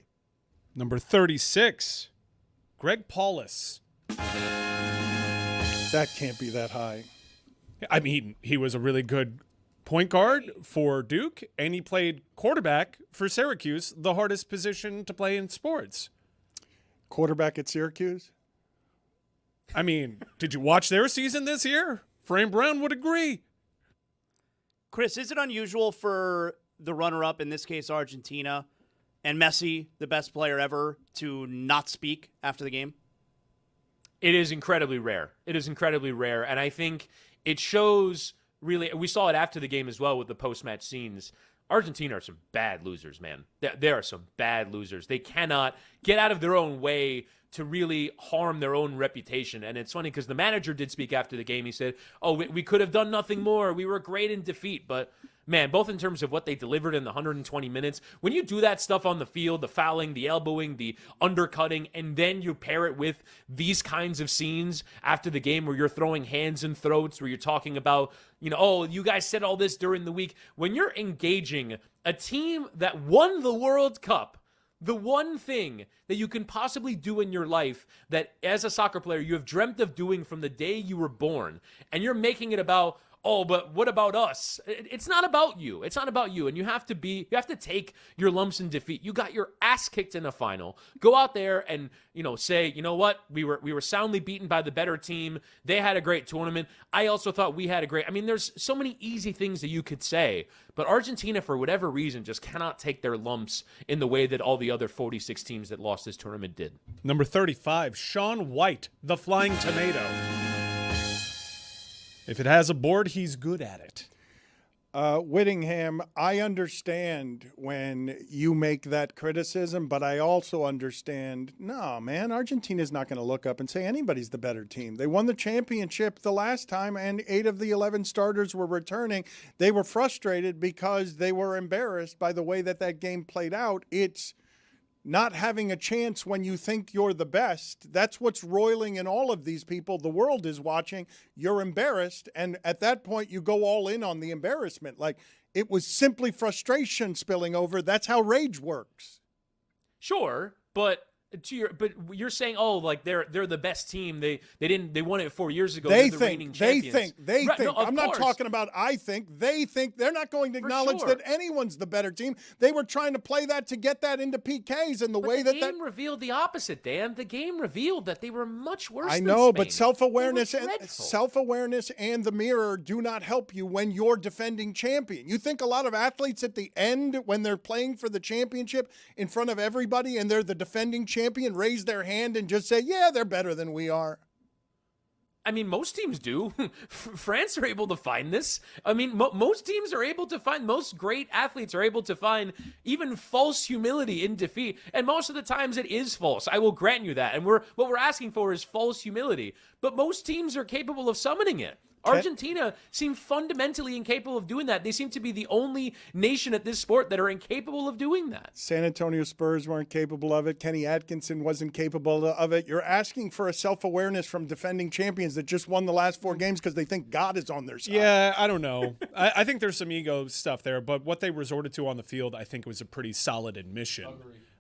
Number 36, Greg Paulus. That can't be that high. I mean, he was a really good point guard for Duke, and he played quarterback for Syracuse, the hardest position to play in sports. Quarterback at Syracuse? I mean, did you watch their season this year? Frame Brown would agree. Chris, is it unusual for the runner-up, in this case Argentina, and Messi, the best player ever, to not speak after the game? It is incredibly rare. And I think it shows, really, we saw it after the game as well with the post-match scenes. Argentina are some bad losers, man. There are some bad losers. They cannot get out of their own way to really harm their own reputation. And it's funny because the manager did speak after the game. He said, we could have done nothing more. We were great in defeat. But, man, both in terms of what they delivered in the 120 minutes, when you do that stuff on the field, the fouling, the elbowing, the undercutting, and then you pair it with these kinds of scenes after the game where you're throwing hands and throats, where you're talking about, you guys said all this during the week. When you're engaging a team that won the World Cup, the one thing that you can possibly do in your life that as a soccer player you have dreamt of doing from the day you were born, and you're making it about, but what about us? It's not about you. It's not about you. And you have to take your lumps in defeat. You got your ass kicked in a final. Go out there and, say, you know what? We were soundly beaten by the better team. They had a great tournament. I also thought we had a great, there's so many easy things that you could say, but Argentina, for whatever reason, just cannot take their lumps in the way that all the other 46 teams that lost this tournament did. Number 35, Shaun White, the Flying Tomato. If it has a board, he's good at it. Whittingham, I understand when you make that criticism, but I also understand, no, man, Argentina's not going to look up and say anybody's the better team. They won the championship the last time, and 8 of the 11 starters were returning. They were frustrated because they were embarrassed by the way that game played out. It's not having a chance when you think you're the best. That's what's roiling in all of these people. The world is watching. You're embarrassed. And at that point, you go all in on the embarrassment. Like, it was simply frustration spilling over. That's how rage works. Sure, but you're saying, they're the best team. They won it 4 years ago. They they're the reigning think. champions. They think. No, I'm not talking about I think. They think. They're not going to acknowledge that anyone's the better team. They were trying to play that to get that into PKs, and the game revealed the opposite, Dan. The game revealed that they were much worse. I than know, Spain. but self-awareness and the mirror do not help you when you're defending champion. You think a lot of athletes at the end, when they're playing for the championship in front of everybody and they're the defending champion, raise their hand and just say, yeah, they're better than we are? Most teams do. France are able to find this. Most teams are able to find, most great athletes are able to find even false humility in defeat. And most of the times it is false. I will grant you that. And what we're asking for is false humility. But most teams are capable of summoning it. Argentina seem fundamentally incapable of doing that. They seem to be the only nation at this sport that are incapable of doing that. San Antonio Spurs weren't capable of it. Kenny Atkinson wasn't capable of it. You're asking for a self-awareness from defending champions that just won the last 4 games because they think God is on their side. Yeah, I don't know. I think there's some ego stuff there, but what they resorted to on the field, I think, was a pretty solid admission.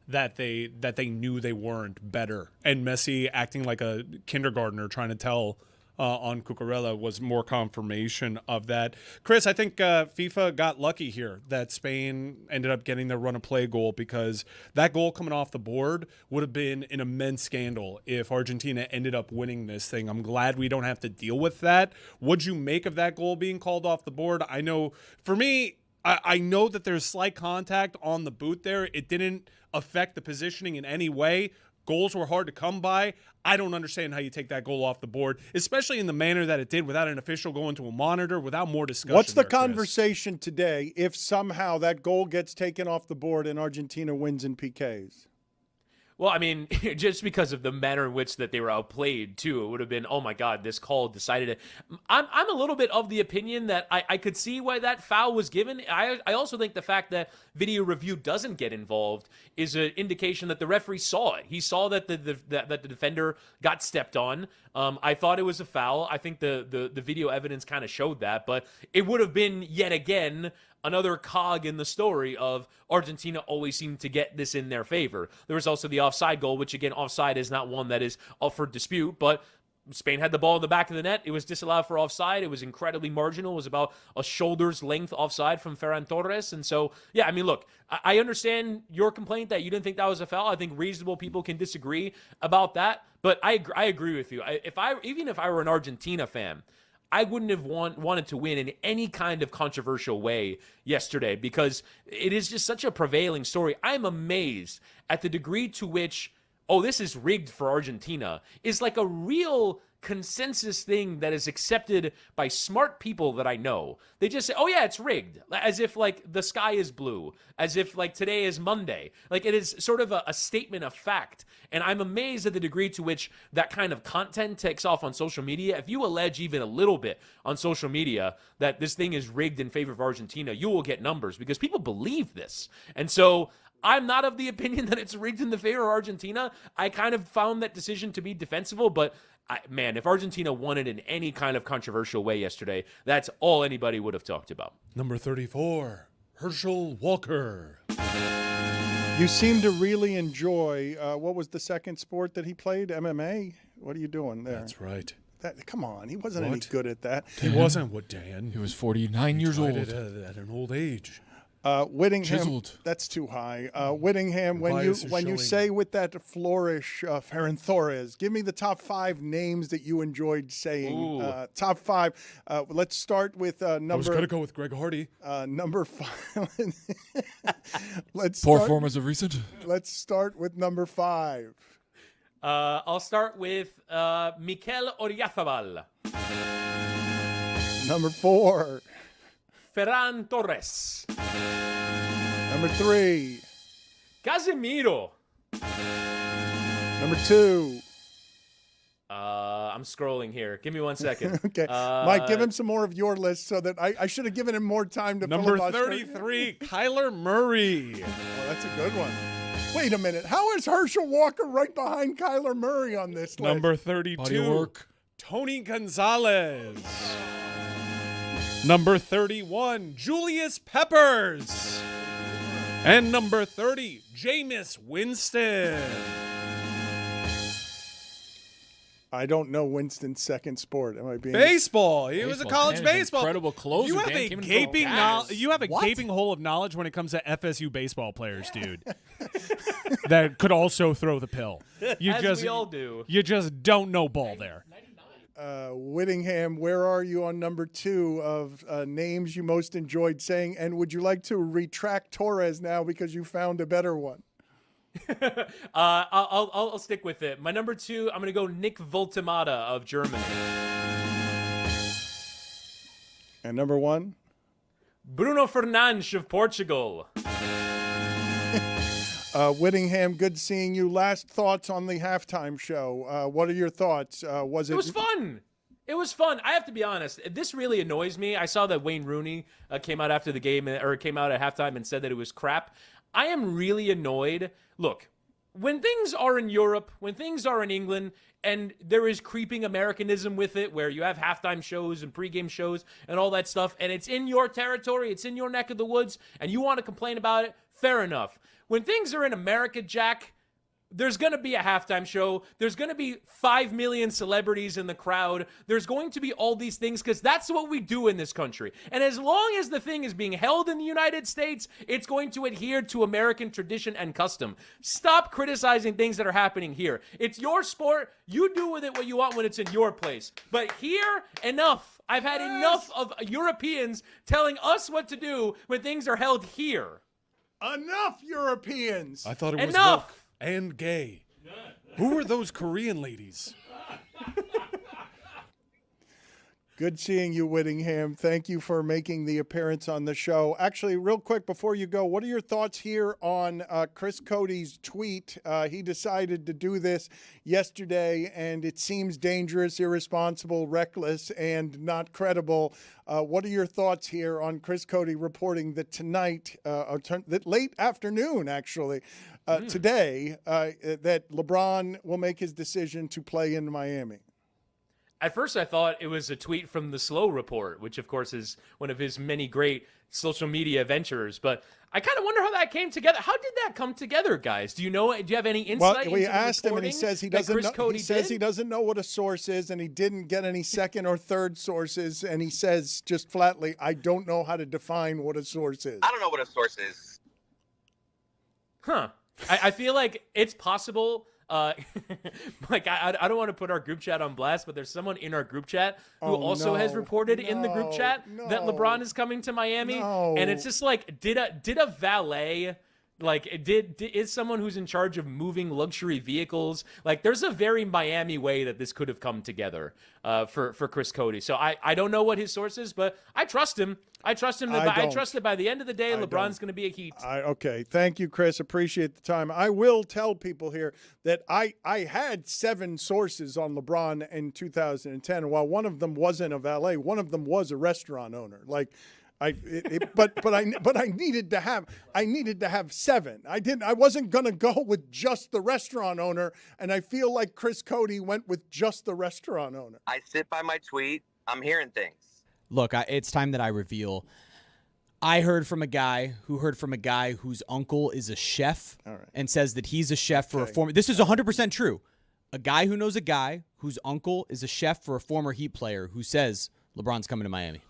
That they knew they weren't better. And Messi acting like a kindergartner trying to tell on Cucurella was more confirmation of that. Chris, I think FIFA got lucky here that Spain ended up getting their run-of-play goal, because that goal coming off the board would have been an immense scandal if Argentina ended up winning this thing. I'm glad we don't have to deal with that. What'd you make of that goal being called off the board? I know, for me, I know that there's slight contact on the boot there. It didn't affect the positioning in any way. Goals were hard to come by. I don't understand how you take that goal off the board, especially in the manner that it did, without an official going to a monitor, without more discussion. What's the conversation today if somehow that goal gets taken off the board and Argentina wins in PKs? Well, I mean, just because of the manner in which that they were outplayed, too, it would have been, oh my God, this call decided it. I'm a little bit of the opinion that I could see why that foul was given. I also think the fact that video review doesn't get involved is an indication that the referee saw it. He saw that the defender got stepped on. I thought it was a foul. I think the video evidence kind of showed that, but it would have been yet again another cog in the story of Argentina always seemed to get this in their favor. There was also the offside goal, which again, offside is not one that is up for dispute, but Spain had the ball in the back of the net. It was disallowed for offside. It was incredibly marginal. It was about a shoulder's length offside from Ferran Torres. And so, yeah, I mean, look, I understand your complaint that you didn't think that was a foul. I think reasonable people can disagree about that, but I agree with you. Even if I were an Argentina fan, I wouldn't have wanted to win in any kind of controversial way yesterday because it is just such a prevailing story. I'm amazed at the degree to which, oh, this is rigged for Argentina, is like a real consensus thing that is accepted by smart people that I know. They just say, oh yeah, it's rigged. As if like the sky is blue. As if like today is Monday. Like it is sort of a statement of fact. And I'm amazed at the degree to which that kind of content takes off on social media. If you allege even a little bit on social media that this thing is rigged in favor of Argentina, you will get numbers because people believe this. And so I'm not of the opinion that it's rigged in the favor of Argentina. I kind of found that decision to be defensible, but man, if Argentina won it in any kind of controversial way yesterday, that's all anybody would have talked about. Number 34, Herschel Walker. You seem to really enjoy, what was the second sport that he played? MMA? What are you doing there? That's right. Come on, he wasn't any good at that. He wasn't. What, Dan? He was 49 years old. At an old age. Whittingham, Chiseled. that's too high. Whittingham, when you say with that flourish, Ferran Torres, give me the top 5 names that you enjoyed saying. Top 5. Let's start with number. I was going to go with Greg Hardy. Number 5. Poor form as of recent. Let's start with number 5. I'll start with Mikel Oyarzabal. Number 4. Ferran Torres. Number 3. Casemiro. Number 2. I'm scrolling here. Give me 1 second. Okay. Mike, give him some more of your list so that I should have given him more time to Number filibuster. 33, Kyler Murray. Oh, that's a good one. Wait a minute. How is Herschel Walker right behind Kyler Murray on this list? Number 32, Body work. Tony Gonzalez. Number 31, Julius Peppers. And number 30, Jameis Winston. I don't know Winston's second sport. Am I being baseball? He was a college Dan is an baseball. incredible closer. You have Dan a came in gaping from you have a What? gaping hole of knowledge when it comes to FSU baseball players, dude. That could also throw the pill. As we all do. You just don't know ball there. Whittingham, where are you on number 2 of names you most enjoyed saying? And would you like to retract Torres now because you found a better one? I'll stick with it. My number 2, I'm going to go Nick Voltemada of Germany. And number 1? Bruno Fernandes of Portugal. Whittingham, good seeing you. Last thoughts on the halftime show. What are your thoughts? It was fun. It was fun. I have to be honest. This really annoys me. I saw that Wayne Rooney came out after the game, or came out at halftime and said that it was crap. I am really annoyed. Look, when things are in Europe, when things are in England, and there is creeping Americanism with it, where you have halftime shows and pregame shows and all that stuff, and it's in your territory, it's in your neck of the woods, and you want to complain about it, fair enough. When things are in America, Jack, there's going to be a halftime show. There's going to be 5 million celebrities in the crowd. There's going to be all these things because that's what we do in this country. And as long as the thing is being held in the United States, it's going to adhere to American tradition and custom. Stop criticizing things that are happening here. It's your sport. You do with it what you want when it's in your place. But here, enough. I've had enough of Europeans telling us what to do when things are held here. Enough, Europeans. I thought it was Enough. woke and gay. Who were those Korean ladies? Good seeing you, Whittingham. Thank you for making the appearance on the show. Actually, real quick before you go, what are your thoughts here on Chris Cody's tweet? He decided to do this yesterday, and it seems dangerous, irresponsible, reckless, and not credible. What are your thoughts here on Chris Cody reporting that tonight, that late afternoon, actually, today, that LeBron will make his decision to play in Miami? At first, I thought it was a tweet from the Zaslow report, which, of course, is one of his many great social media ventures. But I kind of wonder how that came together. How did that come together, guys? Do you know? Do you have any insight? Well, we into asked the him, and he says he doesn't know. He says he doesn't know what a source is, and he didn't get any second or third sources. And he says just flatly, "I don't know how to define what a source is." I don't know what a source is. Huh. I feel like it's possible. Like I don't want to put our group chat on blast, but there's someone in our group chat who also has reported in the group chat that LeBron is coming to Miami, and it's just like, did a valet, like is someone who's in charge of moving luxury vehicles? Like, there's a very Miami way that this could have come together for Chris Cody. So I don't know what his source is, but I trust him. I trust him. I trust that by the end of the day, LeBron's going to be a Heat. Okay. Thank you, Chris. Appreciate the time. I will tell people here that I had 7 sources on LeBron in 2010. While one of them wasn't a valet, one of them was a restaurant owner. Like, but I needed to have 7. I wasn't gonna go with just the restaurant owner, and I feel like Chris Cody went with just the restaurant owner. I sit by my tweet. I'm hearing things. Look, it's time that I reveal. I heard from a guy whose uncle is a chef and says that he's a chef for a former. This is 100% true. A guy who knows a guy whose uncle is a chef for a former Heat player who says LeBron's coming to Miami.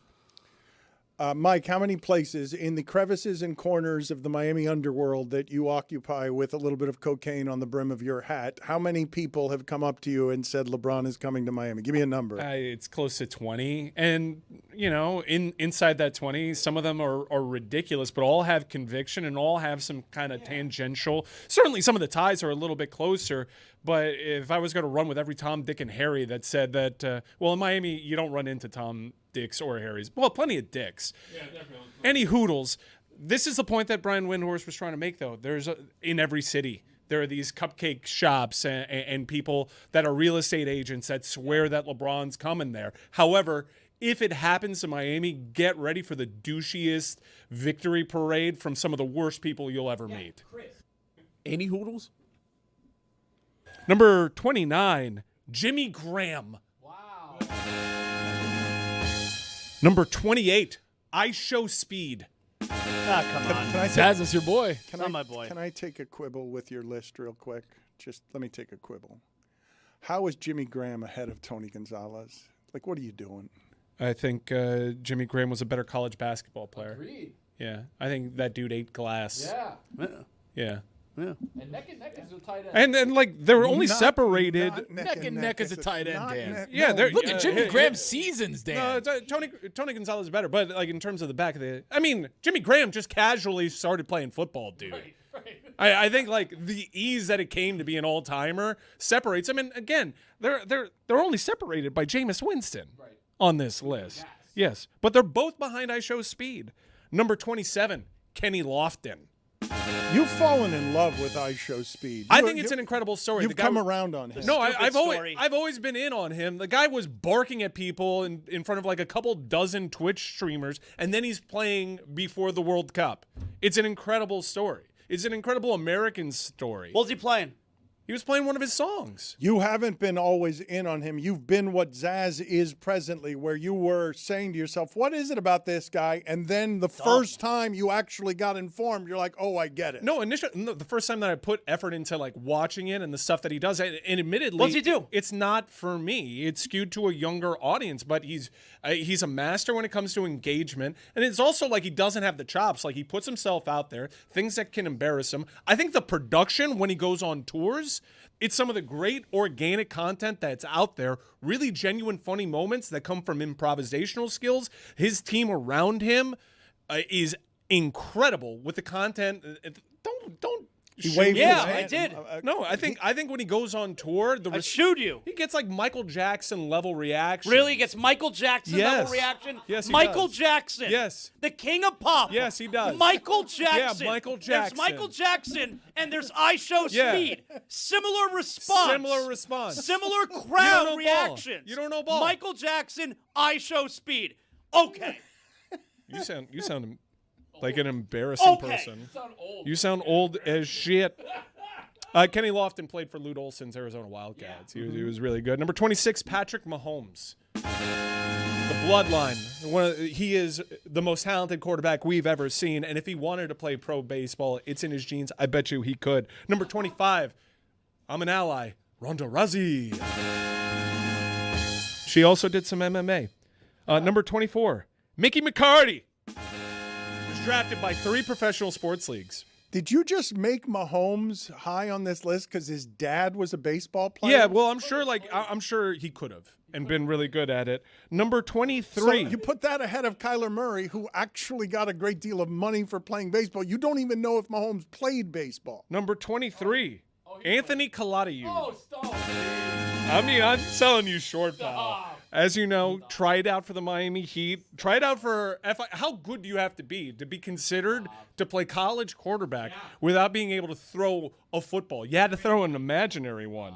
Mike, how many places in the crevices and corners of the Miami underworld that you occupy with a little bit of cocaine on the brim of your hat, how many people have come up to you and said LeBron is coming to Miami? Give me a number. It's close to 20. And, inside that 20, some of them are ridiculous, but all have conviction and all have some kind of tangential. Certainly some of the ties are a little bit closer. But if I was going to run with every Tom, Dick, and Harry that said that, in Miami, you don't run into Tom, Dicks, or Harrys. Well, plenty of Dicks. Yeah, definitely. Any Hoodles. This is the point that Brian Windhorst was trying to make, though. In every city, there are these cupcake shops and people that are real estate agents that swear that LeBron's coming there. However, if it happens to Miami, get ready for the douchiest victory parade from some of the worst people you'll ever meet. Chris. Any Hoodles? Number 29, Jimmy Graham. Wow. Number 28, I Show Speed. Come on. Zaz is your boy. Not my boy. Can I take a quibble with your list real quick? Just let me take a quibble. How is Jimmy Graham ahead of Tony Gonzalez? Like, what are you doing? I think Jimmy Graham was a better college basketball player. Agreed. Yeah, I think that dude ate glass. Yeah. Yeah. And neck is a tight end. And they were only separated. Neck and neck is a tight end, Dan. Yeah, look at Jimmy Graham's seasons, Dan. No, Tony Gonzalez is better, but like in terms of the back of the, Jimmy Graham just casually started playing football, dude. Right. I think like the ease that it came to be an all timer separates them. And again, they're only separated by Jameis Winston on this list. Yes, but they're both behind I Show Speed. Number 27, Kenny Lofton. You've fallen in love with I Show Speed. I think it's an incredible story. You've come around on him. No, I've always been in on him. The guy was barking at people in front of like a couple dozen Twitch streamers, and then he's playing before the World Cup. It's an incredible story. It's an incredible American story. What was he playing? He was playing one of his songs. You haven't been always in on him. You've been what Zaz is presently, where you were saying to yourself, what is it about this guy? And then the first time you actually got informed, you're like, oh, I get it. No, the first time that I put effort into like watching it and the stuff that he does, and admittedly, what's he do? It's not for me. It's skewed to a younger audience, but he's a master when it comes to engagement. And it's also like he doesn't have the chops. Like he puts himself out there, things that can embarrass him. I think the production when he goes on tours, it's some of the great organic content that's out there, really genuine, funny moments that come from improvisational skills. His team around him is incredible with the content. Don't He waved Yeah, his I hand. did. No, I think when he goes on tour, I shooed you. he gets like Michael Jackson level reaction. Really? He gets Michael Jackson level reaction? Yes, he Michael does. Jackson. Yes. The king of pop. Yes, he does. Michael Jackson. Yeah, Michael There's Jackson. Michael Jackson, and there's I Show Yeah. Speed. Similar response. Similar response. Similar You don't crowd know ball. reactions. You don't know ball. Michael Jackson, I Show Speed. Okay. You sound like an embarrassing Okay. person. You sound old as shit. Kenny Lofton played for Lute Olson's Arizona Wildcats. He was really good. Number 26, Patrick Mahomes. The bloodline. He is the most talented quarterback we've ever seen, and if he wanted to play pro baseball, it's in his genes. I bet you he could. Number 25, I'm an ally, Ronda Rousey. She also did some MMA. Number 24, Mickey McCarty. Was drafted by 3 professional sports leagues. Did you just make Mahomes high on this list because his dad was a baseball player? Yeah, well, I'm sure he could have and been really good at it. Number 23. So you put that ahead of Kyler Murray, who actually got a great deal of money for playing baseball. You don't even know if Mahomes played baseball. Number 23, Anthony Kaladiu. Oh, stop. I mean, I'm selling you short, pal. As you know, tried out for the Miami Heat. Tried out for How good do you have to be considered to play college quarterback without being able to throw a football? You had to throw an imaginary one.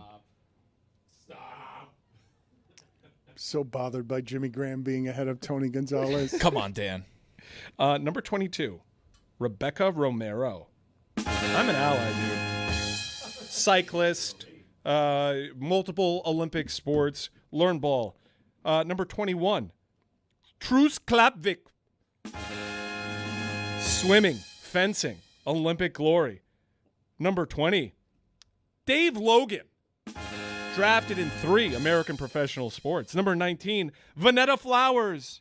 So bothered by Jimmy Graham being ahead of Tony Gonzalez. Come on, Dan. Number 22, Rebecca Romero. I'm an ally, dude. Cyclist, multiple Olympic sports, learn ball. Number 21, Truus Klapvik. Swimming, fencing, Olympic glory. Number 20, Dave Logan. Drafted in 3 American professional sports. Number 19, Vanetta Flowers.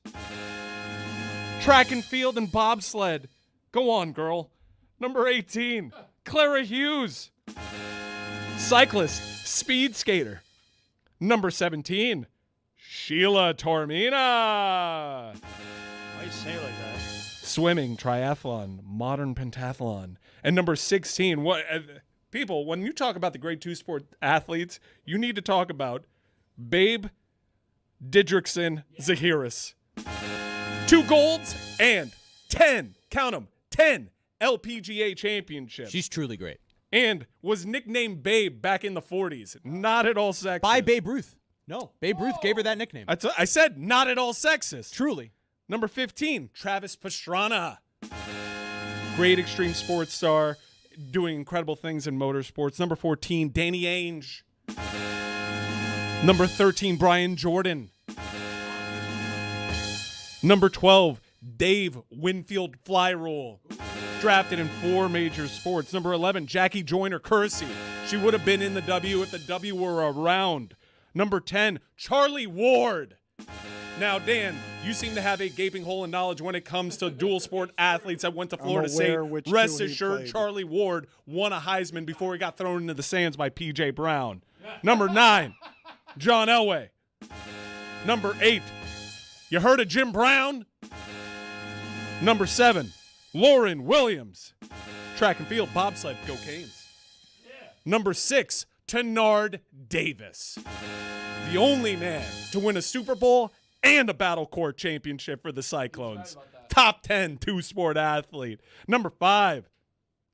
Track and field and bobsled. Go on, girl. Number 18, Clara Hughes. Cyclist, speed skater. Number 17, Sheila Tormina. Why you say it like that? Swimming, triathlon, modern pentathlon. And number 16, people, when you talk about the grade 2 sport athletes, you need to talk about Babe Didrikson Zahiris. 2 golds and 10, count them, 10 LPGA championships. She's truly great. And was nicknamed Babe back in the 40s. Not at all sexist. By Babe Ruth. No, Babe Ruth gave her that nickname. I said not at all sexist. Truly. Number 15, Travis Pastrana. Great extreme sports star, doing incredible things in motorsports. Number 14, Danny Ainge. Number 13, Brian Jordan. Number 12, Dave Winfield Flyrule. Drafted in 4 major sports. Number 11, Jackie Joyner-Kersee. She would have been in the W if the W were around. Number 10, Charlie Ward. Now, Dan, you seem to have a gaping hole in knowledge when it comes to dual sport athletes that went to Florida State. Rest assured, Charlie Ward won a Heisman before he got thrown into the sands by P.J. Brown. Number 9, John Elway. Number 8, you heard of Jim Brown? Number 7, Lauren Williams. Track and field, bobsled, go Canes. Number 6, Tenard Davis. The only man to win a Super Bowl and a Battle Court championship for the Cyclones. Top 10 two-sport athlete. Number 5,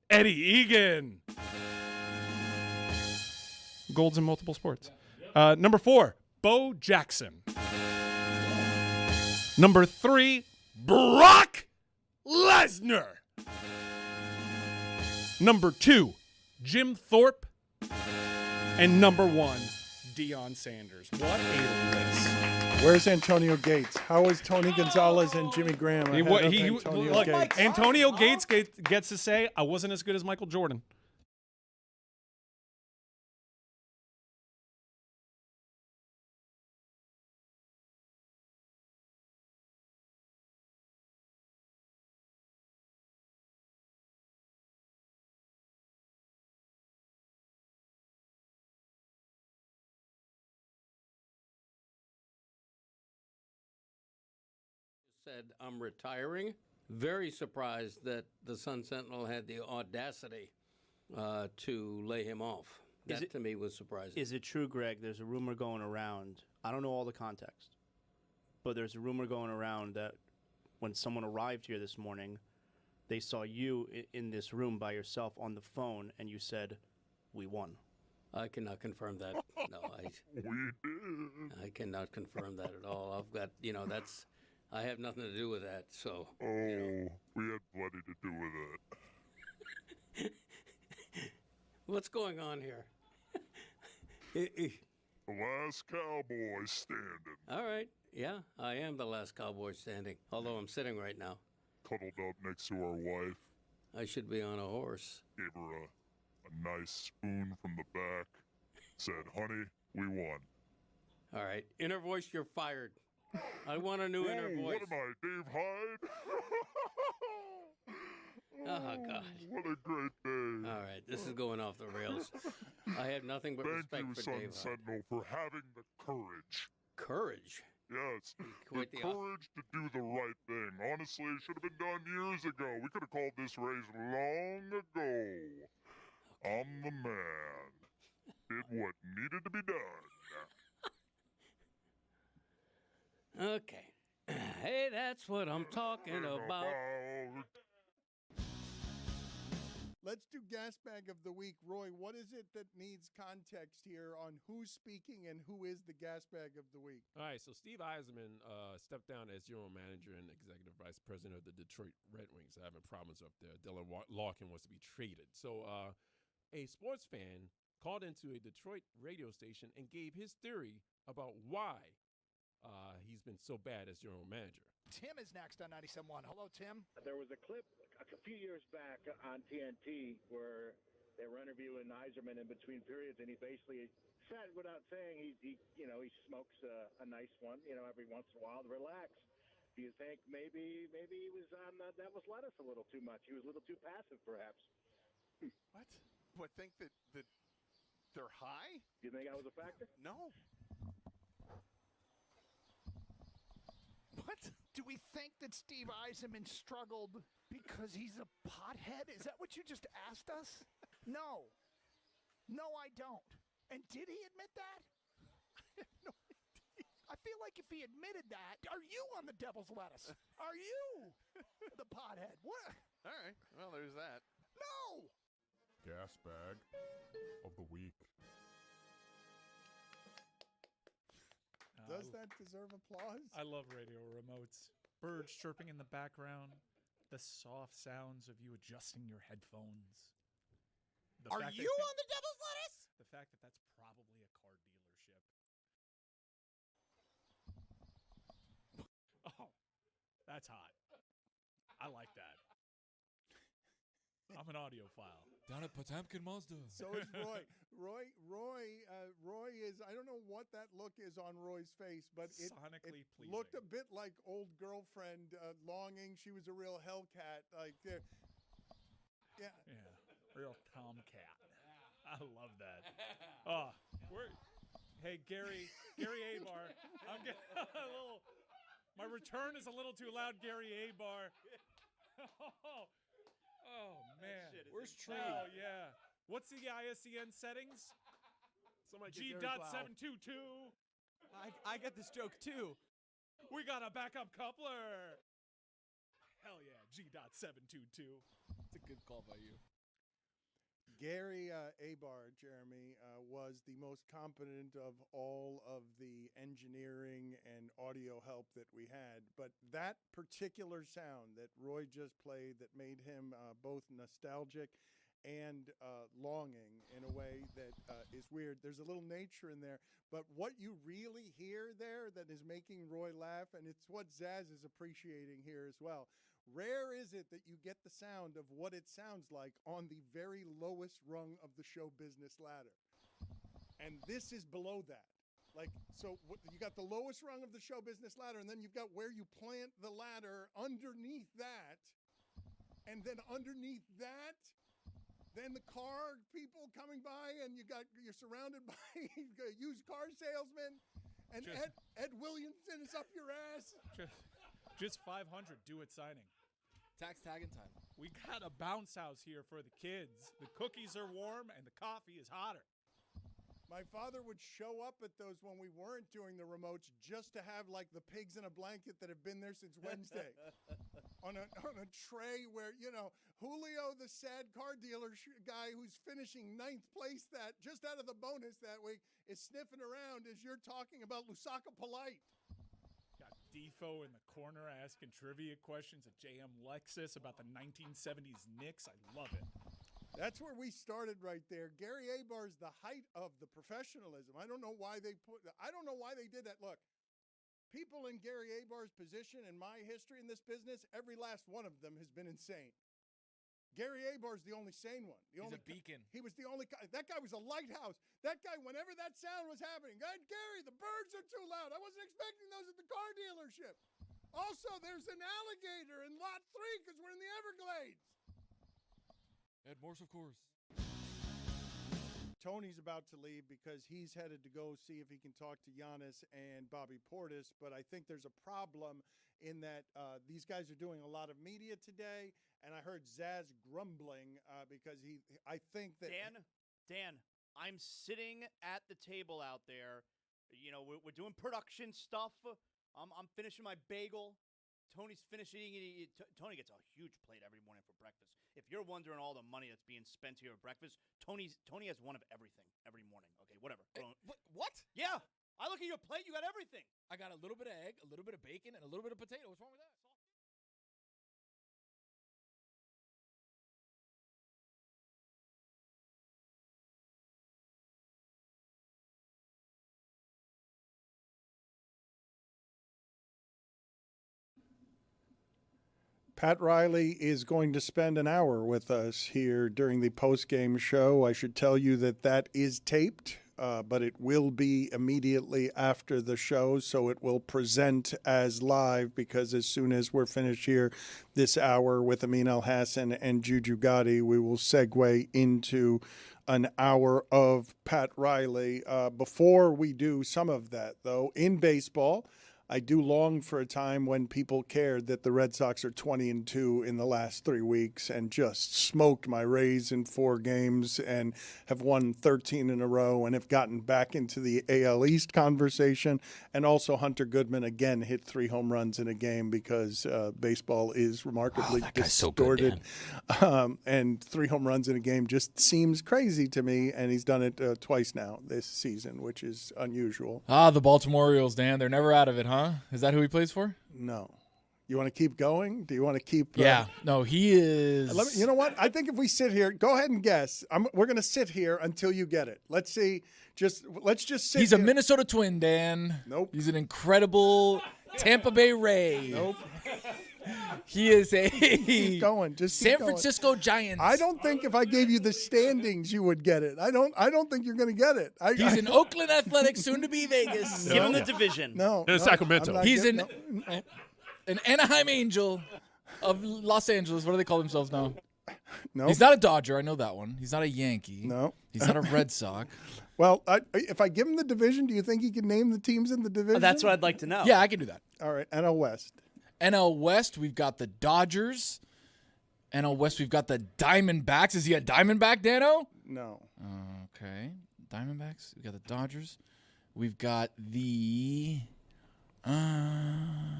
Eddie Egan. Golds in multiple sports. Number 4, Bo Jackson. Number 3, Brock Lesnar. Number 2, Jim Thorpe. And number 1, Deion Sanders. What a list. Where's Antonio Gates? How is Tony Gonzalez and Jimmy Graham ahead of Antonio Gates? Antonio Gates gets to say, I wasn't as good as Michael Jordan. Said, I'm retiring. Very surprised that the Sun Sentinel had the audacity to lay him off. That to me was surprising. Is it true, Greg? There's a rumor going around. I don't know all the context, but there's a rumor going around that when someone arrived here this morning, they saw you in this room by yourself on the phone, and you said, "We won." I cannot confirm that. No, I cannot confirm that at all. I've got, I have nothing to do with that. So. We had plenty to do with it. What's going on here? The last cowboy standing. All right. Yeah, I am the last cowboy standing, although I'm sitting right now. Cuddled up next to our wife. I should be on a horse. Gave her a nice spoon from the back. Said, honey, we won. All right. Inner voice, you're fired. I want a new inner voice. What am I, Dave Hyde? Oh, God. What a great day. All right. This is going off the rails. I have nothing but respect for Thank Dave you, Sun Hyde. Sentinel, for having the courage. Courage? Yes, the Quite the courage to do the right thing. Honestly, it should have been done years ago. We could have called this race long ago. I'm the man. Did what needed to be done. Okay. Hey, that's what I'm talking about. Let's do gas bag of the week. Roy, what is it that needs context here on who's speaking and who is the gas bag of the week? All right, so Steve Eisman stepped down as general manager and executive vice president of the Detroit Red Wings. Having problems up there. Dylan Larkin was to be traded. So a sports fan called into a Detroit radio station and gave his theory about why he's been so bad as general manager. Tim is next on 97.1. Hello, Tim. There was a clip a few years back on TNT where they were interviewing Yzerman in between periods, and he basically said, without saying, he smokes a nice one, every once in a while to relax. Do you think maybe he was on that was lettuce a little too much? He was a little too passive, perhaps. What? What, think that they're high? Do you think that was a factor? No. What? Do we think that Steve Yzerman struggled because he's a pothead? Is that what you just asked us? No. No, I don't. And did he admit that? No, I feel like if he admitted that, are you on the devil's lettuce? Are you the pothead? What? All right. Well, there's that. No. Gas bag of the week. Does that deserve applause? I love radio remotes. Birds chirping in the background. The soft sounds of you adjusting your headphones. Are you on the devil's lettuce? The fact that that's probably a car dealership. Oh, that's hot. I like that. I'm an audiophile. Down at Potemkin Mazda. So is Roy. Roy is, I don't know what that look is on Roy's face, but it pleasing. Looked a bit like old girlfriend longing. She was a real Hellcat. Like there. Yeah. Yeah. Real tomcat. I love that. Oh, hey, Gary Abar. I'm getting a little. My return is a little too loud, Gary Abar. Oh man. Where's Tree? Oh yeah. What's the ISDN settings? G.722. I get this joke too. We got a backup coupler. Hell yeah, G.722. It's a good call by you. Gary Abar, Jeremy, was the most competent of all of the engineering and audio help that we had. But that particular sound that Roy just played that made him both nostalgic and longing in a way that is weird. There's a little nature in there. But what you really hear there that is making Roy laugh, and it's what Zaz is appreciating here as well. Rare is it that you get the sound of what it sounds like on the very lowest rung of the show business ladder. And this is below that. Like, so you got the lowest rung of the show business ladder, and then you've got where you plant the ladder underneath that. And then underneath that, then the car people coming by, and you're surrounded by used car salesmen. And Ed Williamson is up your ass. Just 500 due at signing. Tax tagging time. We got a bounce house here for the kids. The cookies are warm and the coffee is hotter. My father would show up at those when we weren't doing the remotes just to have like the pigs in a blanket that have been there since Wednesday on a tray where, Julio, the sad car dealer guy who's finishing 9th place just out of the bonus that week is sniffing around as you're talking about Lusaka Polite. Got Defo in the corner asking trivia questions at JM Lexus about the 1970s Knicks. I love it. That's where we started right there. Gary Abar's the height of the professionalism. I don't know why they did that. Look, people in Gary Abar's position in my history in this business, every last one of them has been insane. Gary Abar's the only sane one. He's a beacon. He was the only guy. That guy was a lighthouse. That guy, whenever that sound was happening, Gary, the birds are too loud. I wasn't expecting those at the car dealership. Also, there's an alligator in lot 3 because we're in the Everglades. Ed Morse, of course. Tony's about to leave because he's headed to go see if he can talk to Giannis and Bobby Portis, but I think there's a problem in that these guys are doing a lot of media today, and I heard Zaz grumbling because I think that... Dan, I'm sitting at the table out there. We're doing production stuff. I'm finishing my bagel. Tony's finishing eating. Tony gets a huge plate every morning for breakfast. If you're wondering all the money that's being spent here at breakfast, Tony has one of everything every morning. Okay, whatever. What? Yeah, I look at your plate. You got everything. I got a little bit of egg, a little bit of bacon, and a little bit of potato. What's wrong with that? Pat Riley is going to spend an hour with us here during the post-game show. I should tell you that is taped, but it will be immediately after the show, so it will present as live because as soon as we're finished here this hour with Amin Al-Hassan and Juju Gotti, we will segue into an hour of Pat Riley. Before we do some of that, though, in baseball, I do long for a time when people cared that the Red Sox are 20-2 in the last 3 weeks and just smoked my Rays in 4 games and have won 13 in a row and have gotten back into the AL East conversation. And also Hunter Goodman again hit 3 home runs in a game because baseball is remarkably distorted. And 3 home runs in a game just seems crazy to me. And he's done it twice now this season, which is unusual. The Baltimore Orioles, Dan. They're never out of it, huh? Is that who he plays for? No. You want to keep going? Do you want to keep? Yeah. No, he is. You know what? I think if we sit here, go ahead and guess. We're going to sit here until you get it. Let's see. Let's just sit. He's here. A Minnesota Twin, Dan. Nope. He's an incredible Tampa Bay Ray. Nope. He is a keep going. Just San Francisco Giants. I don't think if I gave you the standings, you would get it. I don't think you're going to get it. He's in Oakland Athletics, soon to be Vegas. Give him the division. No. Sacramento. He's an Anaheim Angel of Los Angeles. What do they call themselves now? No. He's not a Dodger. I know that one. He's not a Yankee. No. He's not a Red Sox. Well, if I give him the division, do you think he can name the teams in the division? That's what I'd like to know. Yeah, I can do that. All right. NL West. NL West, we've got the Dodgers. NL West, we've got the Diamondbacks. Is he a Diamondback, Dano? No. Okay. Diamondbacks. We've got the Dodgers. We've got the... I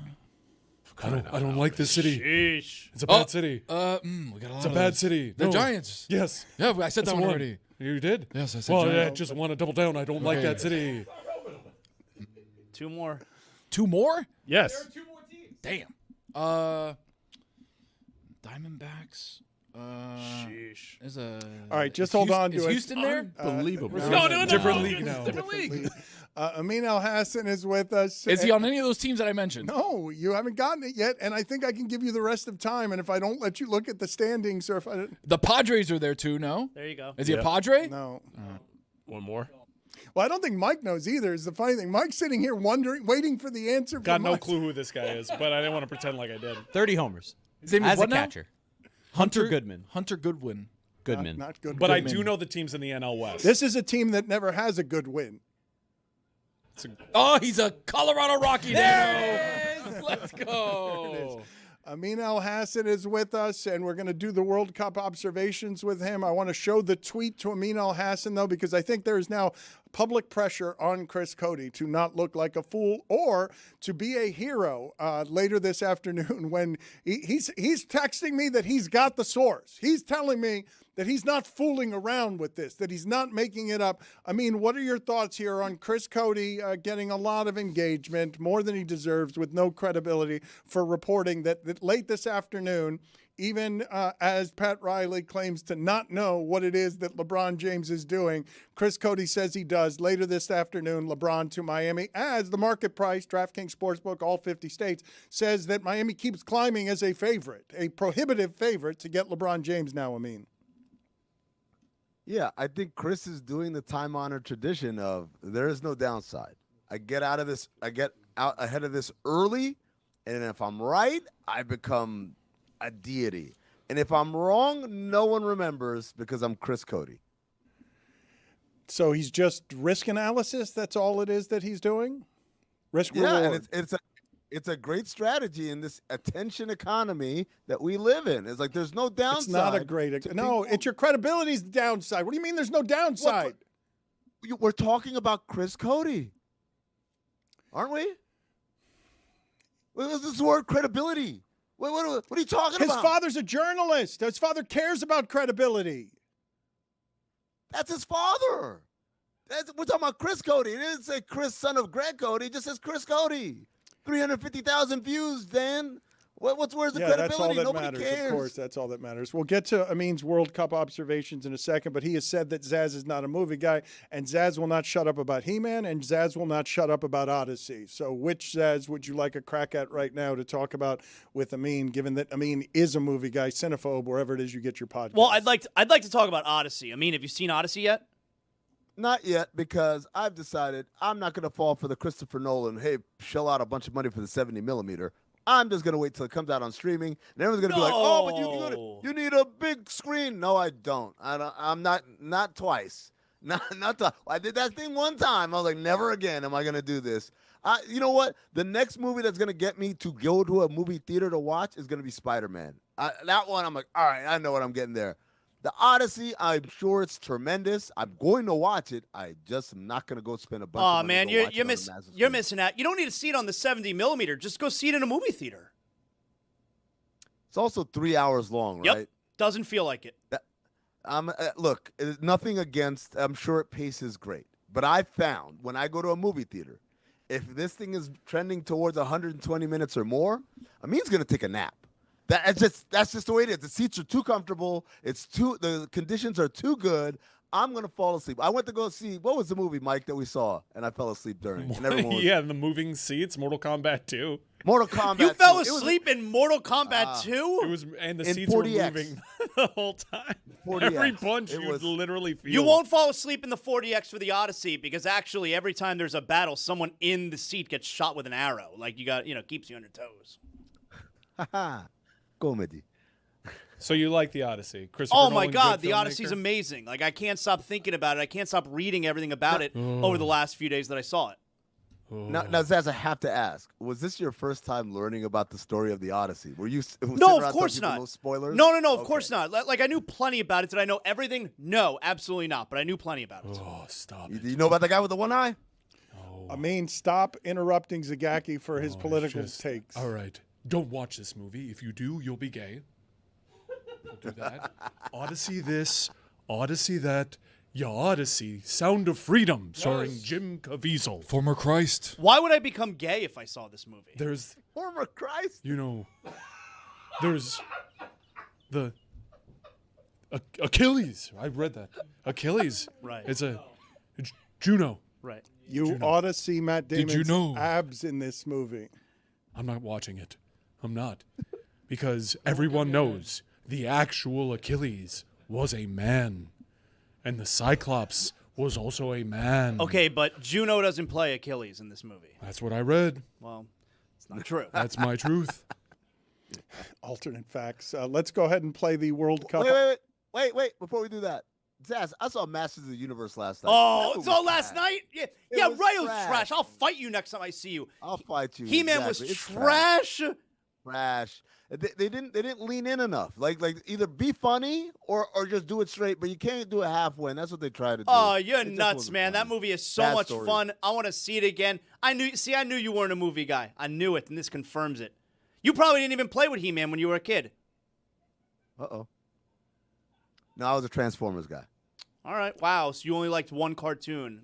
don't like this city. Sheesh. It's a bad city. We got a lot It's a of bad those. city. The No. Giants. Yes. Yeah, I said That's that one one. already. You did? Yes, I said Well, Giants. I just want to double down. I don't like Okay. that city. 2 more. 2 more? Yes. There are 2 more teams. Damn. Diamondbacks. Sheesh. There's a. All right, just hold on to is it. Houston there? Unbelievable. No. Different league now. Different league. Amin Al-Hassan is with us. Is he on any of those teams that I mentioned? No, you haven't gotten it yet, and I think I can give you the rest of time. And if I don't let you look at the standings, or if I The Padres are there too. No. There you go. Is he a Padre? no, One more. well, I don't think Mike knows either. Is the funny thing. Mike's sitting here waiting for the answer. Got from no us. clue who this guy is, but I didn't want to pretend like I did. 30 homers. His name is As a what now? catcher. Hunter Goodman. Hunter Goodwin. Goodman. Not good. But I Goodman. do know the teams in the NL West. This is a team that never has a good win. Oh, he's a Colorado Rocky. There it is. Let's go. Amin Al-Hassan is with us, and we're going to do the World Cup observations with him. I want to show the tweet to Amin Al-Hassan, though, because I think there is now public pressure on Chris Cody to not look like a fool or to be a hero later this afternoon when he's texting me that he's got the source. He's telling me that he's not fooling around with this, that he's not making it up. I mean, what are your thoughts here on Chris Cody getting a lot of engagement, more than he deserves, with no credibility, for reporting that late this afternoon, even as Pat Riley claims to not know what it is that LeBron James is doing, Chris Cody says he does. Later this afternoon, LeBron to Miami, as the market price, DraftKings Sportsbook, all 50 states, says that Miami keeps climbing as a favorite, a prohibitive favorite to get LeBron James now, Amin. Yeah, I think Chris is doing the time-honored tradition of there is no downside. I get out ahead of this early, and if I'm right, I become a deity. And if I'm wrong, no one remembers because I'm Chris Cody. So he's just risk analysis? That's all it is that he's doing? Risk reward. And it's a great strategy in this attention economy that we live in. It's like there's no downside. It's not a great... No, it's your credibility's the downside. What do you mean there's no downside? We're talking about Chris Cody, aren't we? What's this word credibility? What are you talking about? His father's a journalist. His father cares about credibility. That's his father. We're talking about Chris Cody. It didn't say Chris, son of Greg Cody. It just says Chris Cody. 350,000 views, Dan. Where's the credibility? That's all that Nobody matters. cares. Of course, that's all that matters. We'll get to Amin's World Cup observations in a second, but he has said that Zaz is not a movie guy, and Zaz will not shut up about He-Man, and Zaz will not shut up about Odyssey. So which Zaz would you like a crack at right now to talk about with Amin, given that Amin is a movie guy, cinephobe, wherever it is you get your podcast? Well, I'd like to talk about Odyssey. Amin, have you seen Odyssey yet? Not yet, because I've decided I'm not going to fall for the Christopher Nolan, hey, shell out a bunch of money for the 70 millimeter. I'm just going to wait till it comes out on streaming, and everyone's going to be like, oh, but you need a big screen. No, I don't. I'm not twice. Not twice. I did that thing one time. I was like, never again am I going to do this. You know what? The next movie that's going to get me to go to a movie theater to watch is going to be Spider-Man. That one, I'm like, all right, I know what I'm getting there. The Odyssey, I'm sure it's tremendous. I'm going to watch it. I just am not going to go spend a bunch of money. Oh, man, you're missing out. You don't need to see it on the 70 millimeter. Just go see it in a movie theater. It's also 3 hours long, right? Yep. Doesn't feel like it. Look, nothing against, I'm sure it paces great. But I found when I go to a movie theater, if this thing is trending towards 120 minutes or more, Amin's going to take a nap. That's just the way it is. The seats are too comfortable. The conditions are too good. I'm gonna fall asleep. I went to go see, what was the movie, Mike, that we saw, and I fell asleep during. And everyone was, the moving seats, Mortal Kombat 2. Mortal Kombat. You fell asleep in Mortal Kombat 2? It was, and the seats were moving the whole time. 40X. Every punch you would literally feel. You won't fall asleep in the 40X for the Odyssey because actually every time there's a battle, someone in the seat gets shot with an arrow. Like keeps you on your toes. Haha. Comedy. So you like the Odyssey? Oh my God, the Odyssey's amazing. Like I can't stop thinking about it. I can't stop reading everything about it over the last few days that I saw it. Now, Zaz, I have to ask: was this your first time learning about the story of the Odyssey? Were you? No, of course not. No spoilers. No, of course not. Like I knew plenty about it. Did I know everything? No, absolutely not. But I knew plenty about it. Oh, stop! You know about the guy with the one eye? I mean, stop interrupting Zagacki for his political takes. All right. Don't watch this movie. If you do, you'll be gay. Don't do that. Odyssey this, Odyssey that. Yeah, Odyssey, Sound of Freedom, starring Jim Caviezel. Former Christ. Why would I become gay if I saw this movie? There's Former Christ. There's the Achilles. I read that. Achilles. Right. It's a Juno. Right. You ought to see Matt Damon's you know? abs in this movie. I'm not watching it. I'm not. Because everyone knows the actual Achilles was a man. And the Cyclops was also a man. Okay, but Juno doesn't play Achilles in this movie. That's what I read. Well, it's not true. That's my truth. Alternate facts. Let's go ahead and play the World Cup. Wait. Before we do that, Zaz, I saw Masters of the Universe last night. Oh, it's all last night? Yeah, right, it was trash. I'll fight you next time I see you. I'll fight you. He-Man exactly. was trash. trash. They didn't lean in enough. Like either be funny or just do it straight, but you can't do it halfway, and that's what they try to do. Oh, you're It just nuts, wasn't man. funny. That movie is so Bad much story. fun. I want to see it again. I knew you weren't a movie guy. I knew it, and this confirms it. You probably didn't even play with He-Man when you were a kid. Uh-oh. No, I was a Transformers guy. All right. Wow. So you only liked one cartoon.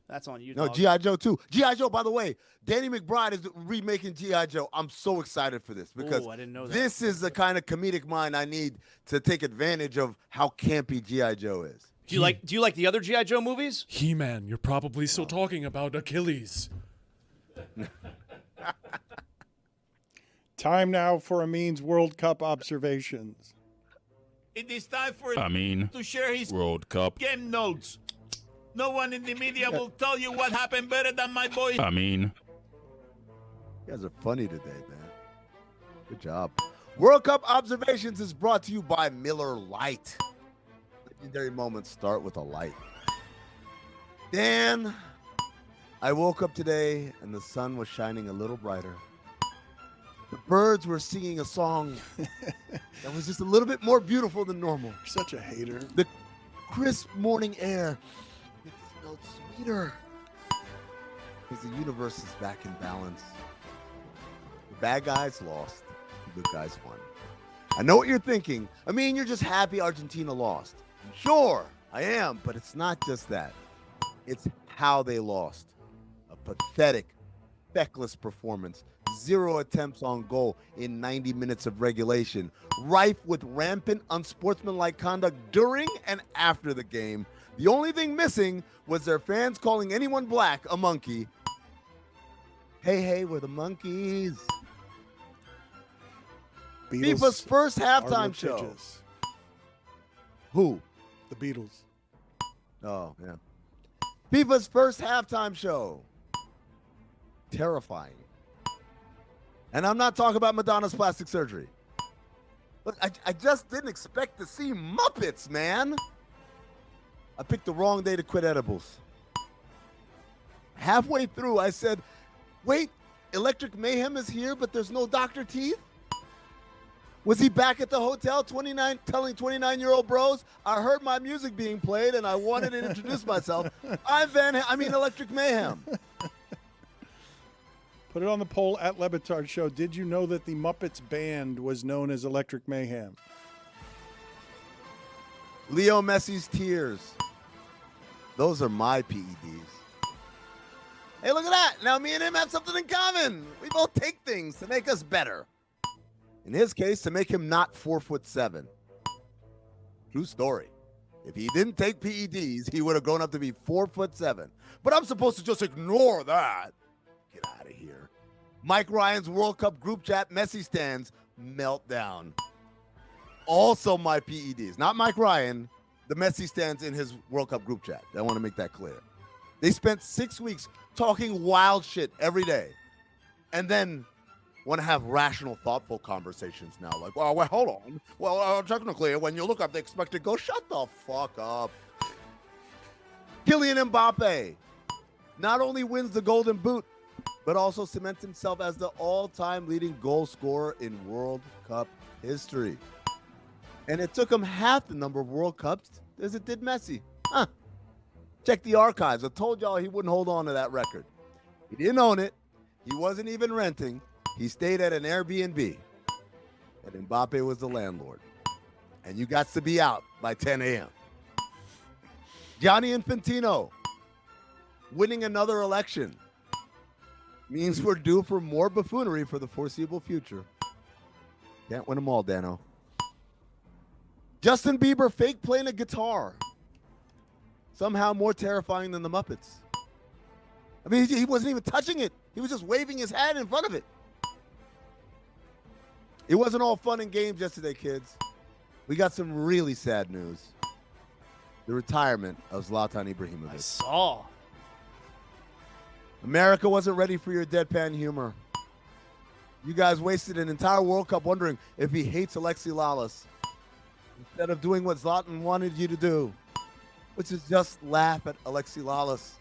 That's on you. No, dog. G.I. Joe too. G.I. Joe, by the way, Danny McBride is remaking G.I. Joe. I'm so excited for this because Ooh, I didn't know that. this is the kind of comedic mind I need to take advantage of how campy G.I. Joe is. Do you like the other G.I. Joe movies? He-Man, you're probably still talking about Achilles. Time now for Amin's World Cup observations. It is time for to share his World Cup. game notes. No one in the media will tell you what happened better than my boy. You guys are funny today, man. Good job. World Cup Observations is brought to you by Miller Lite. Legendary moments start with a light. Dan, I woke up today and the sun was shining a little brighter. The birds were singing a song that was just a little bit more beautiful than normal. Such a hater. The crisp morning air, it smelled sweeter. Because the universe is back in balance. The bad guys lost. The good guys won. I know what you're thinking. I mean, you're just happy Argentina lost. Sure, I am, but it's not just that. It's how they lost. A pathetic, feckless performance. 0 attempts on goal in 90 minutes of regulation. Rife with rampant, unsportsmanlike conduct during and after the game. The only thing missing was their fans calling anyone black a monkey. Hey, we're the monkeys. FIFA's first halftime show. litigious. Who? The Beatles. Oh, yeah. FIFA's first halftime show. Terrifying. And I'm not talking about Madonna's plastic surgery. Look, I just didn't expect to see Muppets, man. I picked the wrong day to quit edibles. Halfway through, I said, wait, Electric Mayhem is here, but there's no Dr. Teeth? Was he back at the hotel telling 29-year-old bros, I heard my music being played and I wanted to introduce myself. I'm Electric Mayhem. Put it on the poll at Le Batard Show. Did you know that the Muppets band was known as Electric Mayhem? Leo Messi's tears. Those are my PEDs. Hey, look at that. Now me and him have something in common. We both take things to make us better. In his case, to make him not 4'7". True story. If he didn't take PEDs, he would have grown up to be 4'7". But I'm supposed to just ignore that. Get out of here. Mike Ryan's World Cup group chat Messi stands meltdown. Also my PEDs. Not Mike Ryan. The Messi stands in his World Cup group chat. I want to make that clear. They spent 6 weeks talking wild shit every day. And then want to have rational, thoughtful conversations now. Like, well, hold on. Well, technically, when you look up the expected goal, shut the fuck up. Kylian Mbappe not only wins the Golden Boot, but also cements himself as the all-time leading goal scorer in World Cup history. And it took him half the number of World Cups as it did Messi. Huh. Check the archives. I told y'all he wouldn't hold on to that record. He didn't own it. He wasn't even renting. He stayed at an Airbnb. And Mbappe was the landlord. And you got to be out by 10 a.m. Gianni Infantino winning another election means we're due for more buffoonery for the foreseeable future. Can't win them all, Dano. Justin Bieber fake playing a guitar. Somehow more terrifying than the Muppets. I mean, he wasn't even touching it. He was just waving his hand in front of it. It wasn't all fun and games yesterday, kids. We got some really sad news. The retirement of Zlatan Ibrahimovic. I saw. America wasn't ready for your deadpan humor. You guys wasted an entire World Cup wondering if he hates Alexi Lalas instead of doing what Zlatan wanted you to do, which is just laugh at Alexi Lalas.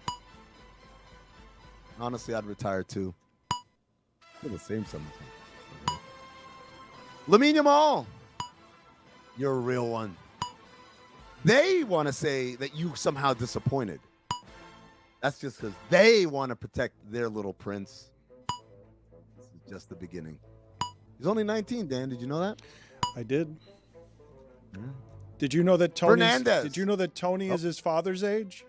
Honestly, I'd retire too. Feel the same sometimes. Lamine Yamal, you're a real one. They want to say that you somehow disappointed. That's just because they want to protect their little prince. This is just the beginning. He's only 19, Dan. Did you know that? I did. Yeah. Did you know that Tony? Fernandez. Did you know that Tony is his father's age?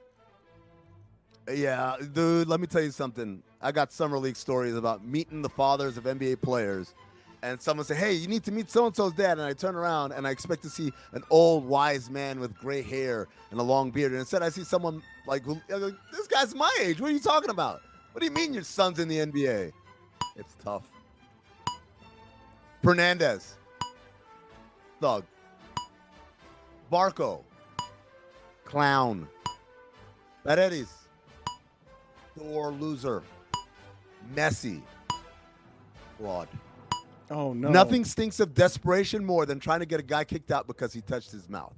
Yeah, dude, let me tell you something. I got summer league stories about meeting the fathers of NBA players. And someone say, hey, you need to meet so-and-so's dad. And I turn around and I expect to see an old, wise man with gray hair and a long beard. And instead I see someone like, this guy's my age. What are you talking about? What do you mean your son's in the NBA? It's tough. Fernandez. Thug. Barco. Clown. Paredes. Sore loser. Messi. Fraud. Oh, no. Nothing stinks of desperation more than trying to get a guy kicked out because he touched his mouth.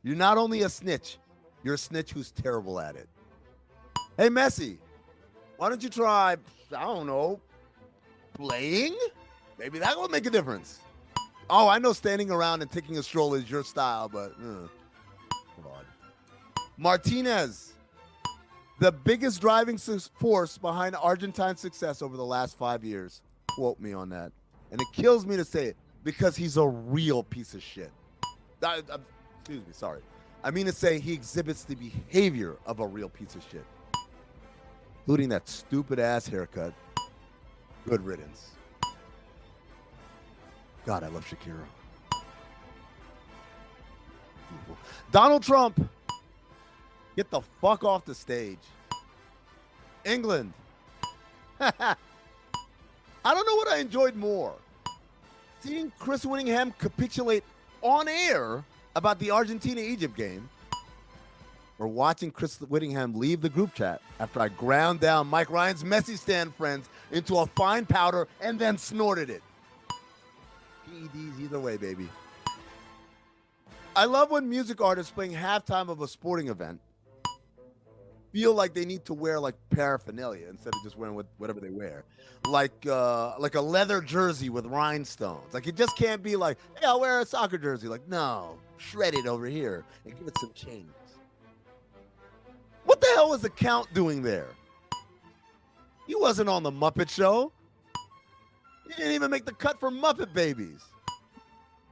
You're not only a snitch, you're a snitch who's terrible at it. Hey, Messi, why don't you try, I don't know, playing? Maybe that will make a difference. Oh, I know standing around and taking a stroll is your style, but fraud. Martinez, the biggest driving force behind Argentine's success over the last 5 years. Quote me on that. And it kills me to say it because he's a real piece of shit. Excuse me, sorry. I mean to say he exhibits the behavior of a real piece of shit. Including that stupid ass haircut. Good riddance. God, I love Shakira. Beautiful. Donald Trump, get the fuck off the stage. England. I don't know what I enjoyed more. Seeing Chris Whittingham capitulate on air about the Argentina-Egypt game, or watching Chris Whittingham leave the group chat after I ground down Mike Ryan's Messi stand friends into a fine powder and then snorted it. PEDs either way, baby. I love when music artists playing halftime of a sporting event feel like they need to wear like paraphernalia instead of just wearing whatever they wear, like a leather jersey with rhinestones. Like it just can't be like, hey, I'll wear a soccer jersey. Like, no, shred it over here and give it some chains. What the hell was the Count doing there? He wasn't on the Muppet Show. He didn't even make the cut for Muppet Babies.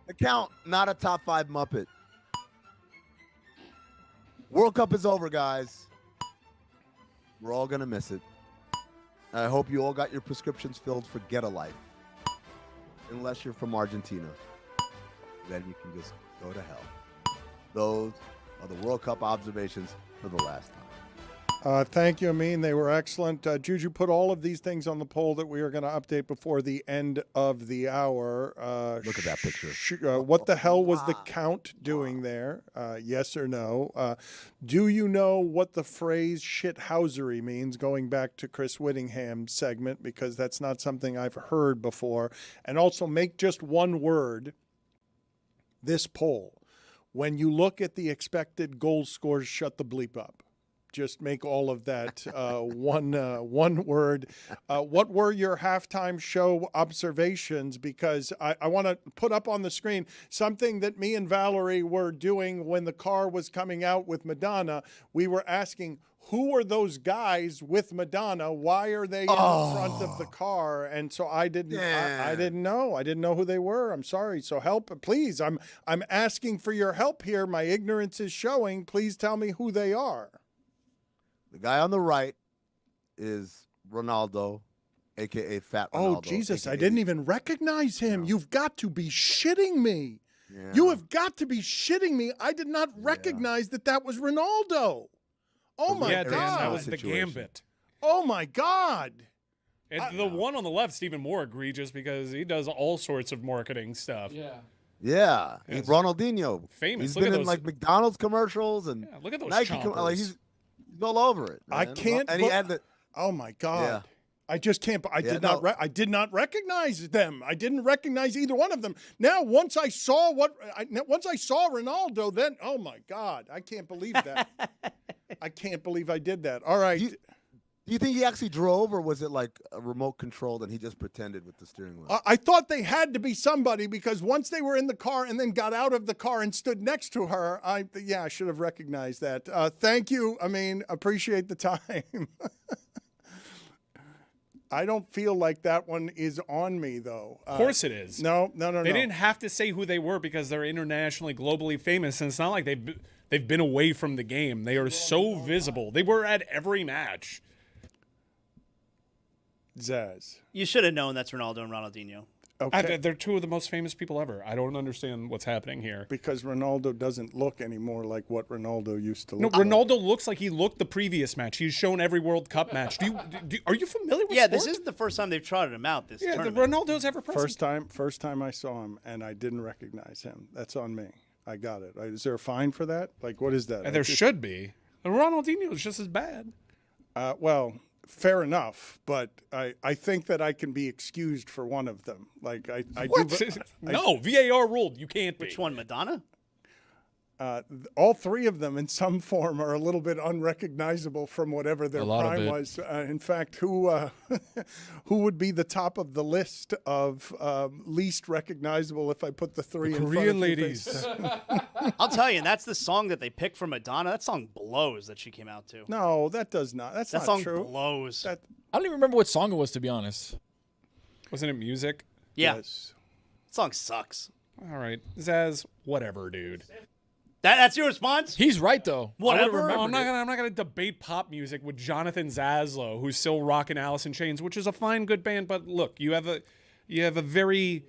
The Count, not a top 5 Muppet. World Cup is over, guys. We're all going to miss it. I hope you all got your prescriptions filled for Get a Life. Unless you're from Argentina. Then you can just go to hell. Those are the World Cup observations for the last time. Thank you, Amin. They were excellent. Juju put all of these things on the poll that we are going to update before the end of the hour. Look at that picture. What the hell was the Count doing there? Yes or no? Do you know what the phrase shithousery means, going back to Chris Whittingham's segment, because that's not something I've heard before. And also make just one word this poll. When you look at the expected goal scores, shut the bleep up. Just make all of that one word. What were your halftime show observations? Because I want to put up on the screen something that me and Valerie were doing when the car was coming out with Madonna. We were asking, who are those guys with Madonna? Why are they in the front of the car? And so I didn't know. I didn't know who they were. I'm sorry. So help, please. I'm asking for your help here. My ignorance is showing. Please tell me who they are. The guy on the right is Ronaldo, a.k.a. Fat Ronaldo. Oh, Jesus, I didn't even recognize him. You've got to be shitting me. Yeah. You have got to be shitting me. I did not recognize that was Ronaldo. Oh, my God. That was the Gambit. Oh, my God. And the one on the left is even more egregious because he does all sorts of marketing stuff. Yeah. He's Ronaldinho. Famous. He's been in like McDonald's commercials and look at those Nike chompers. He's all over it. Man. I can't. And he had the. Oh my God! Yeah. I just can't. I did not recognize them. I didn't recognize either one of them. Now, once I saw Ronaldo, then oh my God! I can't believe that. I can't believe I did that. All right. Do Do you think he actually drove, or was it like a remote controlled and he just pretended with the steering wheel? I thought they had to be somebody because once they were in the car and then got out of the car and stood next to her, I should have recognized that. Thank you. I mean, appreciate the time. I don't feel like that one is on me, though. Of course it is. No. They didn't have to say who they were because they're internationally, globally famous, and it's not like they've been away from the game. They are so visible. They were at every match. Zaz. You should have known that's Ronaldo and Ronaldinho. Okay. They're two of the most famous people ever. I don't understand what's happening here. Because Ronaldo doesn't look anymore like what Ronaldo used to look No, like. Ronaldo looks like he looked the previous match. He's shown every World Cup match. Are you familiar with sport? This isn't the first time they've trotted him out this tournament. Ronaldo's ever present. First time I saw him, and I didn't recognize him. That's on me. I got it. Is there a fine for that? Like, what is that? There should be. Ronaldinho is just as bad. Well, fair enough, but I think that I can be excused for one of them. Like I What? No, VAR ruled you can't be. Which one, Madonna? All three of them in some form are a little bit unrecognizable from whatever their prime was. In fact, who would be the top of the list of least recognizable if I put the three in Korean front of ladies? I'll tell you, and that's the song that they picked for Madonna. That song blows that she came out to. No, that does not. That not song true. Blows. I don't even remember what song it was, to be honest. Wasn't it music? Yeah. Yes. That song sucks. All right, Zaz, whatever, dude. That's your response? He's right, though. Whatever. I'm not gonna debate pop music with Jonathan Zaslow, who's still rocking Alice in Chains, which is a fine, good band. But look, you have a very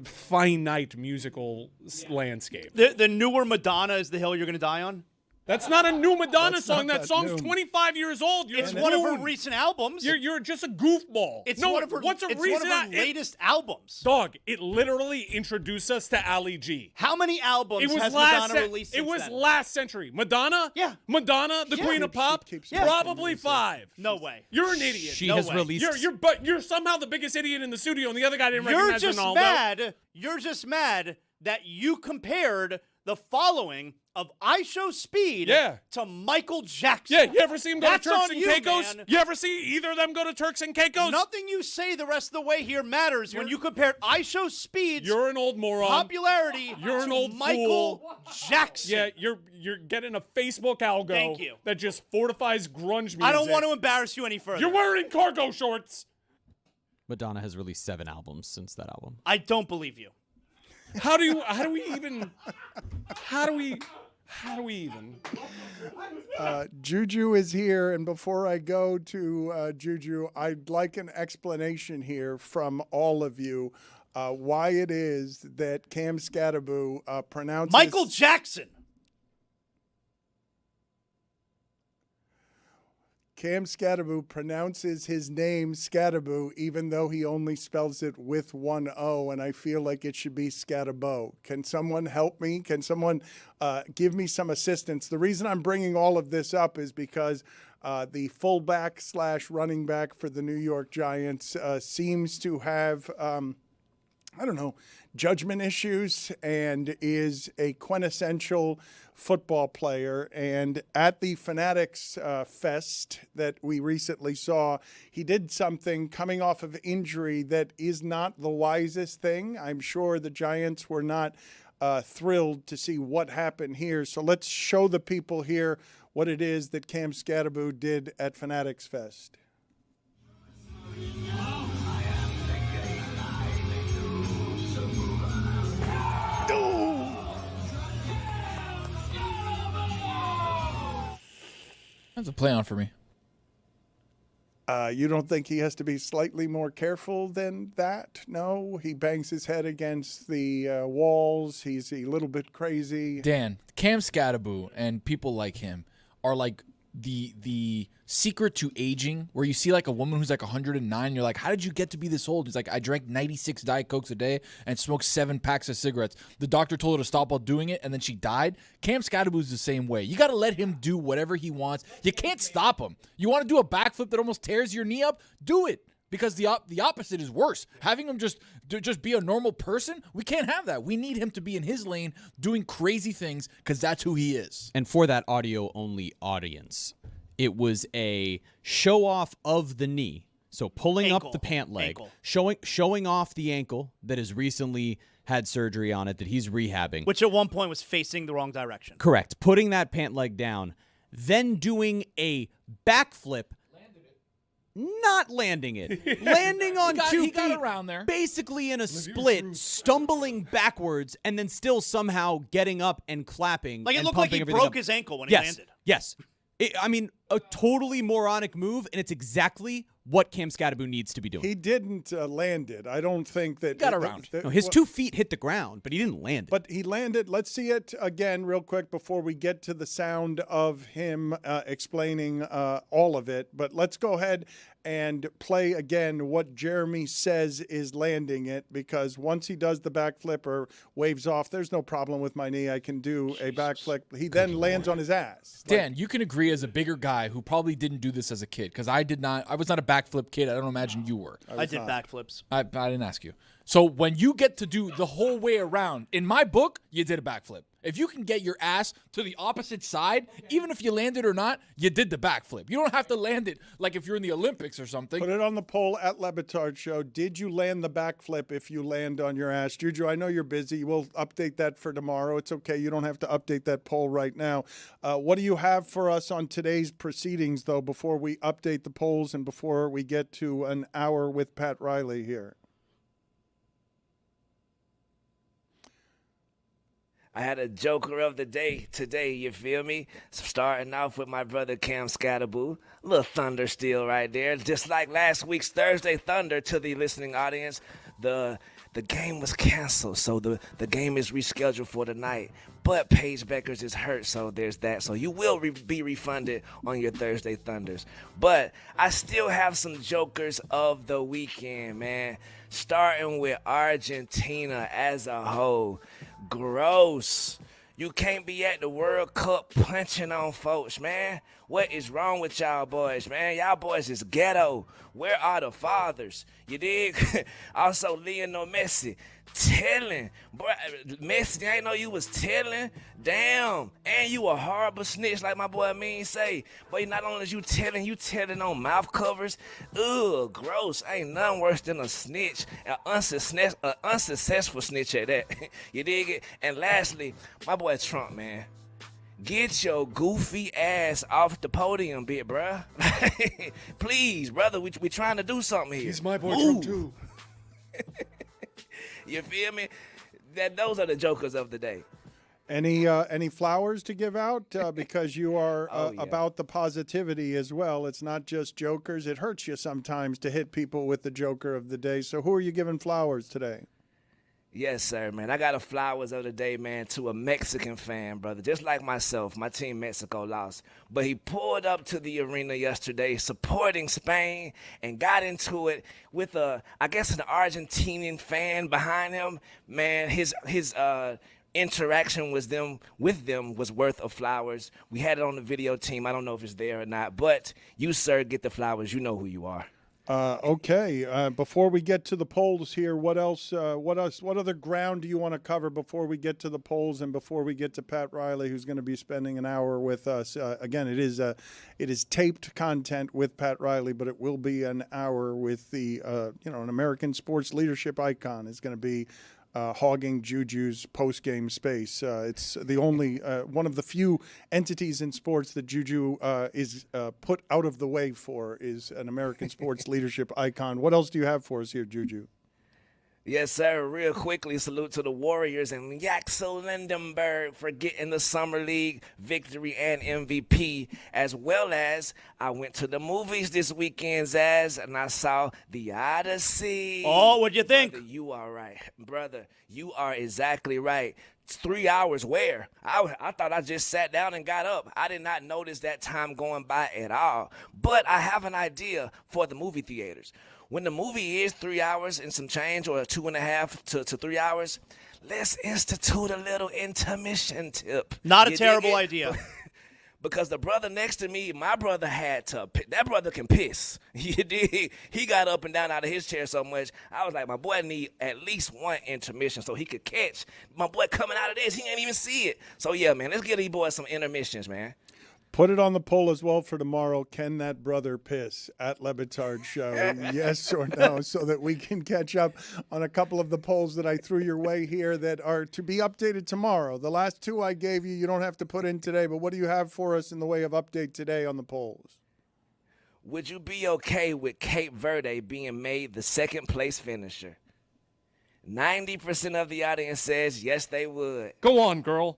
finite musical landscape. The newer Madonna is the hill you're going to die on? That's not a new Madonna That's song. not That that song's new. 25 years old. You're It's one of her ruined. recent albums. You're just a goofball. It's no, one of her. what's a it's recent one of her latest albums. Dog, it literally introduced us to Ali G. How many albums It was has last Madonna released? It since was then? last century. Madonna? Yeah. Madonna, the Queen of Pop? Yeah. Probably 5. No way. You're an idiot. She No has way. released. You're somehow the biggest idiot in the studio, and the other guy didn't You're recognize just Ronaldo. mad. You're just mad that you compared the following of I Show Speed to Michael Jackson. Yeah, you ever see him go That's to Turks on and you, Caicos? man. You ever see either of them go to Turks and Caicos? Nothing you say the rest of the way here matters when you compare I Show Speed's You're an old moron. popularity You're an to old Michael Jackson. Yeah, you're getting a Facebook algo Thank you. that just fortifies grunge music. I don't want to embarrass you any further. You're wearing cargo shorts. Madonna has released 7 albums since that album. I don't believe you. How do we even? Juju is here, and before I go to Juju, I'd like an explanation here from all of you why it is that Cam Scatterbo pronounces Michael Jackson. Cam Scatterbo pronounces his name Scatterbo, even though he only spells it with one O, and I feel like it should be Scatterbo. Can someone help me? Can someone give me some assistance? The reason I'm bringing all of this up is because the fullback / running back for the New York Giants seems to have, judgment issues and is a quintessential football player. And at the Fanatics Fest that we recently saw, he did something coming off of injury that is not the wisest thing. I'm sure the Giants were not thrilled to see what happened here. So let's show the people here what it is that Cam Scatterbo did at Fanatics Fest. That's a play on for me. You don't think he has to be slightly more careful than that? No, he bangs his head against the walls. He's a little bit crazy. Dan, Cam Scatterbo and people like him are like the secret to aging, where you see like a woman who's like 109, you're like, how did you get to be this old? He's like, I drank 96 Diet Cokes a day and smoked 7 packs of cigarettes. The doctor told her to stop while doing it, and then she died. Cam Scatterbo's the same way. You got to let him do whatever he wants. You can't stop him. You want to do a backflip that almost tears your knee up? Do it. Because the opposite is worse. Having him just be a normal person, we can't have that. We need him to be in his lane doing crazy things because that's who he is. And for that audio-only audience, It was a show off of the knee. So pulling up the pant leg, showing off the ankle that has recently had surgery on it that he's rehabbing. Which at one point was facing the wrong direction. Correct. Putting that pant leg down, then doing a backflip. Not landing it. Landing on 2 feet. He got around there. Basically in a split, stumbling backwards, and then still somehow getting up and clapping. Like it and looked like pumping he everything broke up. his ankle when Yes. he landed. Yes. A totally moronic move, and it's exactly what Cam Scatterbo needs to be doing. He didn't land it. I don't think that. He got around. No, his 2 feet hit the ground, but he didn't land it. But he landed. Let's see it again real quick before we get to the sound of him explaining all of it. But let's go ahead and play again what Jeremy says is landing it, because once he does the backflip or waves off, there's no problem with my knee. I can do a backflip. He then lands on his ass. Dan, you can agree as a bigger guy who probably didn't do this as a kid, because I did not. I was not a backflip kid. I don't imagine you were. I did backflips. I didn't ask you. So when you get to do the whole way around, in my book, you did a backflip. If you can get your ass to the opposite side, even if you landed or not, you did the backflip. You don't have to land it like if you're in the Olympics or something. Put it on the poll at Le Batard Show. Did you land the backflip if you land on your ass? Juju, I know you're busy. We'll update that for tomorrow. It's okay. You don't have to update that poll right now. What do you have for us on today's proceedings, though, before we update the polls and before we get to an hour with Pat Riley here? I had a joker of the day today, you feel me? Starting off with my brother Cam Scatterbo. A little thunder still right there. Just like last week's Thursday Thunder to the listening audience, the game was canceled, so the game is rescheduled for tonight. But Paige Beckers is hurt, so there's that. So you will be refunded on your Thursday Thunders. But I still have some jokers of the weekend, man. Starting with Argentina as a whole. Gross. You can't be at the World Cup punching on folks, man. What is wrong with y'all boys, man? Y'all boys is ghetto. Where are the fathers? You dig? Also, Lionel Messi. Telling. Boy, Messi, I ain't know you was telling. Damn. And you a horrible snitch like my boy Mean say. But not only is you telling on mouth covers. Ugh, gross. Ain't nothing worse than a snitch. An unsuccessful snitch at that. You dig it? And lastly, my boy Trump, man. Get your goofy ass off the podium, bit, bruh. Please, brother, we trying to do something here. He's my boy Trump, too. You feel me? Those are the jokers of the day. Any flowers to give out? Because you are about the positivity as well. It's not just jokers. It hurts you sometimes to hit people with the joker of the day. So who are you giving flowers today? Yes, sir, man. I got a flowers of the day, man, to a Mexican fan, brother. Just like myself, my team Mexico lost. But he pulled up to the arena yesterday supporting Spain and got into it with an Argentinian fan behind him. Man, his interaction with them was worth of flowers. We had it on the video team. I don't know if it's there or not. But you, sir, get the flowers. You know who you are. Okay. Before we get to the polls here, what other ground do you want to cover before we get to the polls and before we get to Pat Riley, who's going to be spending an hour with us? Again, it is taped content with Pat Riley, but it will be an hour with the an American sports leadership icon is going to be hogging Juju's post-game space. It's the only one of the few entities in sports that Juju is put out of the way for is an American sports leadership icon. What else do you have for us here, Juju? Yes, sir. Real quickly, salute to the Warriors and Yaxel Lindenberg for getting the Summer League victory and MVP, as well as I went to the movies this weekend, Zaz, and I saw The Odyssey. Oh, what'd you think? Brother, you are right. Brother, you are exactly right. It's 3 hours where? I thought I just sat down and got up. I did not notice that time going by at all. But I have an idea for the movie theaters. When the movie is 3 hours and some change, or 2.5 to 3 hours, let's institute a little intermission tip. Not a terrible idea. Because the brother next to me, my brother had to, that brother can piss. You dig? He got up and down out of his chair so much, I was like, my boy need at least one intermission so he could catch my boy coming out of this. He ain't even see it. So, yeah, man, let's give these boys some intermissions, man. Put it on the poll as well for tomorrow. Can that brother piss at Le Batard Show? Yes or no, so that we can catch up on a couple of the polls that I threw your way here that are to be updated tomorrow. The last two I gave you, you don't have to put in today, but what do you have for us in the way of update today on the polls? Would you be okay with Cape Verde being made the second place finisher? 90% of the audience says yes, they would. Go on, girl.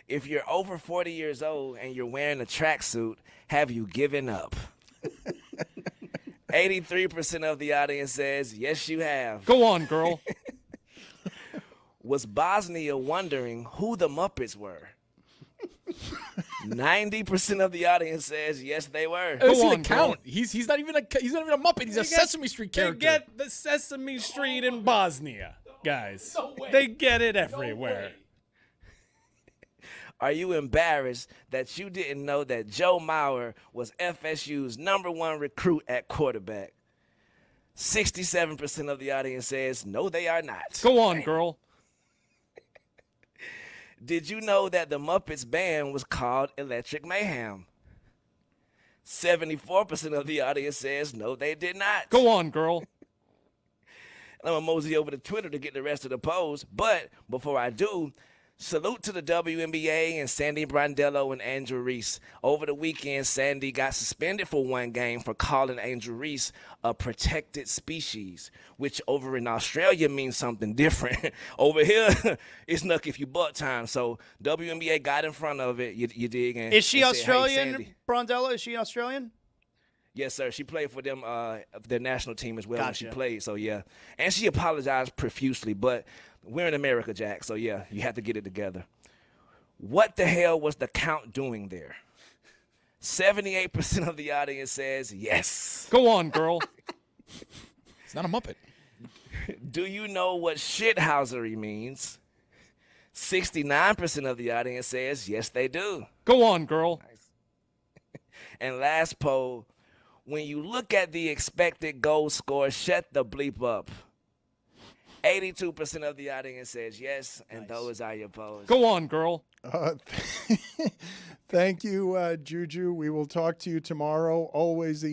If you're over 40 years old and you're wearing a tracksuit, have you given up? 83% of the audience says yes, you have. Go on, girl. Was Bosnia wondering who the Muppets were? 90% of the audience says yes, they were. Go on, count. He's not even a Muppet. He's a Sesame Street character. They get the Sesame Street in Bosnia, guys. They get it everywhere. Are you embarrassed that you didn't know that Joe Mauer was FSU's #1 recruit at quarterback? 67% of the audience says no, they are not. Go on, girl. Did you know that the Muppets band was called Electric Mayhem? 74% of the audience says no, they did not. Go on, girl. I'm going to mosey over to Twitter to get the rest of the polls. But before I do, salute to the WNBA and Sandy Brondello and Andrew Reese. Over the weekend, Sandy got suspended for 1 game for calling Andrew Reese a protected species, which over in Australia means something different. Over here, it's nuck if you butt time. So WNBA got in front of it. You dig? And, is she and Australian, said, hey, Brondello? Is she Australian? Yes, sir. She played for them, their national team as well when she Gotcha. played. So, yeah. And she apologized profusely. But we're in America, Jack. So, yeah, you have to get it together. What the hell was the count doing there? 78% of the audience says yes. Go on, girl. It's not a Muppet. Do you know what shithousery means? 69% of the audience says yes, they do. Go on, girl. And last poll, when you look at the expected goal score, shut the bleep up. 82% of the audience says yes, and those are your polls. Go on, girl. Thank you, Juju. We will talk to you tomorrow. Always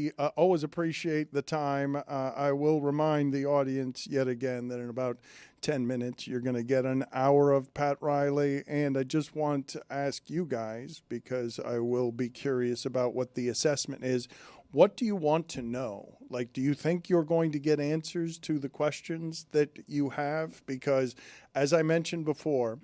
appreciate the time. I will remind the audience yet again that in about 10 minutes you're going to get an hour of Pat Riley. And I just want to ask you guys, because I will be curious about what the assessment is. What do you want to know? Like, do you think you're going to get answers to the questions that you have? Because as I mentioned before,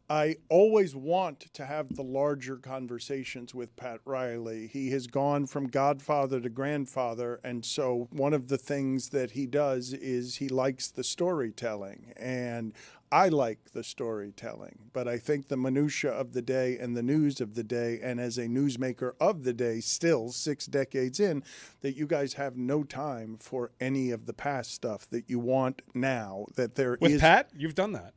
I always want to have the larger conversations with Pat Riley. He has gone from godfather to grandfather, and so one of the things that he does is he likes the storytelling, and I like the storytelling. But I think the minutia of the day and the news of the day, and as a newsmaker of the day, still 6 decades in, that you guys have no time for any of the past stuff that you want now. That there With is Pat, you've done that.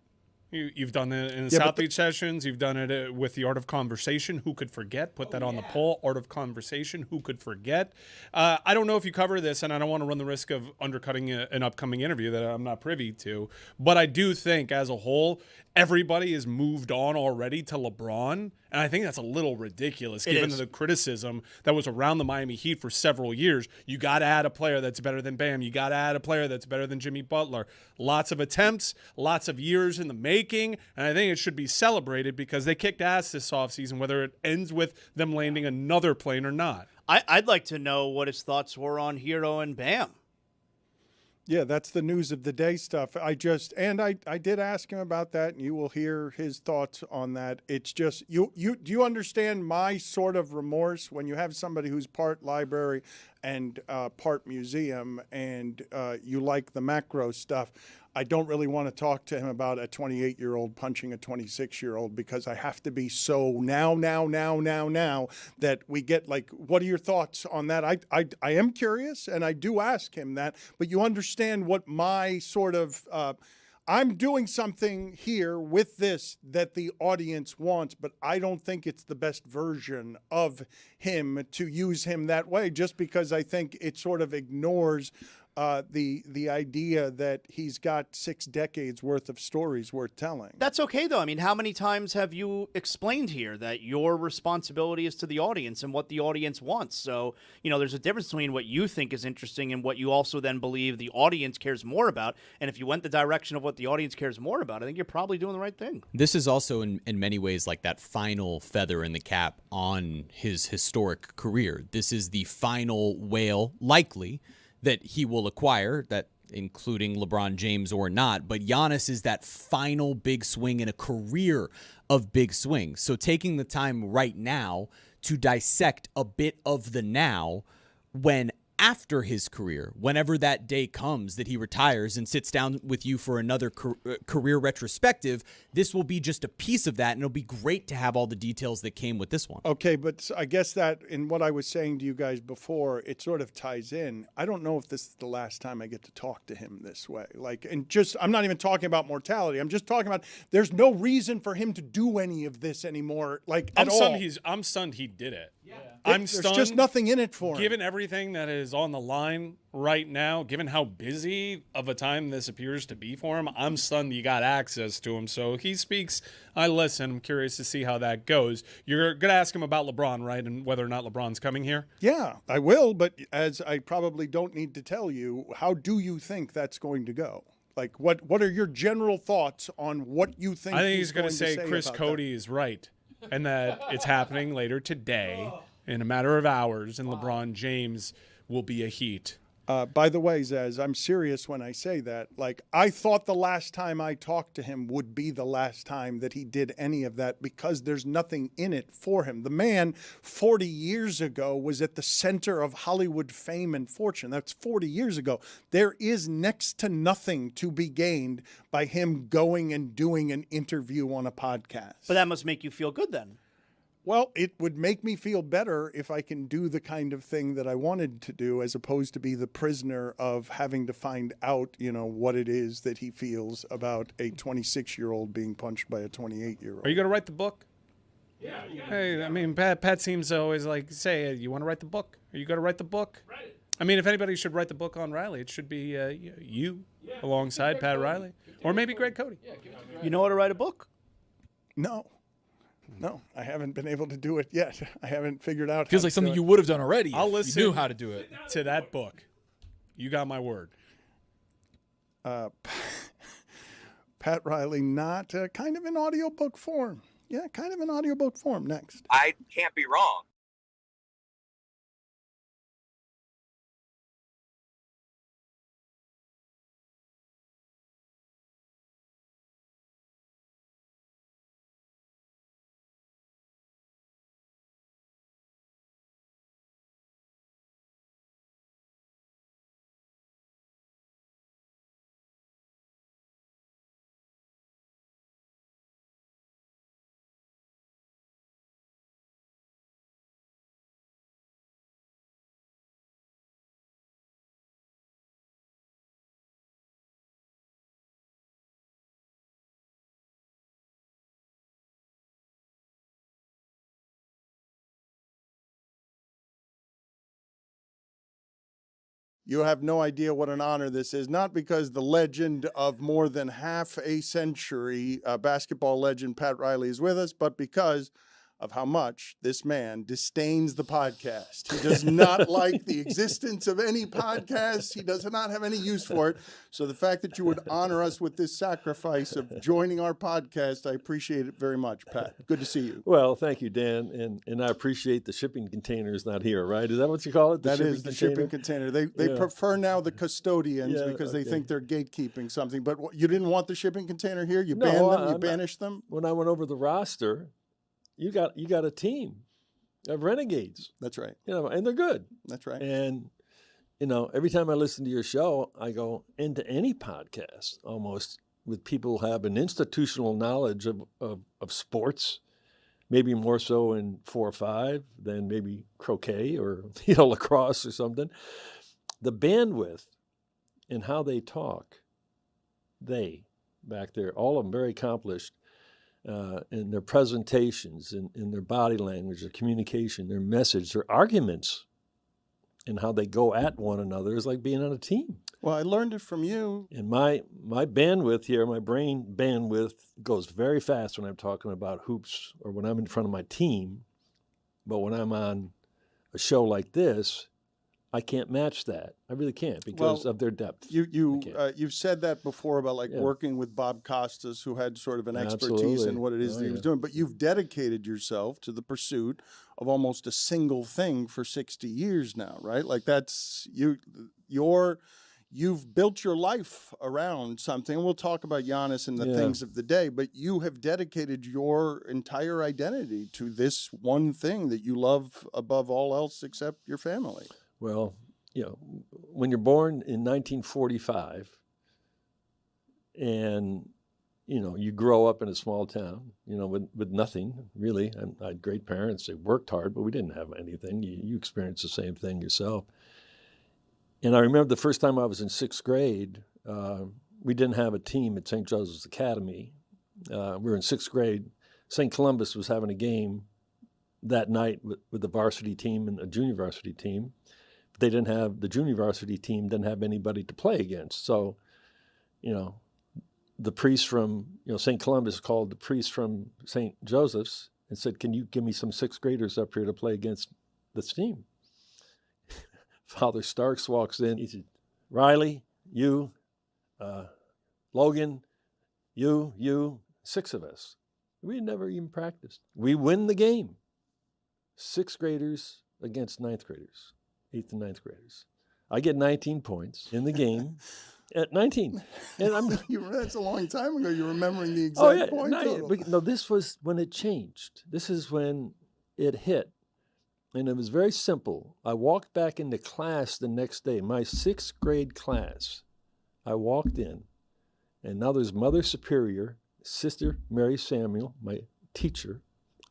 You've done it in the Yeah, South but Beach sessions. You've done it with the Art of Conversation. Who could forget? Put that on the poll. Art of Conversation. Who could forget? I don't know if you cover this, and I don't want to run the risk of undercutting an upcoming interview that I'm not privy to. But I do think, as a whole, everybody has moved on already to LeBron, and I think that's a little ridiculous given the criticism that was around the Miami Heat for several years. You got to add a player that's better than Bam. You got to add a player that's better than Jimmy Butler. Lots of attempts, lots of years in the making, and I think it should be celebrated because they kicked ass this offseason, whether it ends with them landing another plane or not. I'd like to know what his thoughts were on Hero and Bam. Yeah, that's the news of the day stuff. I did ask him about that, and you will hear his thoughts on that. It's just do you understand my sort of remorse when you have somebody who's part library and part museum, and you like the macro stuff? I don't really want to talk to him about a 28-year-old punching a 26-year-old because I have to be so now that we get like, what are your thoughts on that? I am curious, and I do ask him that, but you understand what my sort of I'm doing something here with this that the audience wants, but I don't think it's the best version of him to use him that way, just because I think it sort of ignores the idea that he's got 6 decades worth of stories worth telling. That's okay, though. I mean, how many times have you explained here that your responsibility is to the audience and what the audience wants? So, there's a difference between what you think is interesting and what you also then believe the audience cares more about. And if you went the direction of what the audience cares more about, I think you're probably doing the right thing. This is also, in many ways, like that final feather in the cap on his historic career. This is the final whale, likely, that he will acquire, that including LeBron James or not. But Giannis is that final big swing in a career of big swings. So taking the time right now to dissect a bit of the now, when after his career, whenever that day comes that he retires and sits down with you for another career retrospective, this will be just a piece of that, and it'll be great to have all the details that came with this one. Okay, but I guess that in what I was saying to you guys before, it sort of ties in. I don't know if this is the last time I get to talk to him this way. I'm not even talking about mortality. I'm just talking about there's no reason for him to do any of this anymore, at all. I'm stunned he did it. Yeah. There's just nothing in it for him. Given everything that is on the line right now, given how busy of a time this appears to be for him, I'm stunned you got access to him. So he speaks, I listen. I'm curious to see how that goes. You're going to ask him about LeBron, right, and whether or not LeBron's coming here? Yeah, I will, but as I probably don't need to tell you, how do you think that's going to go? What are your general thoughts on what you think? I think he's going to say Chris about Cody is right, and that it's happening later today in a matter of hours, and LeBron James will be a Heat. By the way, Zaz, I'm serious when I say that. I thought the last time I talked to him would be the last time that he did any of that, because there's nothing in it for him. The man 40 years ago was at the center of Hollywood fame and fortune. That's 40 years ago. There is next to nothing to be gained by him going and doing an interview on a podcast. But that must make you feel good then. Well, it would make me feel better if I can do the kind of thing that I wanted to do, as opposed to be the prisoner of having to find out, what it is that he feels about a 26-year-old being punched by a 28-year-old. Are you going to write the book? Yeah. Hey, I mean, Pat seems to always say, you want to write the book? Are you going to write the book? Write it. I mean, if anybody should write the book on Riley, it should be you alongside Pat Riley. Or maybe Greg Cody. You know how to write a book? No, I haven't been able to do it yet. I haven't figured out. Feels like something you would have done already. I'll if listen you knew how to do it. To that book. You got my word. Pat Riley, not kind of in audiobook form. Yeah, kind of in audiobook form. Next. I can't be wrong. You have no idea what an honor this is, not because the legend of more than half a century, basketball legend Pat Riley is with us, but because of how much this man disdains the podcast. He does not like the existence of any podcast. He does not have any use for it. So the fact that you would honor us with this sacrifice of joining our podcast, I appreciate it very much, Pat. Good to see you. Well, thank you, Dan. And I appreciate the shipping container is not here, right? Is that what you call it? That is the shipping container. They prefer now the custodians because they think they're gatekeeping something. But you didn't want the shipping container here? You banned them? You banished them? When I went over the roster, you got a team of renegades. That's right. And they're good. That's right. And every time I listen to your show, I go into any podcast almost with people who have an institutional knowledge of sports, maybe more so in 4 or 5 than maybe croquet or lacrosse or something. The bandwidth and how they talk, back there, all of them very accomplished. In their presentations, in their body language, their communication, their message, their arguments, and how they go at one another is like being on a team. Well, I learned it from you. And my bandwidth here, my brain bandwidth goes very fast when I'm talking about hoops or when I'm in front of my team. But when I'm on a show like this, I can't match that. I really can't because of their depth. You've said that before about working with Bob Costas, who had sort of an expertise in what it is that he was doing. But you've dedicated yourself to the pursuit of almost a single thing for 60 years now, right? Like that's you've built your life around something. We'll talk about Giannis and the things of the day, but you have dedicated your entire identity to this one thing that you love above all else except your family. Well, when you're born in 1945 and, you grow up in a small town, with nothing, really. I had great parents. They worked hard, but we didn't have anything. You experienced the same thing yourself. And I remember the first time I was in sixth grade, we didn't have a team at St. Joseph's Academy. We were in sixth grade. St. Columbus was having a game that night with the varsity team and a junior varsity team. But the junior varsity team didn't have anybody to play against. So, the priest from, St. Columbus called the priest from St. Joseph's and said, "Can you give me some sixth graders up here to play against this team?" Father Starks walks in. He said, "Riley, you, Logan, you, 6 of us." We had never even practiced. We win the game. Sixth graders against ninth graders, 8th and 9th graders. I get 19 points in the game at 19. And that's a long time ago. You're remembering the exact point total. No, this was when it changed. This is when it hit. And it was very simple. I walked back into class the next day, my 6th grade class. I walked in, and now there's Mother Superior, Sister Mary Samuel, my teacher,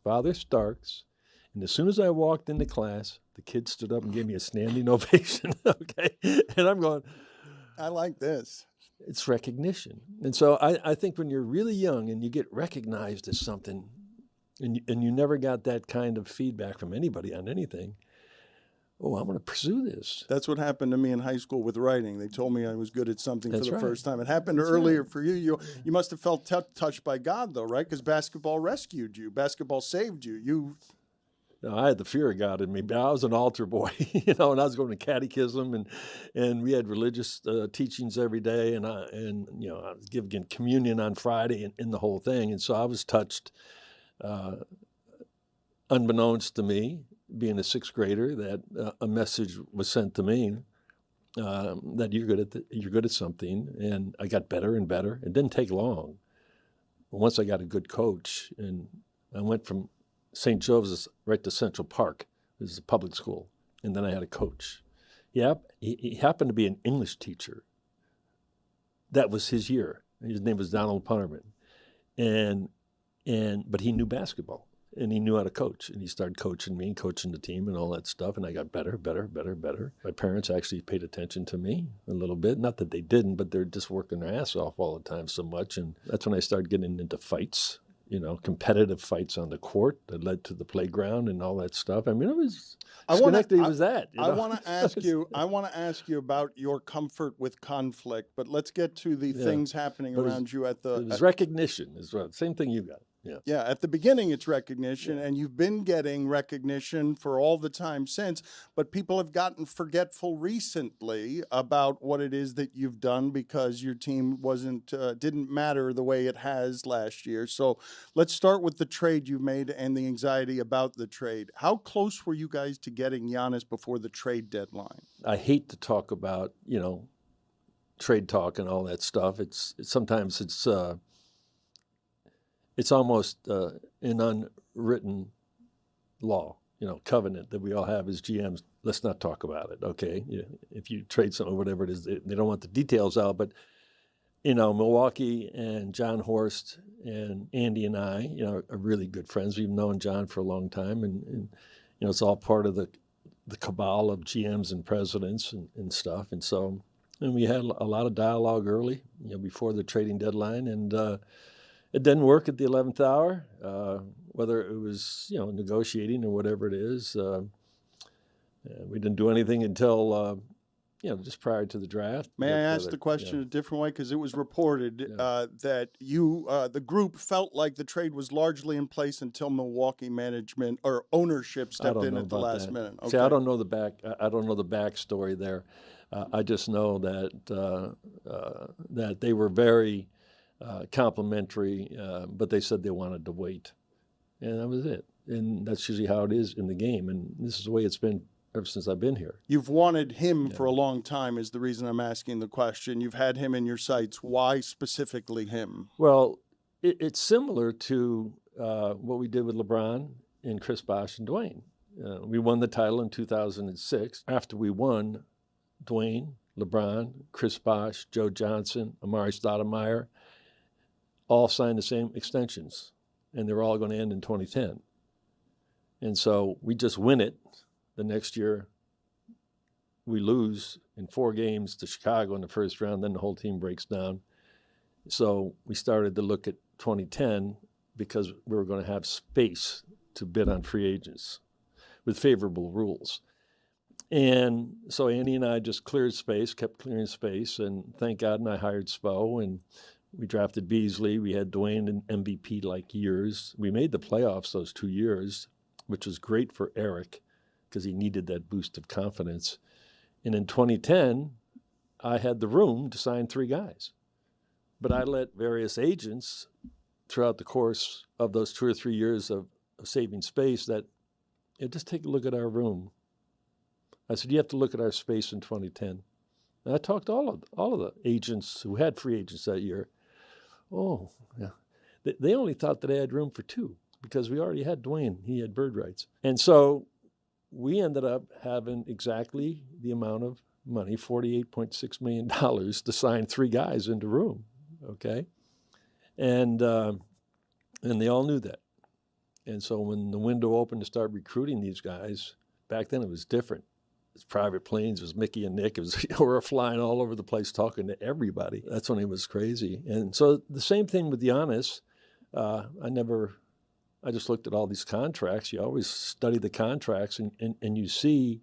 Father Starks. And as soon as I walked into class, the kids stood up and gave me a standing ovation. Okay. And I'm going, I like this. It's recognition. And so I think when you're really young and you get recognized as something, and you never got that kind of feedback from anybody on anything, I'm going to pursue this. That's what happened to me in high school with writing. They told me I was good at something for the first time. It happened earlier for you. You must have felt touched by God, though, right? Because basketball rescued you. Basketball saved you. No, I had the fear of God in me. I was an altar boy, and I was going to catechism, and we had religious teachings every day, and I was giving communion on Friday and the whole thing. And so I was touched, unbeknownst to me, being a 6th grader, that a message was sent to me that you're good at something, and I got better and better. It didn't take long. Once I got a good coach, and I went from St. Joseph's right to Central Park. This is a public school, and then I had a coach. He happened to be an English teacher. That was his year. His name was Donald Punterman, but he knew basketball. And he knew how to coach, and he started coaching me and coaching the team and all that stuff, and I got better. My parents actually paid attention to me a little bit. Not that they didn't, but they're just working their ass off all the time so much, and that's when I started getting into fights, competitive fights on the court that led to the playground and all that stuff. I mean, it was Schenectady was that. I want to ask you. I want to ask you about your comfort with conflict, but let's get to the things happening around you at the. It was recognition as well. Same thing you got. Yeah, at the beginning it's recognition, and you've been getting recognition for all the time since, but people have gotten forgetful recently about what it is that you've done because your team didn't matter the way it has last year. So let's start with the trade you made and the anxiety about the trade. How close were you guys to getting Giannis before the trade deadline? I hate to talk about, trade talk and all that stuff. Sometimes it's almost an unwritten law, covenant that we all have as GMs. Let's not talk about it, okay? If you trade something or whatever it is, they don't want the details out. But, Milwaukee and John Horst and Andy and I, are really good friends. We've known John for a long time, and it's all part of the cabal of GMs and presidents and stuff. And so we had a lot of dialogue early, before the trading deadline, and it didn't work at the 11th hour, whether it was, negotiating or whatever it is. We didn't do anything until just prior to the draft. May I ask the question a different way? Because it was reported that the group felt like the trade was largely in place until Milwaukee management or ownership stepped in at the last minute. Okay. See, I don't know the backstory there. I just know that they were very complimentary, but they said they wanted to wait, and that was it. And that's usually how it is in the game, and this is the way it's been ever since I've been here. You've wanted him for a long time is the reason I'm asking the question. You've had him in your sights. Why specifically him? Well, it's similar to what we did with LeBron and Chris Bosh and Dwayne. We won the title in 2006. After we won, Dwayne, LeBron, Chris Bosh, Joe Johnson, Amari Stoudemire all signed the same extensions, and they're all going to end in 2010. And so we just win it. The next year, we lose in 4 games to Chicago in the first round. Then the whole team breaks down. So we started to look at 2010 because we were going to have space to bid on free agents with favorable rules. And so Andy and I just kept clearing space, and thank God, and I hired Spo, and we drafted Beasley. We had Dwayne in MVP-like years. We made the playoffs those 2 years, which was great for Eric, because he needed that boost of confidence. And in 2010, I had the room to sign 3 guys. But I let various agents throughout the course of those 2 or 3 years of saving space that, just take a look at our room. I said, you have to look at our space in 2010. And I talked to all of the agents who had free agents that year. Oh, yeah. They only thought that I had room for 2 because we already had Dwayne. He had bird rights. And so we ended up having exactly the amount of money, $48.6 million, to sign 3 guys into room, okay? And they all knew that. And so when the window opened to start recruiting these guys, back then it was different. It was private planes, it was Mickey and Nick. It was, we were flying all over the place talking to everybody. That's when it was crazy. And so the same thing with Giannis. I just looked at all these contracts. You always study the contracts, and you see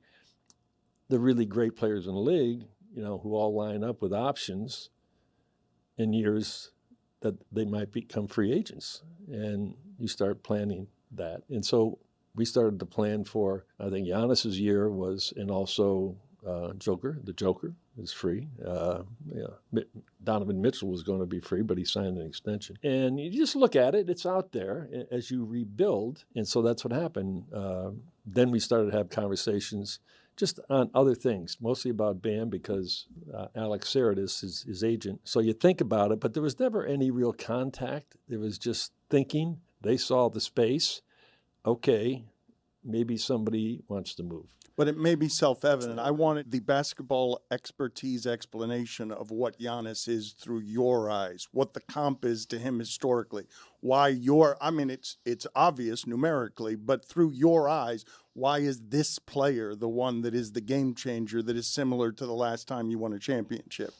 the really great players in the league, who all line up with options in years that they might become free agents. And you start planning that. And so we started to plan for, I think Giannis's year was, and also the Joker is free. Donovan Mitchell was going to be free, but he signed an extension. And you just look at it, it's out there as you rebuild. And so that's what happened. Then we started to have conversations just on other things, mostly about Bam, because Alex Saradis is his agent. So you think about it, but there was never any real contact. There was just thinking. They saw the space. Okay, maybe somebody wants to move. But it may be self-evident. I wanted the basketball expertise explanation of what Giannis is through your eyes, what the comp is to him historically, why it's obvious numerically, but through your eyes, why is this player the one that is the game changer that is similar to the last time you won a championship?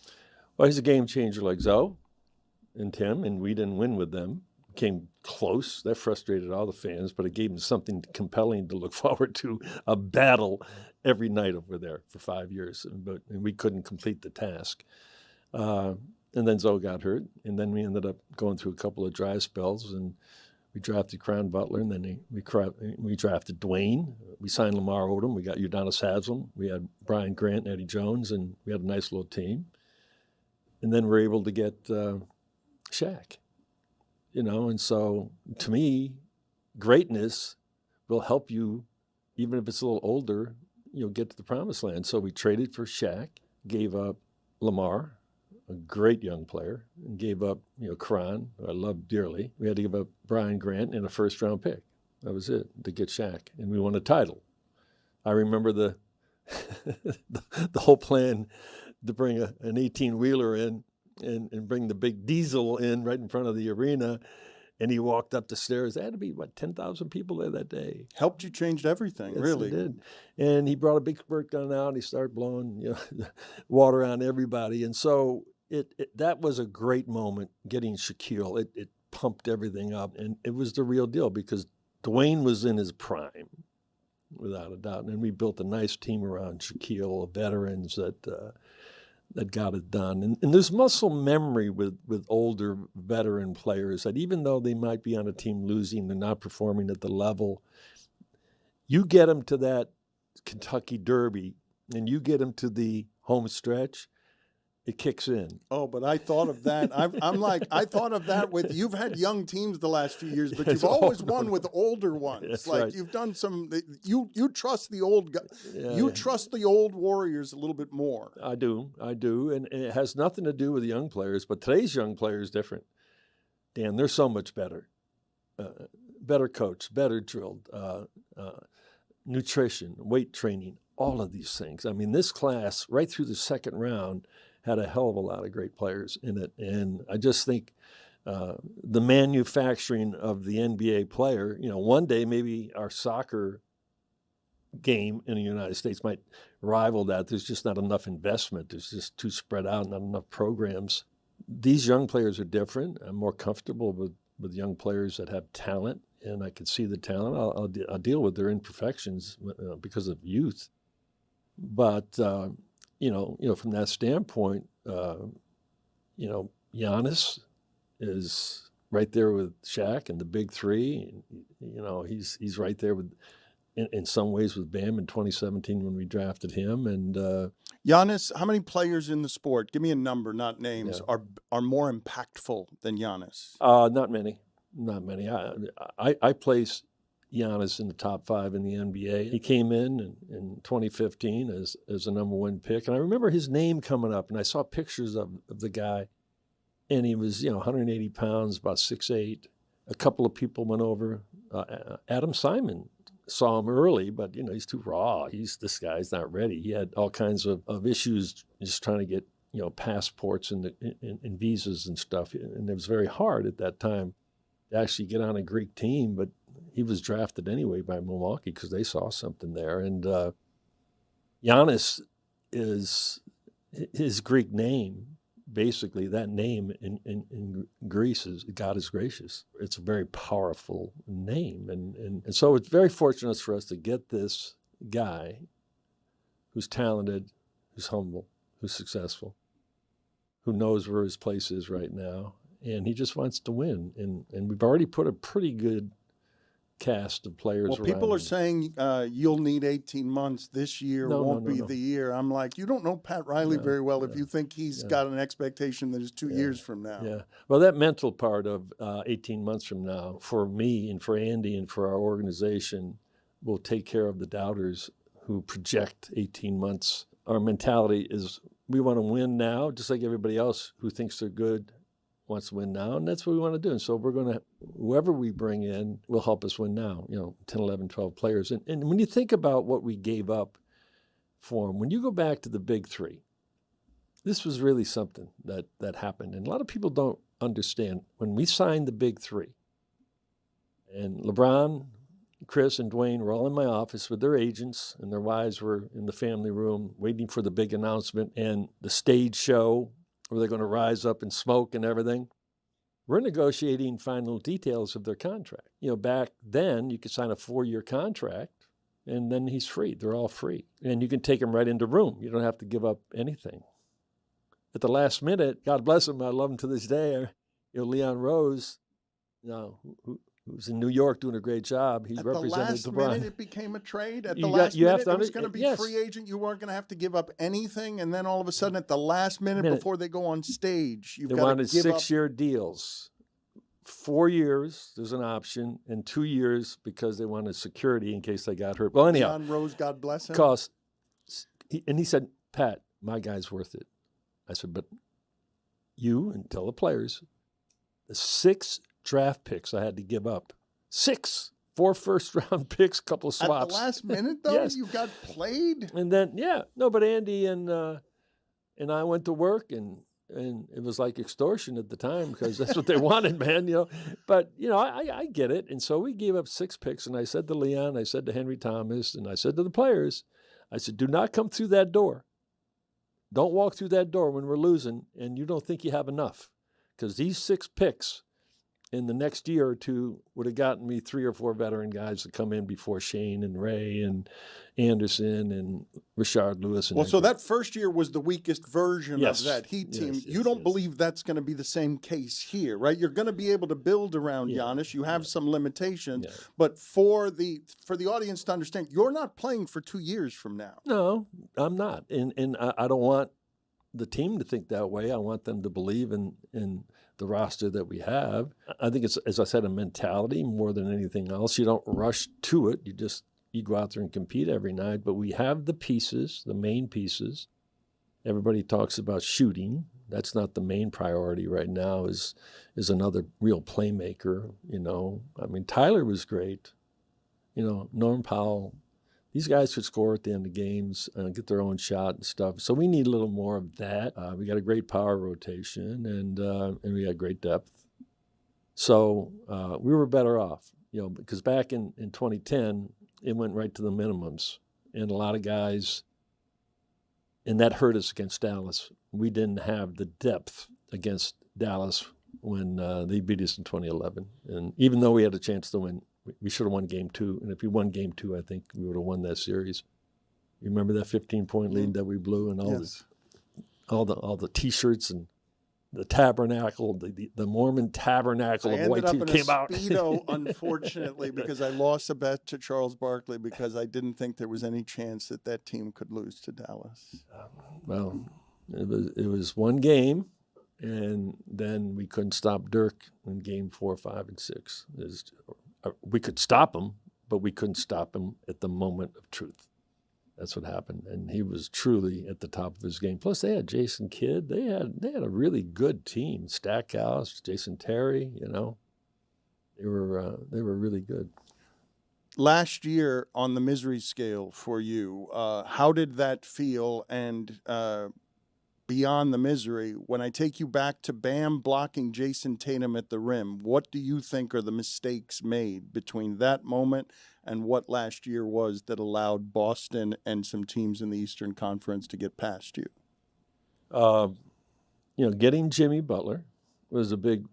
Well, he's a game changer like Zoe and Tim, and we didn't win with them. Came close. That frustrated all the fans, but it gave them something compelling to look forward to, a battle every night over there for 5 years. And we couldn't complete the task. And then Zoe got hurt, and then we ended up going through a couple of dry spells, and we drafted Crown Butler, and then we drafted Dwayne. We signed Lamar Odom. We got Udonis Haslem. We had Brian Grant and Eddie Jones, and we had a nice little team. And then we're able to get Shaq. And so to me, greatness will help you, even if it's a little older, get to the promised land. So we traded for Shaq, gave up Lamar, a great young player, and gave up, Karan, who I love dearly. We had to give up Brian Grant and a first-round pick. That was it, to get Shaq. And we won a title. I remember the whole plan to bring an 18-wheeler in, and bring the big diesel in right in front of the arena. And he walked up the stairs. There had to be, 10,000 people there that day. Helped you change everything, Yes, really. It did. And he brought a big squirt gun out, and he started blowing water on everybody. And so that was a great moment, getting Shaquille. It pumped everything up. And it was the real deal because Dwayne was in his prime. without a doubt. And we built a nice team around Shaquille, veterans that got it done. And there's muscle memory with older veteran players that even though they might be on a team losing, they're not performing at the level, you get them to that Kentucky Derby and you get them to the home stretch, it kicks in. Oh, but I thought of that. I'm like, I thought of that with, you've had young teams the last few years, but you've always won with older ones. That's like right. you've done some, you trust the old guys. You trust the old warriors a little bit more. I do. And it has nothing to do with the young players, but today's young player is different. Dan, they're so much better. Better coached, better drilled, nutrition, weight training, all of these things. I mean, this class, right through the second round, had a hell of a lot of great players in it. And I just think the manufacturing of the NBA player, one day maybe our soccer game in the United States might rival that. There's just not enough investment. There's just too spread out, not enough programs. These young players are different. I'm more comfortable with young players that have talent, and I can see the talent. I'll deal with their imperfections because of youth. But from that standpoint, Giannis is right there with Shaq and the big three. And, he's right there with, in some ways, with Bam in 2017 when we drafted him. And Giannis, how many players in the sport? Give me a number, not names. Are more impactful than Giannis? Not many. I place Giannis in the top 5 in the NBA. He came in 2015 as a number 1 pick. And I remember his name coming up, and I saw pictures of the guy, and he was, 180 pounds, about 6'8". A couple of people went over. Adam Simon saw him early, but, he's too raw. This guy's not ready. He had all kinds of issues just trying to get, passports and visas and stuff. And it was very hard at that time to actually get on a Greek team, but he was drafted anyway by Milwaukee because they saw something there. And Giannis is his Greek name, basically that name in Greece is God is gracious. It's a very powerful name. And so it's very fortunate for us to get this guy who's talented, who's humble, who's successful, who knows where his place is right now. And he just wants to win. And we've already put a pretty good cast of players around people are him. saying you'll need 18 months. This year won't be the year. I'm like, you don't know Pat Riley very well if you think he's got an expectation that is 2 years from now. Yeah. Well, that mental part of 18 months from now, for me and for Andy and for our organization, will take care of the doubters who project 18 months. Our mentality is we want to win now, just like everybody else who thinks they're good wants to win now, and that's what we want to do. And so we're going to, whoever we bring in will help us win now, 10, 11, 12 players. And when you think about what we gave up for them, when you go back to the big three, this was really something that happened. And a lot of people don't understand when we signed the big three, and LeBron, Chris, and Dwayne were all in my office with their agents, and their wives were in the family room waiting for the big announcement and the stage show where they're going to rise up and smoke and everything. We're negotiating final details of their contract. Back then, you could sign a 4-year contract, and then he's free. They're all free. And you can take him right into room. You don't have to give up anything. At the last minute, God bless him, I love him to this day, Leon Rose, who's in New York doing a great job. He represented the last LeBron. minute, it became a trade. At the last minute, it was going to be yes. free agent. You weren't going to have to give up anything. And then all of a sudden, at the last minute before they go on stage, you've They got to wanted give up. 6-year deals. 4 years, there's an option, and 2 years because they wanted security in case they got hurt. Well, anyhow. Leon Rose, God bless him. He said, Pat, my guy's worth it. I said, but you, and tell the players, the 6 draft picks I had to give up. 4 first-round picks, couple of swaps. At the last minute, though, Yes. you got played? And then, but Andy and I went to work, and it was like extortion at the time because that's what they wanted, man, But, I get it. And so we gave up 6 picks, and I said to Leon, I said to Henry Thomas, and I said to the players, I said, do not come through that door. Don't walk through that door when we're losing and you don't think you have enough because these 6 picks in the next year or two would have gotten me 3 or 4 veteran guys to come in before Shane and Ray and Anderson and Rashard Lewis. And Well, so that first year was the weakest version Yes. of that Heat team. Yes, You don't believe that's going to be the same case here, right? You're going to be able to build around Giannis. You have some limitations, but for the audience to understand, you're not playing for 2 years from now. No, I'm not. And I don't want the team to think that way. I want them to believe in the roster that we have. I think it's, as I said, a mentality more than anything else. You don't rush to it. You go out there and compete every night. But we have the pieces, the main pieces. Everybody talks about shooting. That's not the main priority right now. Is another real playmaker. I mean, Tyler was great. Norm Powell. These guys could score at the end of games, get their own shot and stuff. So we need a little more of that. We got a great power rotation, and we got great depth. So we were better off, because back in 2010, it went right to the minimums. And a lot of guys, and that hurt us against Dallas. We didn't have the depth against Dallas when they beat us in 2011. And even though we had a chance to win, we should have won game 2. And if we won game 2, I think we would have won that series. You remember that 15-point lead that we blew, and all the T-shirts and the tabernacle, the Mormon tabernacle of white team came out. I ended up in a Speedo, unfortunately, because I lost a bet to Charles Barkley because I didn't think there was any chance that team could lose to Dallas. Well, it was one game, and then we couldn't stop Dirk in game 4, 5, and 6. We could stop him, but we couldn't stop him at the moment of truth. That's what happened, and he was truly at the top of his game. Plus, they had Jason Kidd. They had a really good team. Stackhouse, Jason Terry. They were really good. Last year on the misery scale for you, how did that feel? And beyond the misery, when I take you back to Bam blocking Jason Tatum at the rim, what do you think are the mistakes made between that moment and what last year was that allowed Boston and some teams in the Eastern Conference to get past you? Getting Jimmy Butler was a big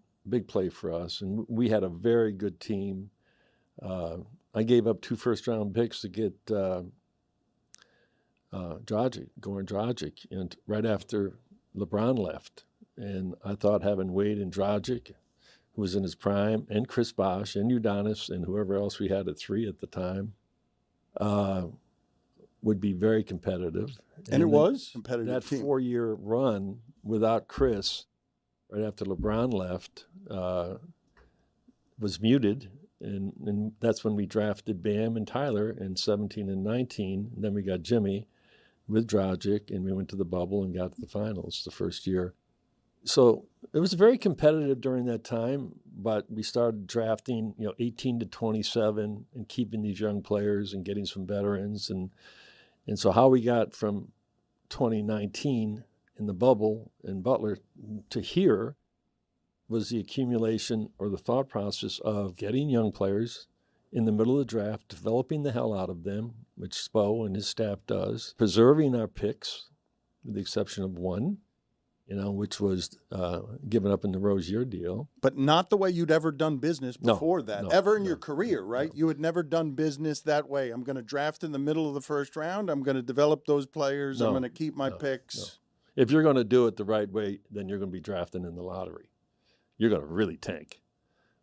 play for us, and we had a very good team. I gave up 2 first-round picks to get Goran Dragic, and right after LeBron left. And I thought having Wade and Dragic, who was in his prime, and Chris Bosh and Udonis and whoever else we had at 3 at the time, would be very competitive. And it was competitive. That team. 4-year run without Chris, right after LeBron left, was muted. And that's when we drafted Bam and Tyler in 17 and 19. And then we got Jimmy with Dragic, and we went to the bubble and got to the finals the first year. So it was very competitive during that time, but we started drafting, 18 to 27 and keeping these young players and getting some veterans. And so how we got from 2019 in the bubble and Butler to here was the accumulation or the thought process of getting young players in the middle of the draft, developing the hell out of them, which Spo and his staff does, preserving our picks, with the exception of one, which was given up in the Rozier deal. But not the way you'd ever done business before that, ever in your no, career, right? You had never done business that way. I'm going to draft in the middle of the first round. I'm going to develop those players. I'm going to keep my picks. If you're going to do it the right way, then you're going to be drafting in the lottery. You're going to really tank,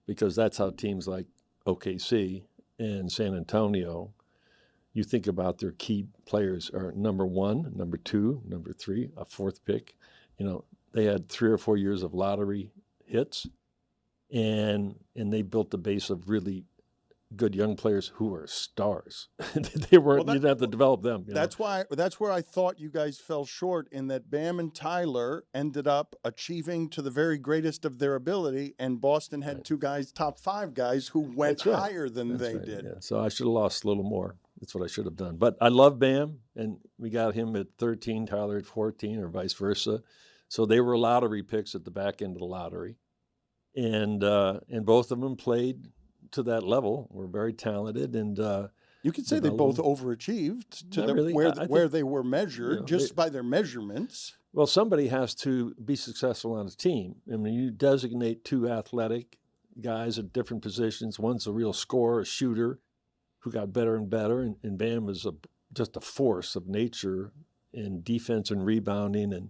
because that's how teams like OKC and San Antonio, you think about their key players are number 1, number 2, number 3, a 4th pick. They had 3 or 4 years of lottery hits, and they built the base of really good young players who were stars. They weren't. You didn't have to develop them. That's where I thought you guys fell short, in that Bam and Tyler ended up achieving to the very greatest of their ability, and Boston had 2 guys, top 5 guys, who went higher than they did. Yeah. So I should have lost a little more. That's what I should have done. But I love Bam, and we got him at 13, Tyler at 14, or vice versa. So they were lottery picks at the back end of the lottery, and both of them played to that level. Were very talented, and you could say they both overachieved to where they were measured, just by their measurements. Well, somebody has to be successful on a team. I mean, you designate 2 athletic guys at different positions. One's a real scorer, a shooter, who got better and better, and Bam was just a force of nature in defense and rebounding, and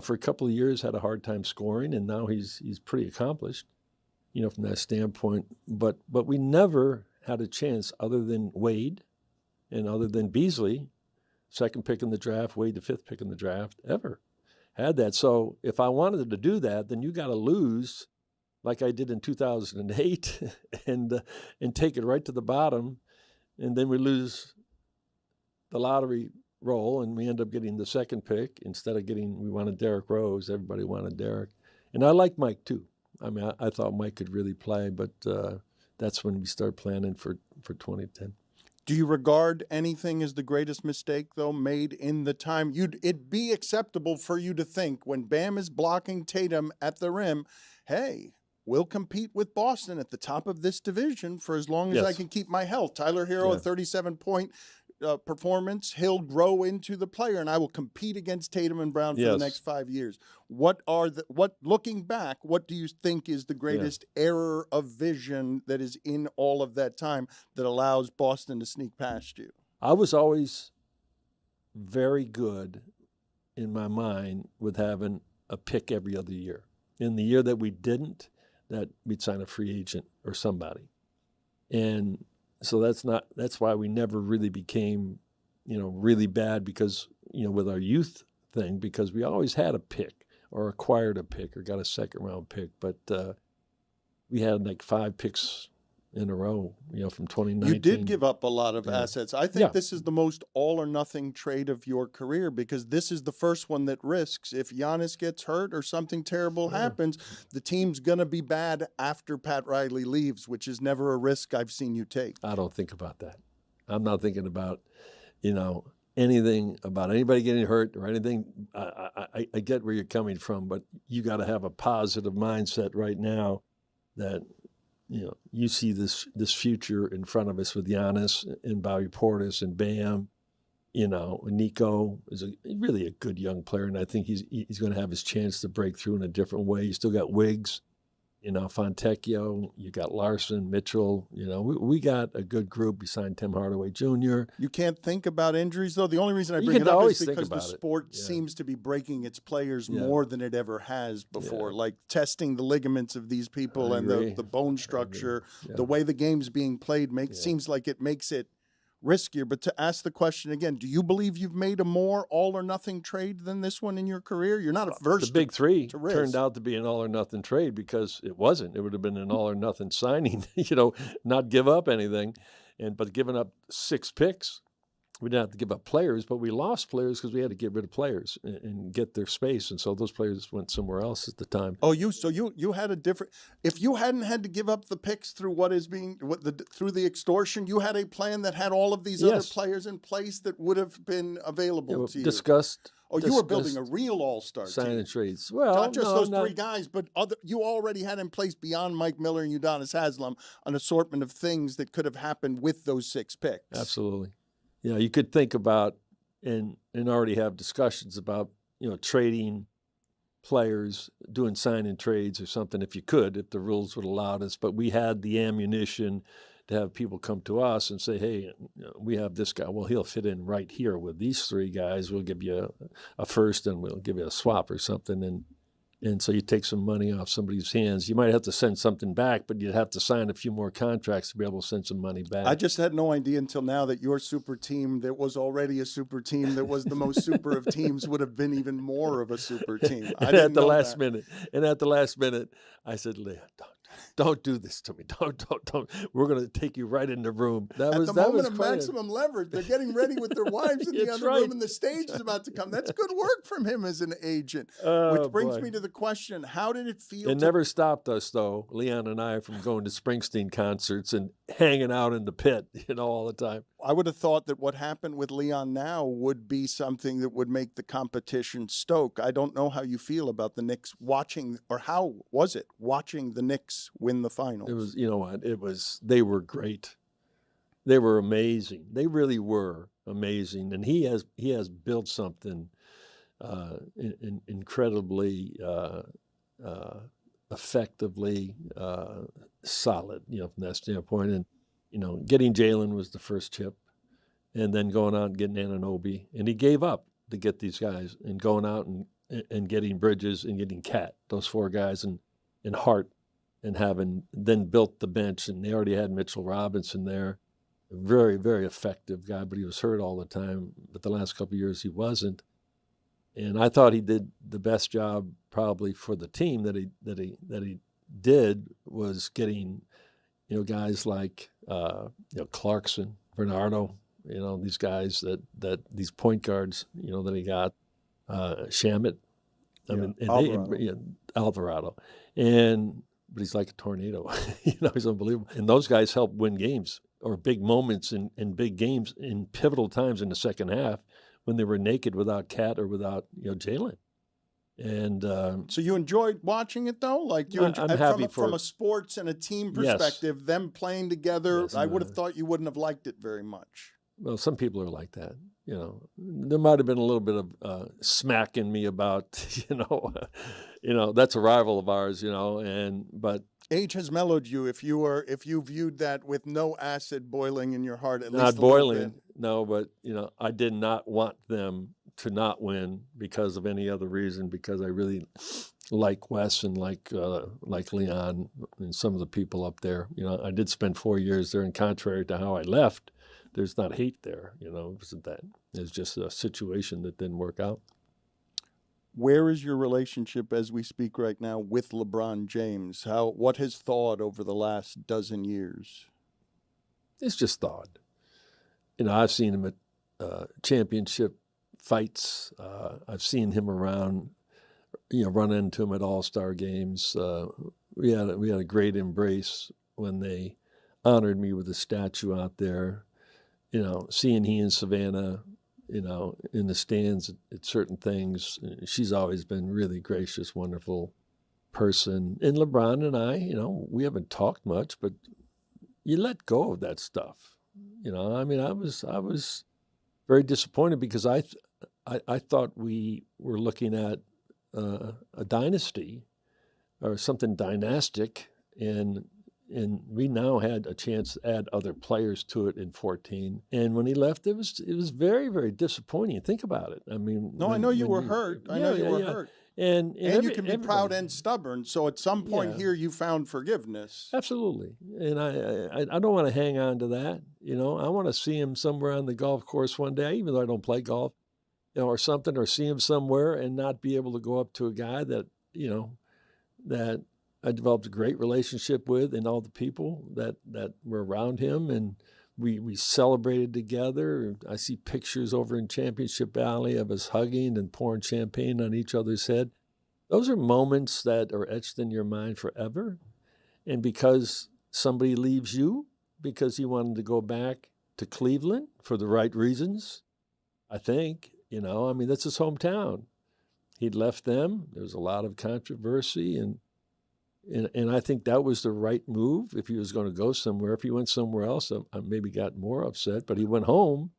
for a couple of years had a hard time scoring, and now he's pretty accomplished, from that standpoint. But we never had a chance other than Wade and other than Beasley, second pick in the draft, Wade the fifth pick in the draft, ever had that. So if I wanted to do that, then you got to lose like I did in 2008 and take it right to the bottom, and then we lose the lottery roll, and we end up getting the second pick instead of we wanted Derrick Rose. Everybody wanted Derrick. And I like Mike too. I mean, I thought Mike could really play, but that's when we start planning for 2010. Do you regard anything as the greatest mistake, though, made in the time? It'd be acceptable for you to think when Bam is blocking Tatum at the rim, hey, we'll compete with Boston at the top of this division for as long as I can keep my health. Tyler Hero, a 37-point performance, he'll grow into the player, and I will compete against Tatum and Brown for the next 5 years. Looking back, what do you think is the greatest error of vision that is in all of that time that allows Boston to sneak past you? I was always very good in my mind with having a pick every other year. In the year that we didn't, that we'd sign a free agent or somebody. And so that's why we never really became, really bad because, with our youth thing, because we always had a pick or acquired a pick or got a second round pick. But we had like 5 picks in a row, from 2019. You did give up a lot of assets. I think this is the most all or nothing trade of your career because this is the first one that risks if Giannis gets hurt or something terrible happens, the team's going to be bad after Pat Riley leaves, which is never a risk I've seen you take. I don't think about that. I'm not thinking about, anything about anybody getting hurt or anything. I get where you're coming from, but you got to have a positive mindset right now that you see this future in front of us with Giannis and Bobby Portis and Bam. Nico is really a good young player, and I think he's going to have his chance to break through in a different way. You still got Wiggs, Fontecchio, you got Larson, Mitchell. We got a good group. We signed Tim Hardaway Jr. You can't think about injuries, though. The only reason I bring it up is because the sport seems to be breaking its players more than it ever has before, like testing the ligaments of these people and the bone structure, the way the game's being played seems like it makes it riskier. But to ask the question again, do you believe you've made a more all or nothing trade than this one in your career? You're not averse the big three to risk. Turned out to be an all or nothing trade because it wasn't. It would have been an all or nothing signing, not give up anything. But giving up 6 picks, we didn't have to give up players, but we lost players because we had to get rid of players and get their space. And so those players went somewhere else at the time. Oh, you had a different. If you hadn't had to give up the picks through through the extortion, you had a plan that had all of these other players in place that would have been available to you. Discussed. You were building a real all-star team. Signing trades. Well, not just those 3 guys, but you already had in place beyond Mike Miller and Udonis Haslem an assortment of things that could have happened with those 6 picks. Absolutely. You could think about and already have discussions about, trading players, doing sign-in trades or something if the rules would allow us. But we had the ammunition to have people come to us and say, hey, we have this guy. Well, he'll fit in right here with these 3 guys. We'll give you a first and we'll give you a swap or something. And so you take some money off somebody's hands. You might have to send something back, but you'd have to sign a few more contracts to be able to send some money back. I just had no idea until now that your super team that was already a super team that was the most super of teams would have been even more of a super team. At the last minute, I said, Leah, don't do this to me. Don't. We're going to take you right in the room. At the moment of maximum leverage, they're getting ready with their wives in the other room, and the stage is about to come. That's good work from him as an agent. Which brings me to the question, how did it feel? It never stopped us, though, Leon and I, from going to Springsteen concerts and hanging out in the pit, all the time. I would have thought that what happened with Leon now would be something that would make the competition stoke. I don't know how you feel about the Knicks watching, or how was it watching the Knicks win the finals? It was, they were great. They were amazing. They really were amazing. And he has built something incredibly effectively solid, from that standpoint. And, getting Jalen was the first chip, and then going out and getting Anunoby. And he gave up to get these guys, and going out and getting Bridges and getting Cat, those 4 guys, and Hart, and having then built the bench. And they already had Mitchell Robinson there. A very, very effective guy, but he was hurt all the time. But the last couple of years he wasn't. And I thought he did the best job probably for the team that he did was getting, guys like Clarkson, Bernardo, these guys that these point guards, that he got, Shamet, Alvarado, but he's like a tornado, he's unbelievable. And those guys help win games or big moments in big games in pivotal times in the second half when they were naked without Cat or without Jalen. And so you enjoyed watching it though, like you I'm happy from a sports and a team perspective, them playing together. Yes, I would have thought you wouldn't have liked it very much. Well, some people are like that. There might have been a little bit of smacking me about, that's a rival of ours, but age has mellowed you. If you viewed that with no acid boiling in your heart, at not least a boiling, little bit. no, but I did not want them to not win because of any other reason. Because I really like Wes and like Leon and some of the people up there. I did spend 4 years there, and contrary to how I left, there's not hate there. It wasn't that. It's just a situation that didn't work out. Where is your relationship as we speak right now with LeBron James? What has thawed over the last dozen years? It's just thawed. I've seen him at championship fights. I've seen him around, run into him at All-Star games. We had a great embrace when they honored me with a statue out there. Seeing he and Savannah, in the stands at certain things. She's always been really gracious, wonderful person. And LeBron and I, we haven't talked much, but you let go of that stuff. I was very disappointed because I thought we were looking at a dynasty or something dynastic, and we now had a chance to add other players to it in 14. And when he left, it was very, very disappointing. Think about it. I know you were hurt. I know you were hurt. And you can be proud and stubborn. So at some point here, you found forgiveness. Absolutely. And I don't want to hang on to that. I want to see him somewhere on the golf course one day, even though I don't play golf, or something, or see him somewhere and not be able to go up to a guy that, that I developed a great relationship with, and all the people that were around him, and we celebrated together. I see pictures over in Championship Alley of us hugging and pouring champagne on each other's head. Those are moments that are etched in your mind forever. And because somebody leaves you because he wanted to go back to Cleveland for the right reasons, I think, that's his hometown. He'd left them. There was a lot of controversy, and I think that was the right move if he was going to go somewhere. If he went somewhere else, I maybe got more upset. But he went home,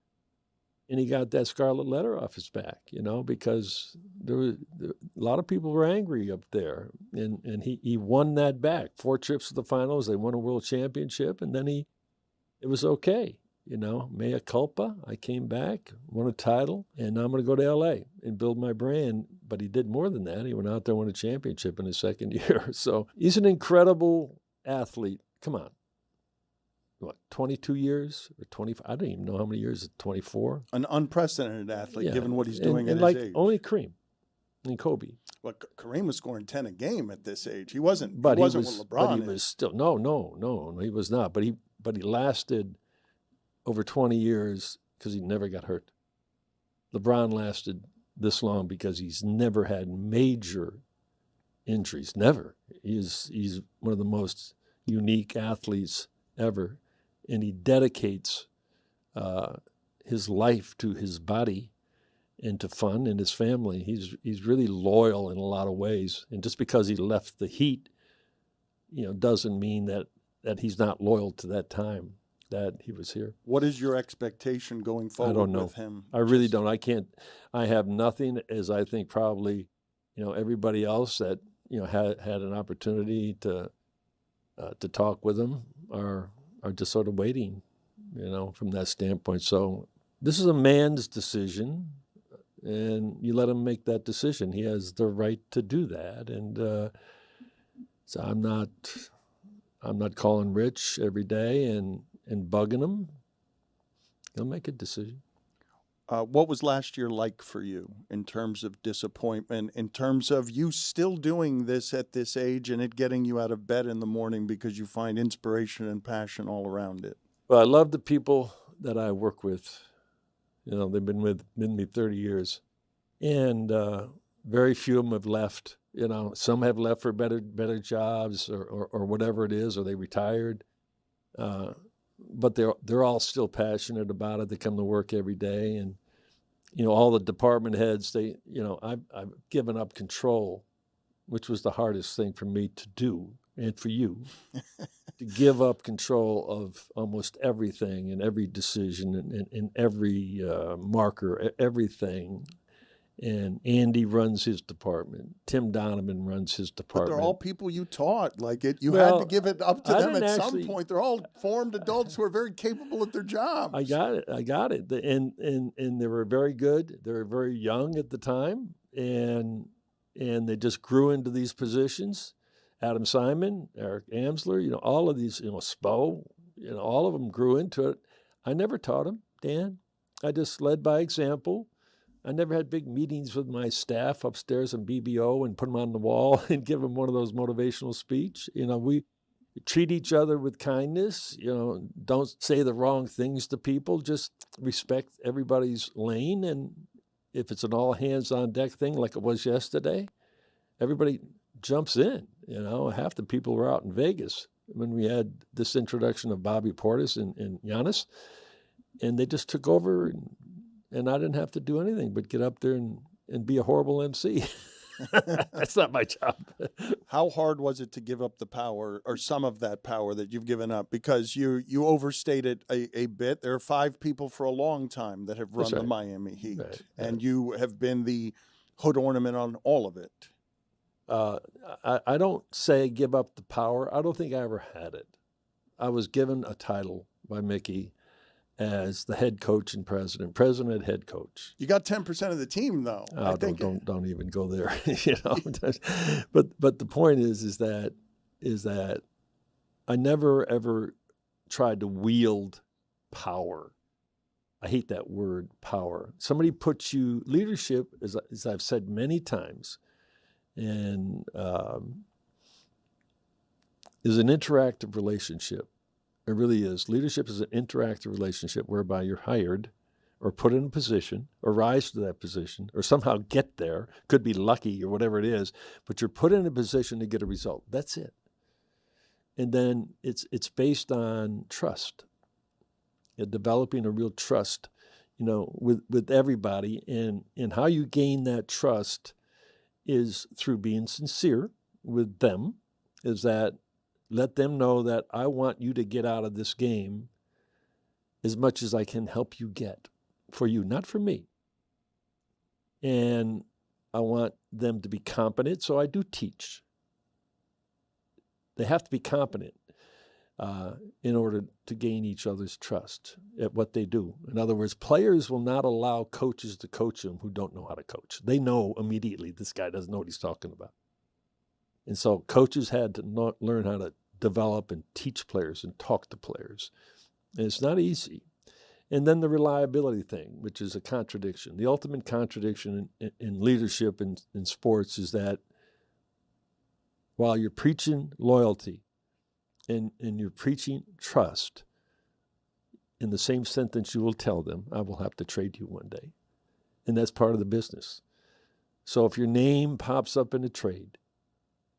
and he got that scarlet letter off his back, because a lot of people were angry up there. And he won that back. 4 trips to the finals. They won a world championship, and then it was okay. Mea culpa. I came back, won a title, and now I'm going to go to L.A. and build my brand. But he did more than that. He went out there and won a championship in his second year. So he's an incredible athlete. Come on. 22 years or 25? I don't even know how many years. 24? An unprecedented athlete, given what he's doing at his age. Only Kareem and Kobe. Well, Kareem was scoring 10 a game at this age. He wasn't. But he wasn't what LeBron but he was still. No, he was not. But he lasted over 20 years because he never got hurt. LeBron lasted this long because he's never had major injuries. Never. He's one of the most unique athletes ever, and he dedicates his life to his body and to fun and his family. He's really loyal in a lot of ways, and just because he left the Heat, doesn't mean that he's not loyal to that time that he was here. What is your expectation going forward I don't know. with him? I really don't. I can't. I have nothing, as I think probably, everybody else, that had an opportunity to talk with him are just sort of waiting, from that standpoint. So this is a man's decision, and you let him make that decision. He has the right to do that, and so I'm not calling Rich every day and bugging him. He'll make a decision. What was last year like for you in terms of disappointment, in terms of you still doing this at this age and it getting you out of bed in the morning because you find inspiration and passion all around it? Well, I love the people that I work with. They've been with me 30 years, and very few of them have left. Some have left for better jobs or whatever it is, or they retired. But they're all still passionate about it. They come to work every day, and all the department heads. I've given up control, which was the hardest thing for me to do, and for you, to give up control of almost everything and every decision and every marker, everything. And Andy runs his department. Tim Donovan runs his department. But they're all people you taught. Like you Well, had to give it up to I them at didn't some actually- point. They're all formed adults who are very capable at their jobs. I got it. And they were very good. They were very young at the time, and they just grew into these positions. Adam Simon, Eric Amsler, all of these, Spo, all of them grew into it. I never taught them, Dan. I just led by example. I never had big meetings with my staff upstairs in BBO and put them on the wall and give them one of those motivational speech. We treat each other with kindness. Don't say the wrong things to people. Just respect everybody's lane. And if it's an all hands on deck thing like it was yesterday, everybody jumps in. Half the people were out in Vegas when we had this introduction of Bobby Portis and Giannis, and they just took over. And I didn't have to do anything but get up there and be a horrible MC. That's not my job. How hard was it to give up the power or some of that power that you've given up? Because you overstated a bit. There are 5 people for a long time that have run That's right. the Miami Heat. Right. And you have been the hood ornament on all of it. I don't say give up the power. I don't think I ever had it. I was given a title by Mickey as the head coach and president, head coach. You got 10% of the team, though. Oh, don't even go there. But the point is that I never ever tried to wield power. I hate that word, power. Somebody puts you leadership, as I've said many times, and is an interactive relationship. It really is. Leadership is an interactive relationship whereby you're hired or put in a position or rise to that position or somehow get there. Could be lucky or whatever it is, but you're put in a position to get a result. That's it. And then it's based on trust, developing a real trust, with everybody. And how you gain that trust is through being sincere with them, is that let them know that I want you to get out of this game as much as I can help you get for you, not for me. And I want them to be competent, so I do teach. They have to be competent in order to gain each other's trust at what they do. In other words, players will not allow coaches to coach them who don't know how to coach. They know immediately this guy doesn't know what he's talking about. And so coaches had to learn how to develop and teach players and talk to players. And it's not easy. And then the reliability thing, which is a contradiction. The ultimate contradiction in leadership in sports is that while you're preaching loyalty and you're preaching trust, in the same sentence you will tell them, I will have to trade you one day. And that's part of the business. So if your name pops up in a trade,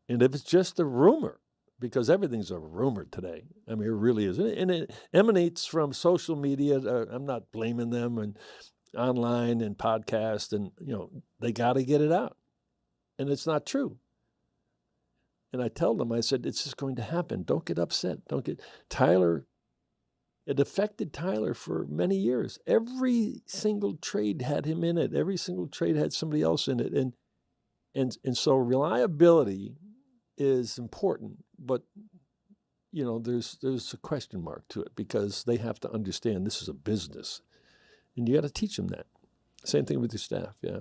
and if it's just a rumor, because everything's a rumor today. I mean, it really is. And it emanates from social media. I'm not blaming them, and online and podcast, and, they got to get it out. And it's not true. And I tell them, I said, it's just going to happen. Don't get upset. Tyler, it affected Tyler for many years. Every single trade had him in it. Every single trade had somebody else in it. And so reliability is important, but there's a question mark to it because they have to understand this is a business, and you got to teach them that. Same thing with your staff, yeah.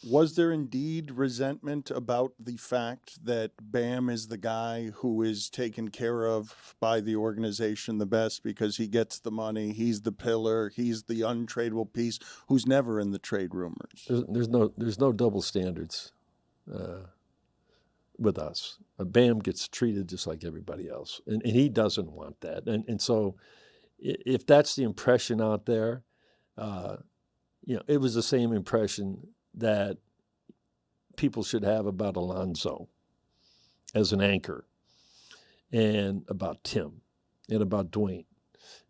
Was there indeed resentment about the fact that Bam is the guy who is taken care of by the organization the best because he gets the money, he's the pillar, he's the untradeable piece, who's never in the trade rumors? There's no double standards with us. Bam gets treated just like everybody else, and he doesn't want that. And so if that's the impression out there, it was the same impression that people should have about Alonzo as an anchor, and about Tim, and about Dwayne,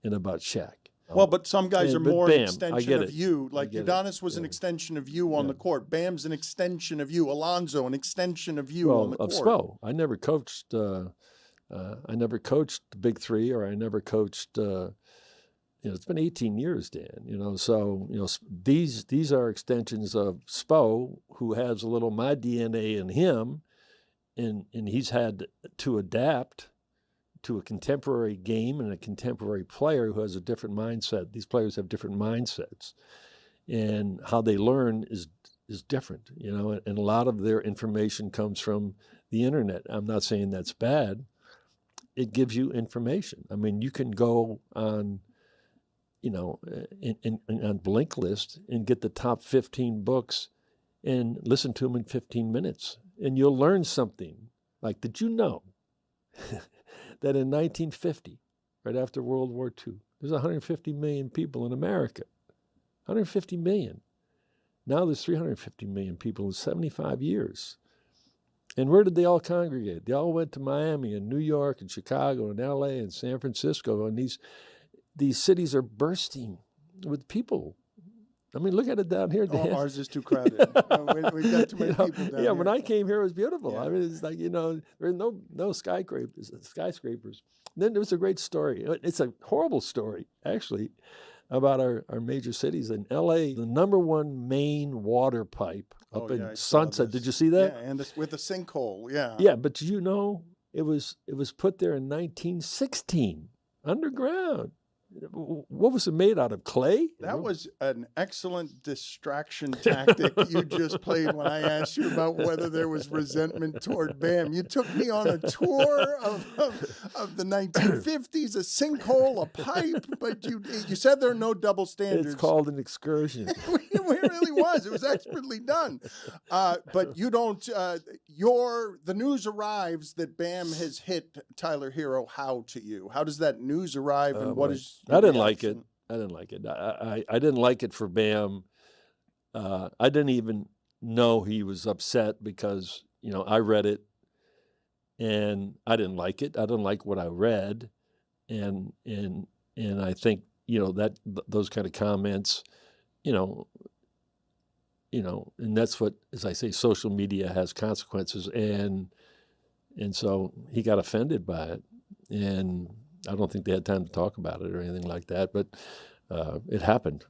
and about Shaq. Well, but some guys are more Bam, an extension of you. Like Udonis was an Yeah. extension of you on the court. Bam's an extension of you. Alonzo, an extension of you on the Of court. Spo. I never coached. I never coached the Big Three, or I never coached. It's been 18 years, Dan. So these are extensions of Spo, who has a little my DNA in him, and he's had to adapt to a contemporary game and a contemporary player who has a different mindset. These players have different mindsets, and how they learn is different. And a lot of their information comes from the internet. I'm not saying that's bad. It gives you information. I mean, you can go on on Blinkist and get the top 15 books and listen to them in 15 minutes. And you'll learn something. Like, did you know that in 1950, right after World War II, there's 150 million people in America? 150 million. Now there's 350 million people in 75 years. And where did they all congregate? They all went to Miami and New York and Chicago and LA and San Francisco. And these cities are bursting with people. I mean, look at it down here, Dan. Ours is too crowded. We've got too many people down here. Yeah, when I came here, it was beautiful. I mean, it's like, there are no skyscrapers. Then there was a great story. It's a horrible story, actually, about our major cities. In L.A., the number one main water pipe up in Sunset. Did you see that? Yeah, and with a sinkhole, yeah. Yeah, but it was put there in 1916, underground. What was it made out of? Clay? That was an excellent distraction tactic you just played when I asked you about whether there was resentment toward Bam. You took me on a tour of the 1950s, a sinkhole, a pipe, but you said there are no double standards. It's called an excursion. It really was. It was expertly done. But you don't. The news arrives that Bam has hit Tyler Hero. How to you? How does that news arrive, and what is? I didn't like it. I didn't like it. I didn't like it for Bam. I didn't even know he was upset because I read it, and I didn't like it. I didn't like what I read, and I think that those kind of comments, and that's what, as I say, social media has consequences, and so he got offended by it, and I don't think they had time to talk about it or anything like that, but it happened.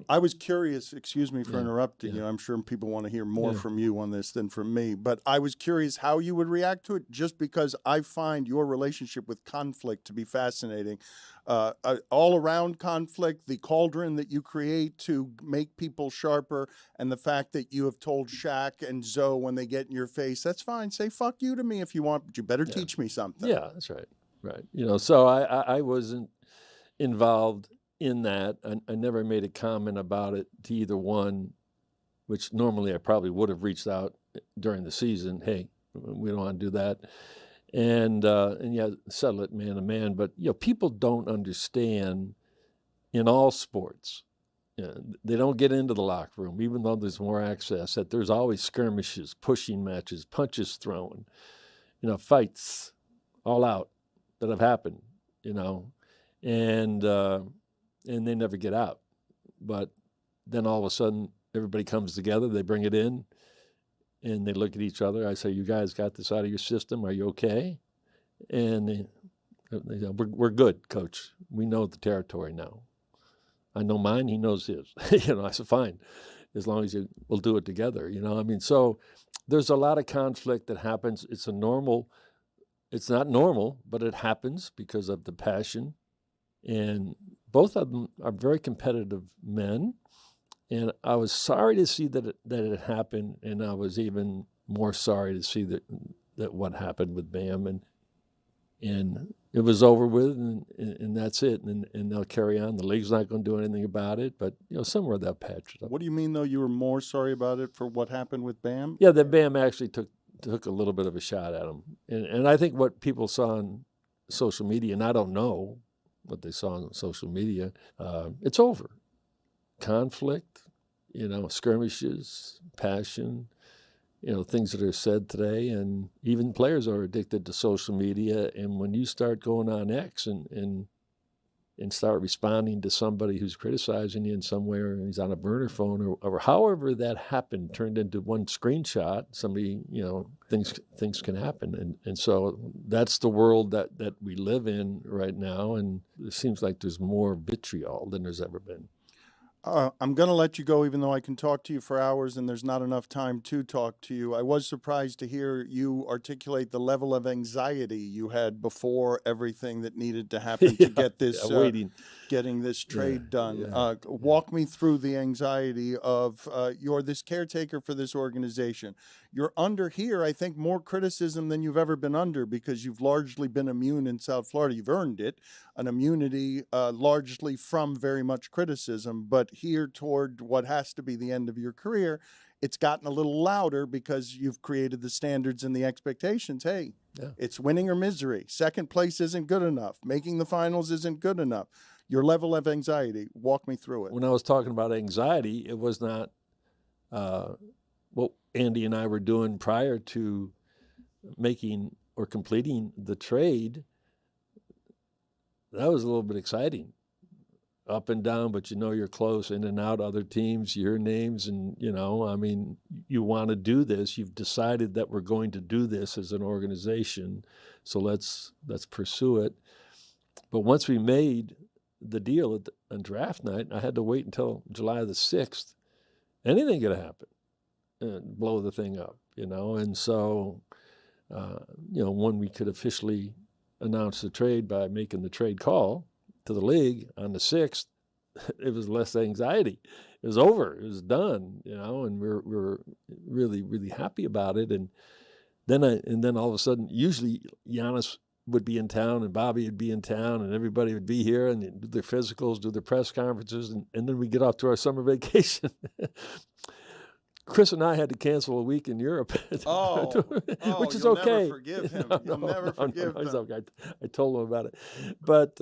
I was curious, excuse me for interrupting you. I'm sure people want to hear more from you on this than from me, but I was curious how you would react to it, just because I find your relationship with conflict to be fascinating. All around conflict, the cauldron that you create to make people sharper, and the fact that you have told Shaq and Zoe when they get in your face, that's fine, say fuck you to me if you want, but you better teach me something. Yeah, that's right. Right. So I wasn't involved in that. I never made a comment about it to either one, which normally I probably would have reached out during the season. Hey, we don't want to do that. And settle it man to man. But, people don't understand in all sports. They don't get into the locker room, even though there's more access, that there's always skirmishes, pushing matches, punches thrown, fights all out that have happened, and they never get out. But then all of a sudden, everybody comes together, they bring it in, and they look at each other. I say, you guys got this out of your system? Are you okay? And they say, we're good, Coach. We know the territory now. I know mine, he knows his. I said, fine, as long as we'll do it together. So there's a lot of conflict that happens. It's not normal, but it happens because of the passion. And both of them are very competitive men. And I was sorry to see that it happened, and I was even more sorry to see that what happened with Bam. And it was over with, and that's it. And they'll carry on. The league's not going to do anything about it, but somewhere they'll patch it up. What do you mean, though? You were more sorry about it for what happened with Bam? Yeah, that Bam actually took a little bit of a shot at him. And I think what people saw on social media, and I don't know what they saw on social media, it's over. Conflict, skirmishes, passion, things that are said today, and even players are addicted to social media. And when you start going on X and start responding to somebody who's criticizing you in some way, or he's on a burner phone, or however that happened, turned into one screenshot, somebody, things can happen. And so that's the world that we live in right now. And it seems like there's more vitriol than there's ever been. I'm going to let you go, even though I can talk to you for hours and there's not enough time to talk to you. I was surprised to hear you articulate the level of anxiety you had before everything that needed to happen to get this getting this trade done. Walk me through the anxiety of you're this caretaker for this organization. You're under here, I think, more criticism than you've ever been under, because you've largely been immune in South Florida. You've earned it, an immunity largely from very much criticism. But here toward what has to be the end of your career, it's gotten a little louder because you've created the standards and the expectations. Hey, it's winning or misery. Second place isn't good enough. Making the finals isn't good enough. Your level of anxiety, walk me through it. When I was talking about anxiety, it was not what Andy and I were doing prior to making or completing the trade. That was a little bit exciting. Up and down, but you're close, in and out, other teams, your names, and you want to do this. You've decided that we're going to do this as an organization, so let's pursue it. But once we made the deal on draft night, I had to wait until July the 6th. Anything could happen and blow the thing up, and so when we could officially announce the trade by making the trade call to the league on the 6th, it was less anxiety. It was over. It was done, and we're really, really happy about it. And then all of a sudden, usually Giannis would be in town and Bobby would be in town and everybody would be here and do their physicals, do their press conferences, and then we get off to our summer vacation. Chris and I had to cancel a week in Europe, which is you'll okay. Never forgive him. You'll never forgive him. Okay. I told him about it, but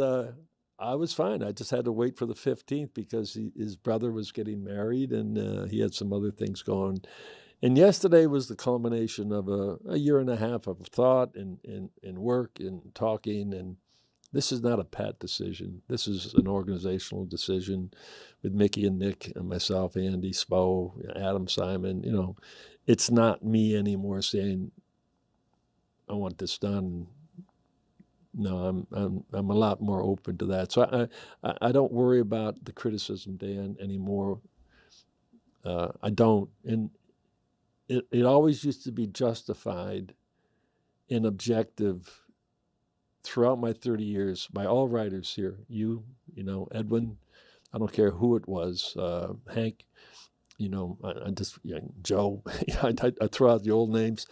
I was fine. I just had to wait for the 15th because his brother was getting married and he had some other things going. And yesterday was the culmination of a year and a half of thought and work and talking. And this is not a pat decision. This is an organizational decision with Mickey and Nick and myself, Andy, Spo, Adam, Simon. It's not me anymore saying, I want this done. No, I'm a lot more open to that. So I don't worry about the criticism, Dan, anymore. I don't. And it always used to be justified and objective throughout my 30 years by all writers here. Edwin, I don't care who it was, Hank, I just, Joe, I throw out the old names,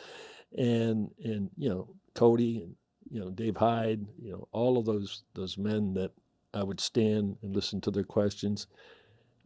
and Cody and Dave Hyde, all of those men that I would stand and listen to their questions.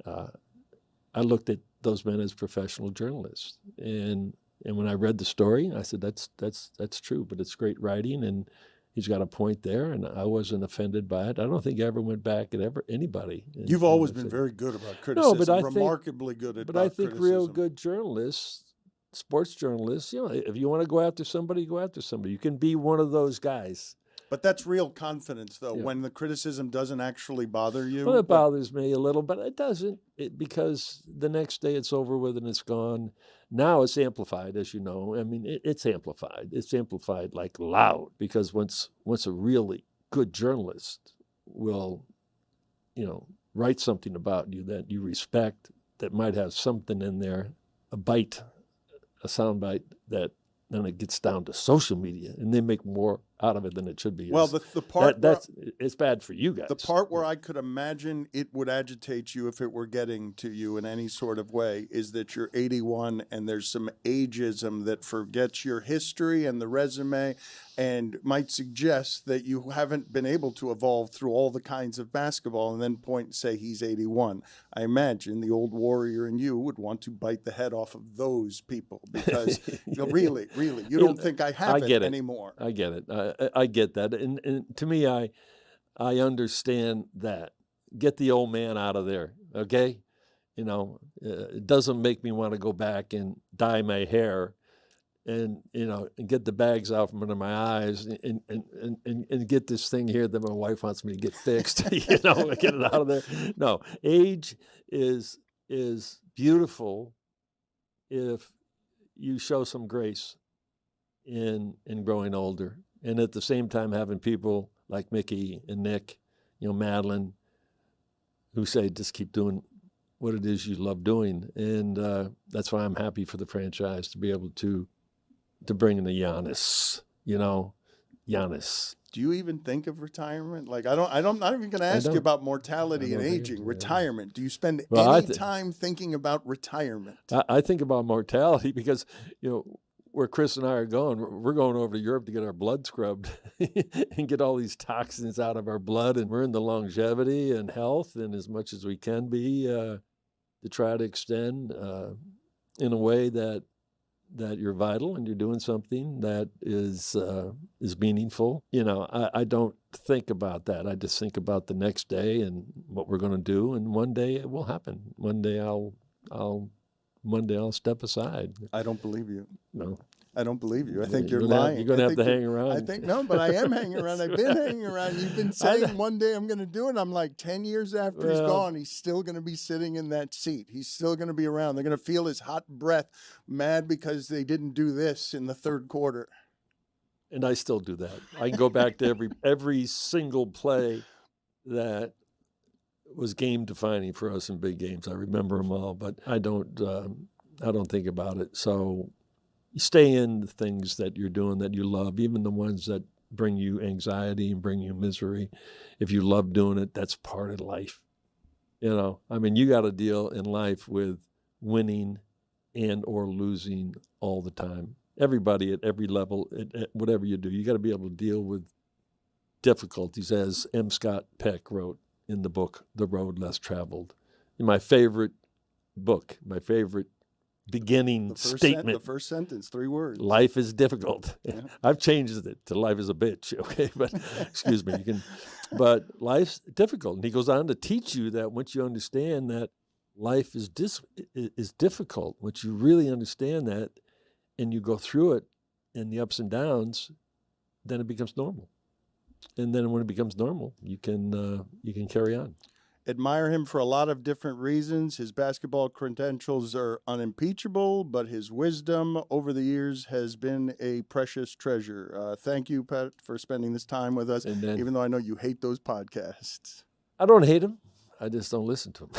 I looked at those men as professional journalists, and when I read the story, I said that's true, but it's great writing, and he's got a point there, and I wasn't offended by it. I don't think I ever went back at anybody. You've always been very good about criticism. No, but remarkably good at. But I think real good journalists, sports journalists, if you want to go after somebody, go after somebody. You can be one of those guys. But that's real confidence, though, when the criticism doesn't actually bother you. Well, it bothers me a little, but it doesn't, because the next day it's over with and it's gone. Now it's amplified, as you know. I mean, it's amplified. It's amplified like loud, because once a really good journalist will, write something about you that you respect, that might have something in there, a sound bite that then it gets down to social media, and they make more out of it than it should be. Well, the part it's bad for you guys. The part where I could imagine it would agitate you if it were getting to you in any sort of way is that you're 81 and there's some ageism that forgets your history and the resume and might suggest that you haven't been able to evolve through all the kinds of basketball and then point and say he's 81. I imagine the old warrior in you would want to bite the head off of those people because really, you don't think I have it anymore. I get it. I get that. And to me, I understand that. Get the old man out of there, okay? It doesn't make me want to go back and dye my hair and get the bags out from under my eyes and get this thing here that my wife wants me to get fixed, get it out of there. No, age is beautiful if you show some grace in growing older. And at the same time, having people like Mickey and Nick, Madeline, who say, just keep doing what it is you love doing. And that's why I'm happy for the franchise to be able to bring in a Giannis, Giannis. Do you even think of retirement? Like, I'm not even going to ask you about mortality and aging. Retirement. Do you spend any time thinking about retirement? I think about mortality because, where Chris and I are going, we're going over to Europe to get our blood scrubbed and get all these toxins out of our blood. And we're in the longevity and health and as much as we can be to try to extend in a way that you're vital and you're doing something that is meaningful. I don't think about that. I just think about the next day and what we're going to do. And one day it will happen. One day I'll step aside. I don't believe you. No. I don't believe you. I think you're lying. You're going to have to hang around. I think, no, but I am hanging around. I've been hanging around. You've been saying one day I'm going to do it. I'm like 10 years after he's gone, he's still going to be sitting in that seat. He's still going to be around. They're going to feel his hot breath, mad because they didn't do this in the third quarter. And I still do that. I can go back to every single play that was game defining for us in big games. I remember them all, but I don't think about it. So you stay in the things that you're doing that you love, even the ones that bring you anxiety and bring you misery. If you love doing it, that's part of life. You got to deal in life with winning and or losing all the time. Everybody at every level, at whatever you do, you got to be able to deal with difficulties, as M. Scott Peck wrote in the book, The Road Less Traveled. My favorite book, my favorite beginning statement. The first sentence, 3 words. Life is difficult. Yeah. I've changed it to life is a bitch, okay? But excuse me, but life's difficult. And he goes on to teach you that once you understand that life is difficult, once you really understand that and you go through it and the ups and downs, then it becomes normal. And then when it becomes normal, you can carry on. Admire him for a lot of different reasons. His basketball credentials are unimpeachable, but his wisdom over the years has been a precious treasure. Thank you, Pat, for spending this time with us, even though I know you hate those podcasts. I don't hate them. I just don't listen to them.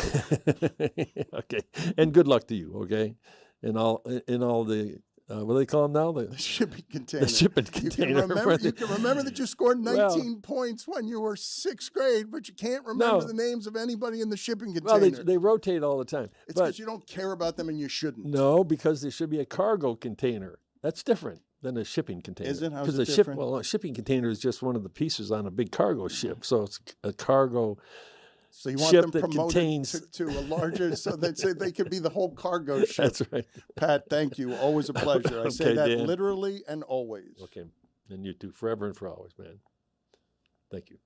Okay. And good luck to you, okay? In all the what do they call them now? The shipping container. The shipping container. You can remember that you scored 19 points when you were 6th grade, but you can't remember the names of anybody in the shipping container. Well, they rotate all the time. It's because you don't care about them and you shouldn't. No, because there should be a cargo container. That's different than a shipping container. Is it? How's it different? A shipping container is just one of the pieces on a big cargo ship. So it's a cargo So you want ship them that promoted contains to a larger, so that they could be the whole cargo ship. That's right. Pat, thank you. Always a pleasure. I say Okay, that Dan. literally and always. Okay. And you too, forever and for always, man. Thank you.